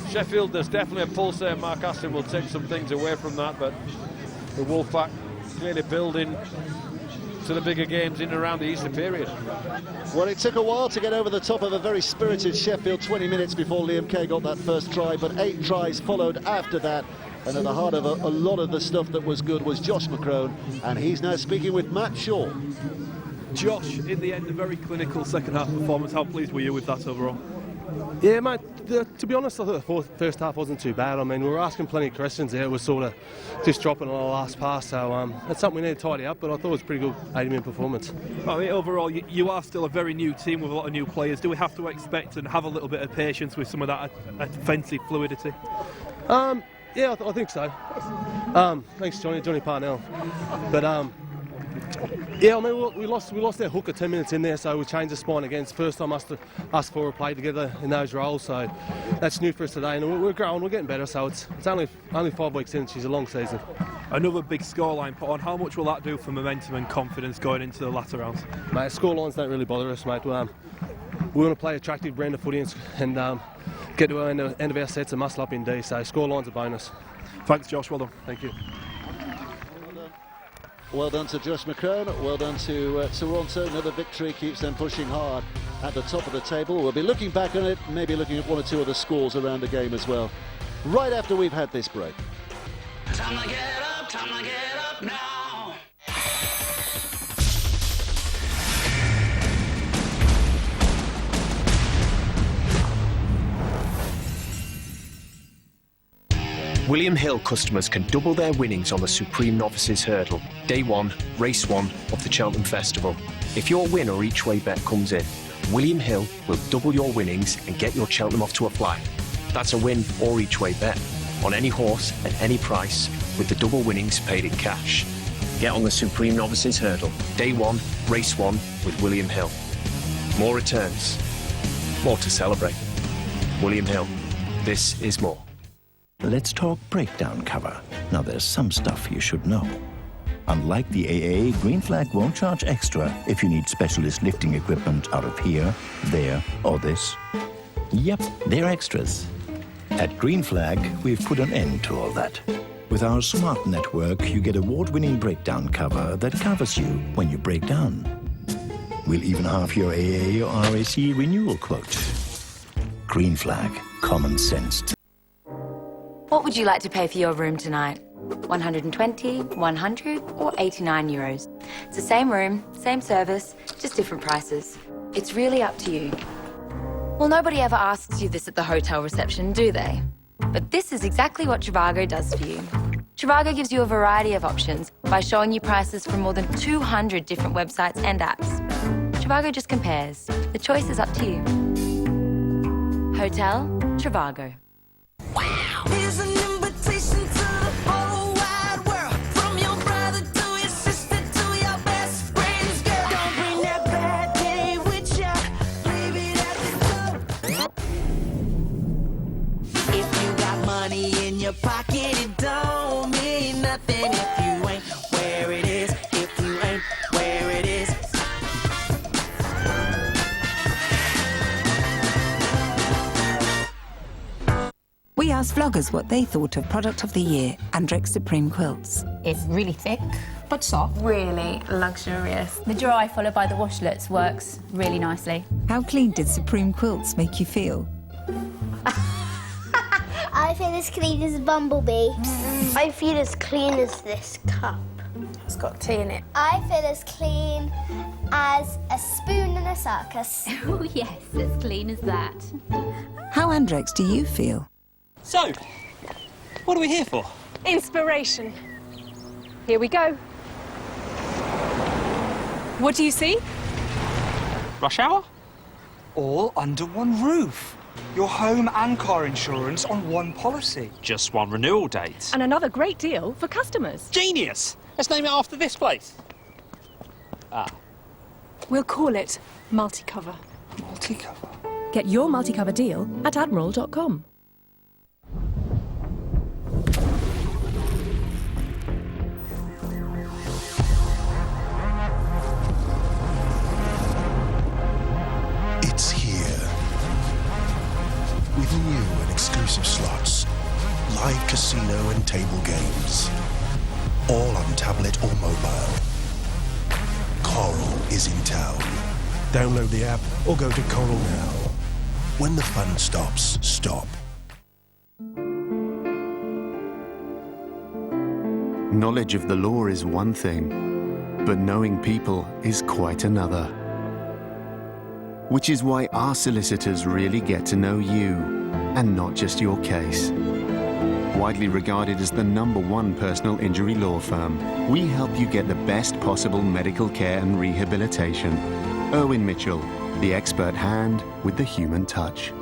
Sheffield, there's definitely a pulse there. Mark Aston will take some things away from that, but the Wolfpack clearly building to the bigger games in and around the Easter period. Well, it took a while to get over the top of a very spirited Sheffield. 20 minutes before Liam Kay got that first try, but 8 tries followed after that. And at the heart of a lot of the stuff that was good was Josh McCrone, and he's now speaking with Matt Shaw. Josh, in the end, a very clinical second half performance. How pleased were you with that overall? Yeah, mate, to be honest, I thought the first half wasn't too bad. I mean, we were asking plenty of questions there. It was sort of just dropping on the last pass, so that's something we need to tidy up, but I thought it was a pretty good 80-minute performance. I mean, overall, you are still a very new team with a lot of new players. Do we have to expect and have a little bit of patience with some of that offensive fluidity? Yeah, I think so. Thanks, Johnny Parnell. But yeah, I mean, we lost their hooker 10 minutes in there, so we changed the spine again. It's the first time us four have played together in those roles, so that's new for us today. And we're growing, we're getting better, so it's only 5 weeks in. She's a long season. Another big scoreline put on. How much will that do for momentum and confidence going into the latter rounds? Mate, scorelines don't really bother us, mate. We want to play attractive brand of footy and get to the end of our sets and muscle up in D, so scoreline's a bonus. Thanks, Josh. Well done. Thank you. Well done to Josh McCrone, well done to Toronto. Another victory keeps them pushing hard at the top of the table. We'll be looking back on it, maybe looking at 1 or 2 of the scores around the game as well, right after we've had this break. Time to get up now. William Hill customers can double their winnings on the Supreme Novices Hurdle, Day 1, Race 1 of the Cheltenham Festival. If your win or each way bet comes in, William Hill will double your winnings and get your Cheltenham off to a fly. That's a win or each way bet on any horse at any price, with the double winnings paid in cash. Get on the Supreme Novices Hurdle, Day 1, Race 1 with William Hill. More returns, more to celebrate. William Hill, this is more. Let's talk breakdown cover. Now there's some stuff you should know. Unlike the AA, Green Flag won't charge extra if you need specialist lifting equipment out of here, there, or this. Yep, they're extras. At Green Flag, we've put an end to all that. With our smart network, you get award-winning breakdown cover that covers you when you break down. We'll even halve your AA or RAC renewal quote. Green Flag, common sense. What would you like to pay for your room tonight? 120, 100 or 89 euros. It's the same room, same service, just different prices. It's really up to you. Well, nobody ever asks you this at the hotel reception, do they? But this is exactly what Trivago does for you. Trivago gives you a variety of options by showing you prices from more than 200 different websites and apps. Trivago just compares. The choice is up to you. Hotel Trivago. Here's an invitation to the whole wide world. From your brother to your sister to your best friend's girl. Don't bring that bad day with ya. Leave it at the door. If you got money in your pocket, it don't mean nothing if you ain't where it is. If you ain't where it is. We asked vloggers what they thought of Product of the Year, Andrex Supreme Quilts. It's really thick, but soft. Really luxurious. The dry followed by the washlets works really nicely. How clean did Supreme Quilts make you feel? I feel as clean as a bumblebee. I feel as clean as this cup. It's got tea in it. I feel as clean as a spoon in a circus. Oh yes, as clean as that. How Andrex do you feel? So, what are we here for? Inspiration. Here we go. What do you see? Rush hour? All under one roof. Your home and car insurance on one policy. Just one renewal date. And another great deal for customers. Genius! Let's name it after this place. Ah. We'll call it Multicover. Multicover. Get your Multicover deal at admiral.com. It's here. With new and exclusive slots, live casino and table games, all on tablet or mobile. Coral is in town. Download the app or go to Coral now. When the fun stops, stop. Knowledge of the law is one thing, but knowing people is quite another. Which is why our solicitors really get to know you, and not just your case. Widely regarded as the #1 personal injury law firm, we help you get the best possible medical care and rehabilitation. Irwin Mitchell, the expert hand with the human touch.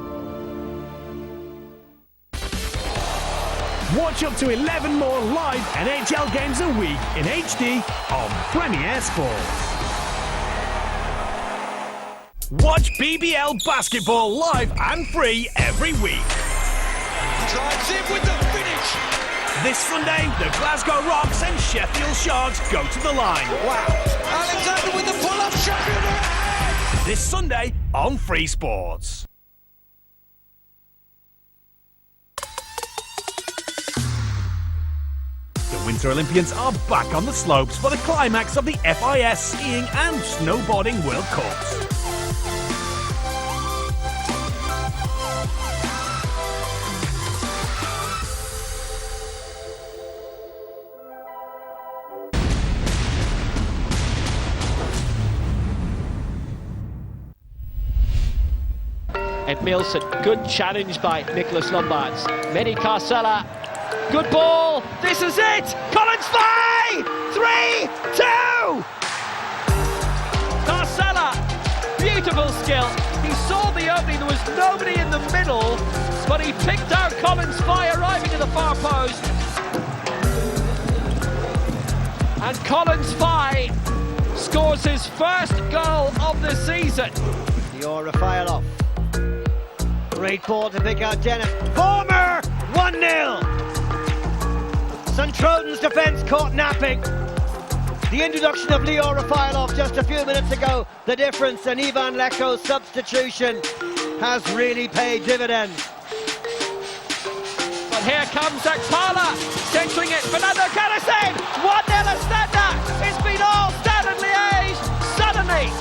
Watch up to 11 more live NHL games a week in HD on Premier Sports. Watch BBL basketball live and free every week. Drives in with the finish. This Sunday, the Glasgow Rocks and Sheffield Sharks go to the line. Wow. Alexander with the pull-up shot. This Sunday on Free Sports. The Winter Olympians are back on the slopes for the climax of the FIS Skiing and Snowboarding World Cups. Ed Milson, good challenge by Nicholas Lombards. Mehdi Carcella, good ball, this is it! Collins Fay! 3-2! Carcella, beautiful skill. He saw the opening, there was nobody in the middle, but he picked out Collins Fay arriving at the far post. And Collins Fay scores his first goal of the season. Lior Rafaelov. Great ball to pick out Dennis. Former 1-0. St. Troden's defence caught napping. The introduction of Lior Rafaelov just a few minutes ago, the difference, and Ivan Leko's substitution has really paid dividends. But here comes Akpala, centering it, Fernando Carrasco, 1-0 Ostenda, it's been all Stade and Liège, suddenly,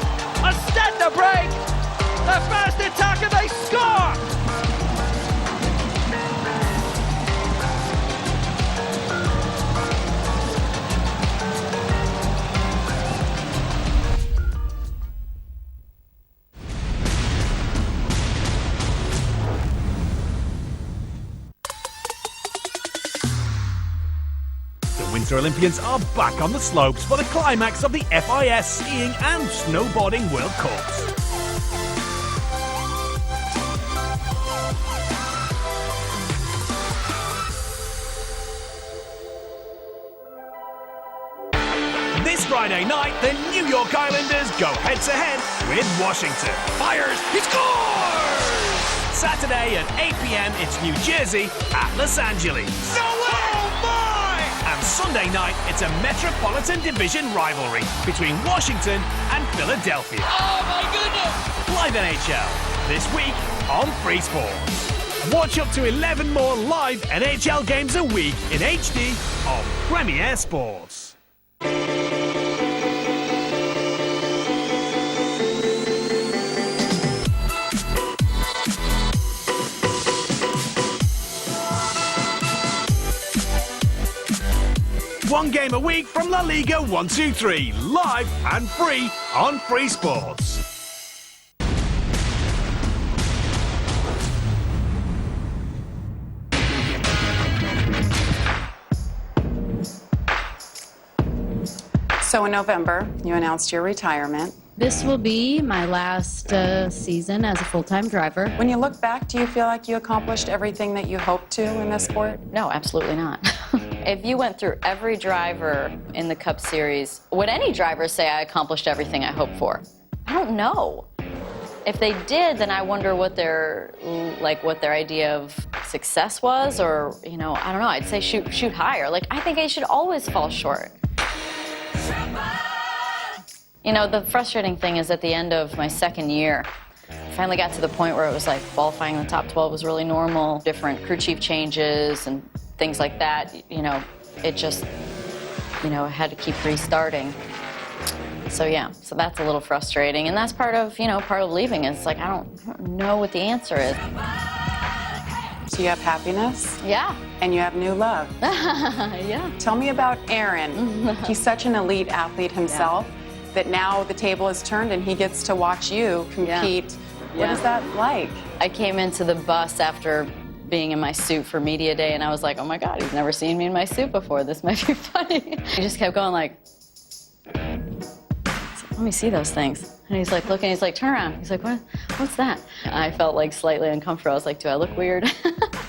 Ostenda break, the first attack and they score! Winter Olympians are back on the slopes for the climax of the FIS Skiing and Snowboarding World Cups. This Friday night, the New York Islanders go head-to-head with Washington. Fires, he scores! Saturday at 8 p.m, it's New Jersey at Los Angeles. No way! Oh my! And Sunday night, it's a Metropolitan Division rivalry between Washington and Philadelphia. Oh my goodness! Live NHL, this week on Free Sports. Watch up to 11 more live NHL games a week in HD on Premier Sports. One game a week from La Liga 1-2-3, live and free on Free Sports. So in November, you announced your retirement. This will be my last season as a full-time driver. When you look back, do you feel like you accomplished everything that you hoped to in this sport? No, absolutely not. If you went through every driver in the Cup Series, would any driver say I accomplished everything I hoped for? I don't know. If they did, then I wonder what their idea of success was, or I don't know. I'd say shoot higher. I think I should always fall short. The frustrating thing is at the end of my second year, I finally got to the point where it was like qualifying in the top 12 was really normal, different crew chief changes and things like that. It just, I had to keep restarting. So yeah, so that's a little frustrating, and that's part of leaving. It's like I don't know what the answer is. So you have happiness? Yeah. And you have new love? Yeah. Tell me about Aaron. He's such an elite athlete himself that now the table is turned and he gets to watch you compete. Yeah. What is that like? I came into the bus after being in my suit for media day, and I was like, oh my God, he's never seen me in my suit before. This might be funny. He just kept going like, let me see those things. And he's like looking, he's like, turn around. He's like, what's that? I felt like slightly uncomfortable. I was like, do I look weird?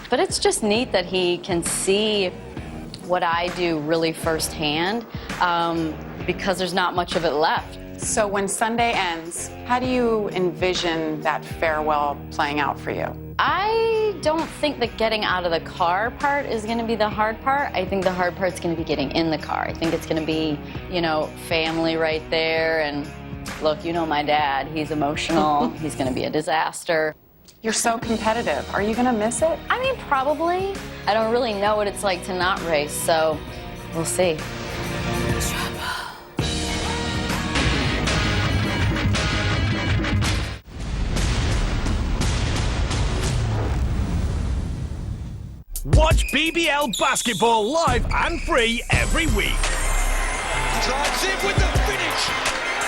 But it's just neat that he can see what I do really firsthand because there's not much of it left. So when Sunday ends, how do you envision that farewell playing out for you? I don't think that getting out of the car part is going to be the hard part. I think the hard part's going to be getting in the car. I think it's going to be, family right there. And look, my dad, he's emotional. He's going to be a disaster. You're so competitive. Are you going to miss it? I mean, probably. I don't really know what it's like to not race, so we'll see. Watch BBL basketball live and free every week. Drives in with the finish.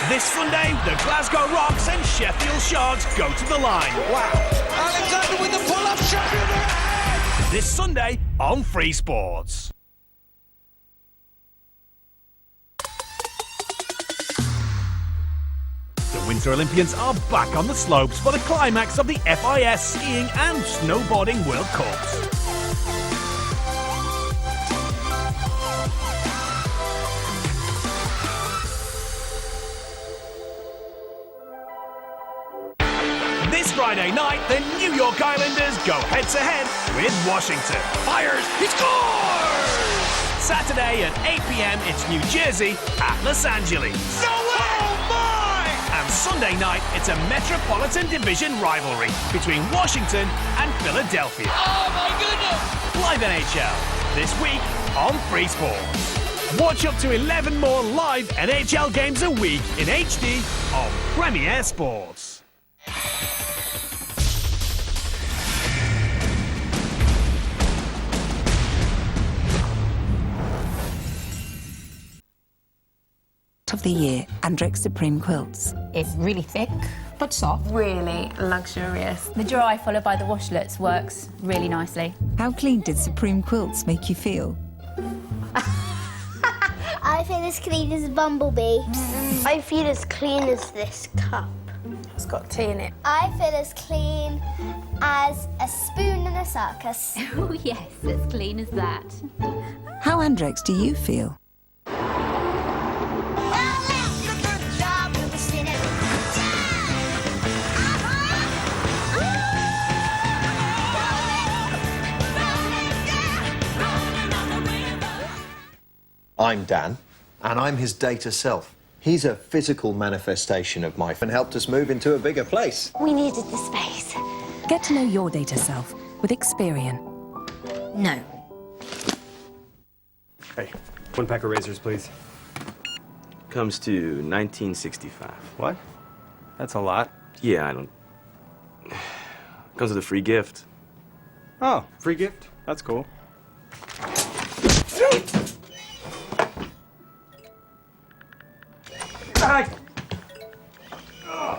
This Sunday, the Glasgow Rocks and Sheffield Sharks go to the line. Wow. Alexander with the pull-up shot. This Sunday on Free Sports. The Winter Olympians are back on the slopes for the climax of the FIS Skiing and Snowboarding World Cups. This Friday night, the New York Islanders go head-to-head with Washington. Fires, he scores! Saturday at 8 p.m, it's New Jersey at Los Angeles. No way! Oh my! And Sunday night, it's a Metropolitan Division rivalry between Washington and Philadelphia. Oh my goodness! Live NHL, this week on Free Sports. Watch up to 11 more live NHL games a week in HD on Premier Sports. Of the year, Andrex Supreme Quilts. It's really thick, but soft. Really luxurious. The dry followed by the washlets works really nicely. How clean did Supreme Quilts make you feel? I feel as clean as a bumblebee. I feel as clean as this cup. It's got tea in it. I feel as clean as a spoon in a circus. Oh yes, as clean as that. How Andrex do you feel? I'm Dan, and I'm his data self. He's a physical manifestation of my and helped us move into a bigger place. We needed the space. Get to know your data self. with Experian. No. Hey, 1 pack of razors, please. Comes to 1965. What? That's a lot. Yeah, I don't... Comes with a free gift. Oh, free gift? That's cool.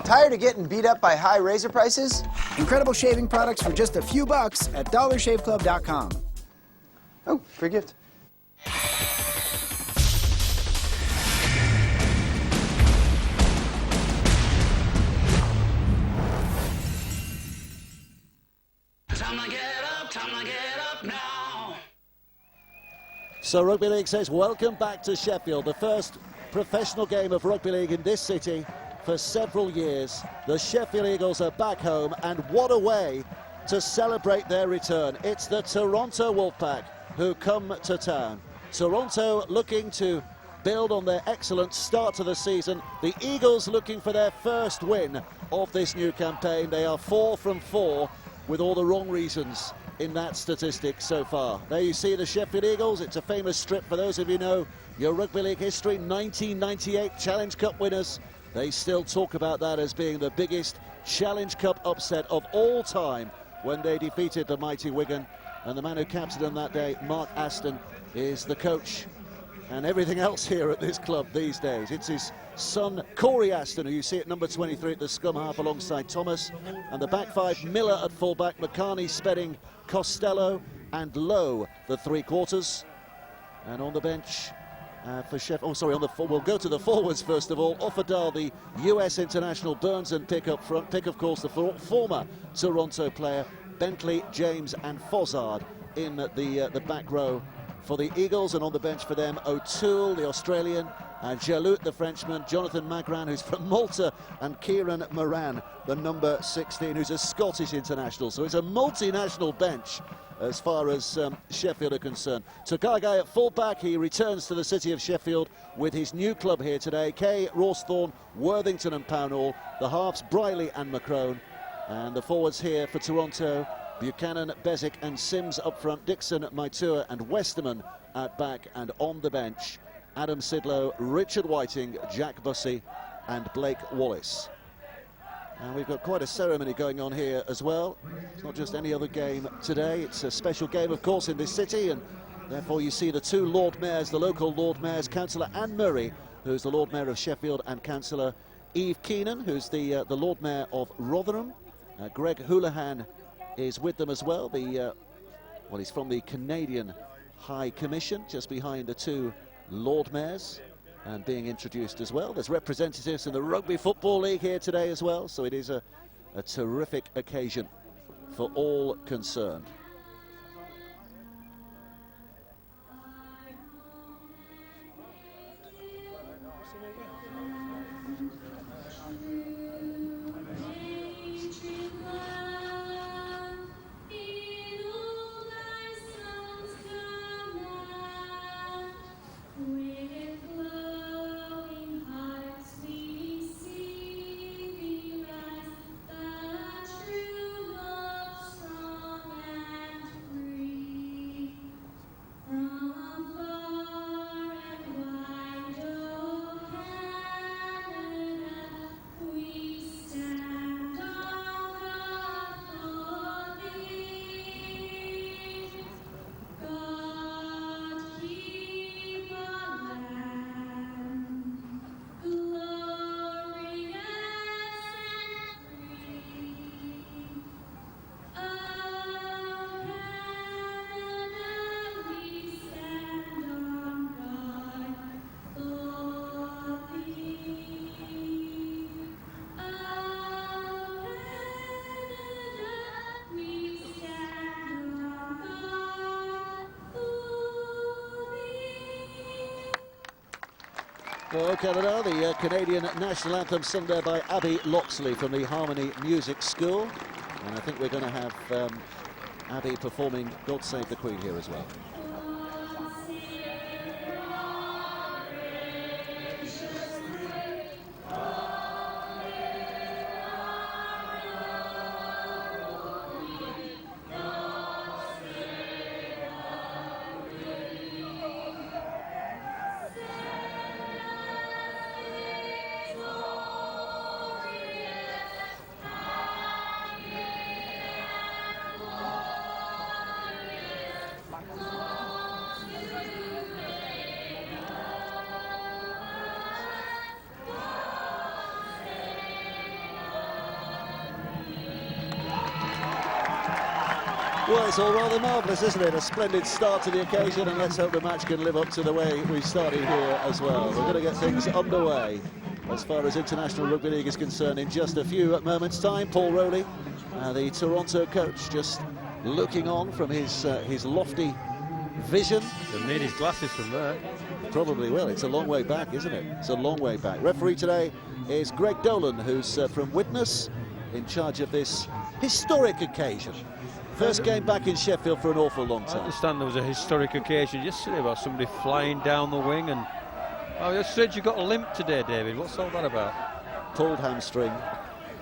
Tired of getting beat up by high razor prices? Incredible shaving products for just a few bucks at dollarshaveclub.com. Oh, free gift. So Rugby League says welcome back to Sheffield, the first professional game of Rugby League in this city for several years. The Sheffield Eagles are back home, and what a way to celebrate their return. It's the Toronto Wolfpack who come to town. Toronto looking to build on their excellent start to the season. The Eagles looking for their first win of this new campaign. They are 4 from 4 with all the wrong reasons in that statistic so far. There you see the Sheffield Eagles. It's a famous strip for those of you who know your Rugby League history. 1998 Challenge Cup winners. They still talk about that as being the biggest Challenge Cup upset of all time when they defeated the mighty Wigan. And the man who captained them that day, Mark Aston, is the coach and everything else here at this club these days. It's his son, Corey Aston, who you see at number 23 at the scrum half alongside Thomas. And the back five, Miller at fullback, McCarney, Spedding, Costello and Lowe, the three-quarters. And on the bench for Sheffield, we'll go to the forwards first of all. Offerdale, the US international, Burns and Pick up front. Pick, of course, the former Toronto player. Bentley, James and Fozzard in the back row for the Eagles, and on the bench for them, O'Toole, the Australian, and Jalout, the Frenchman, Jonathan Magran, who's from Malta, and Kieran Moran, the number 16, who's a Scottish international. So it's a multinational bench as far as Sheffield are concerned. Takagai at fullback, he returns to the city of Sheffield with his new club here today. Kay, Rawsthorne, Worthington and Pownall. The halves, Briley and McCrone. And the forwards here for Toronto, Buchanan, Bezic and Sims up front, Dixon, Maitua and Westerman at back, and on the bench, Adam Sidlow, Richard Whiting, Jack Bussey and Blake Wallace. And we've got quite a ceremony going on here as well. It's not just any other game today, it's a special game, of course, in this city, and therefore you see the two Lord Mayors, the local Lord Mayors, Councillor Anne Murray, who's the Lord Mayor of Sheffield, and Councillor Eve Keenan, who's the Lord Mayor of Rotherham. Greg Houlihan is with them as well. He's from the Canadian High Commission, just behind the two Lord Mayors, and being introduced as well. There's representatives in the Rugby Football League here today as well, so it is a terrific occasion for all concerned. For Canada, the Canadian national anthem sung there by Abby Loxley from the Harmony Music School. And I think we're going to have Abby performing God Save the Queen here as well. Well, it's all rather marvellous, isn't it? A splendid start to the occasion, and let's hope the match can live up to the way we started here as well. We're going to get things underway as far as International Rugby League is concerned in just a few moments' time. Paul Rowley, the Toronto coach, just looking on from his lofty vision. He'll need his glasses from there. Probably will. It's a long way back, isn't it? It's a long way back. Referee today is Greg Dolan, who's from Widnes, in charge of this historic occasion. First game back in Sheffield for an awful long time. I understand there was a historic occasion yesterday about somebody flying down the wing, and oh, you said you got a limp today, David. What's all that about? Pulled hamstring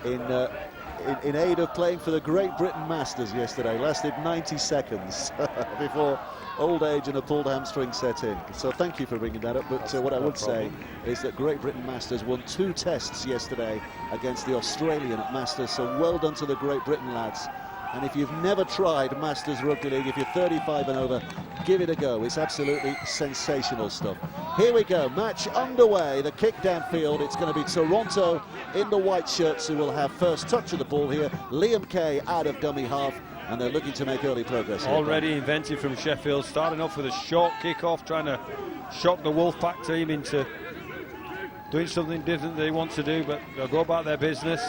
in aid of playing for the Great Britain Masters yesterday. Lasted 90 seconds before old age and a pulled hamstring set in. So thank you for bringing that up. But what I would say is that Great Britain Masters won 2 tests yesterday against the Australian Masters. So well done to the Great Britain lads. And if you've never tried Masters Rugby League, if you're 35 and over, give it a go. It's absolutely sensational stuff. Here we go, match underway. The kick downfield. It's going to be Toronto in the white shirts who will have first touch of the ball here. Liam Kay out of dummy half, and they're looking to make early progress here. Already invented from Sheffield, starting off with a short kick-off, trying to shock the Wolfpack team into doing something different they want to do, but they'll go about their business.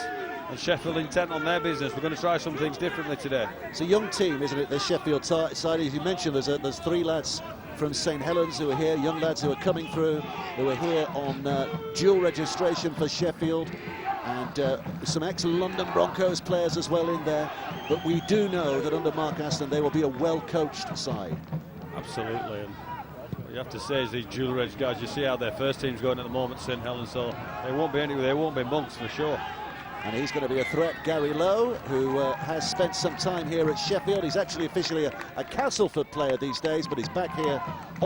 And Sheffield intent on their business. We're going to try some things differently today. It's a young team, isn't it, the Sheffield side? As you mentioned, there's 3 lads from St Helens who are here, young lads who are coming through, who are here on dual registration for Sheffield, and some ex-London Broncos players as well in there. But we do know that under Mark Aston, they will be a well-coached side. Absolutely. And what you have to say is these dual reg guys, you see how their first team's going at the moment, St Helens, so they won't be monks for sure. And he's going to be a threat, Gary Lowe, who has spent some time here at Sheffield. He's actually officially a Castleford player these days, but he's back here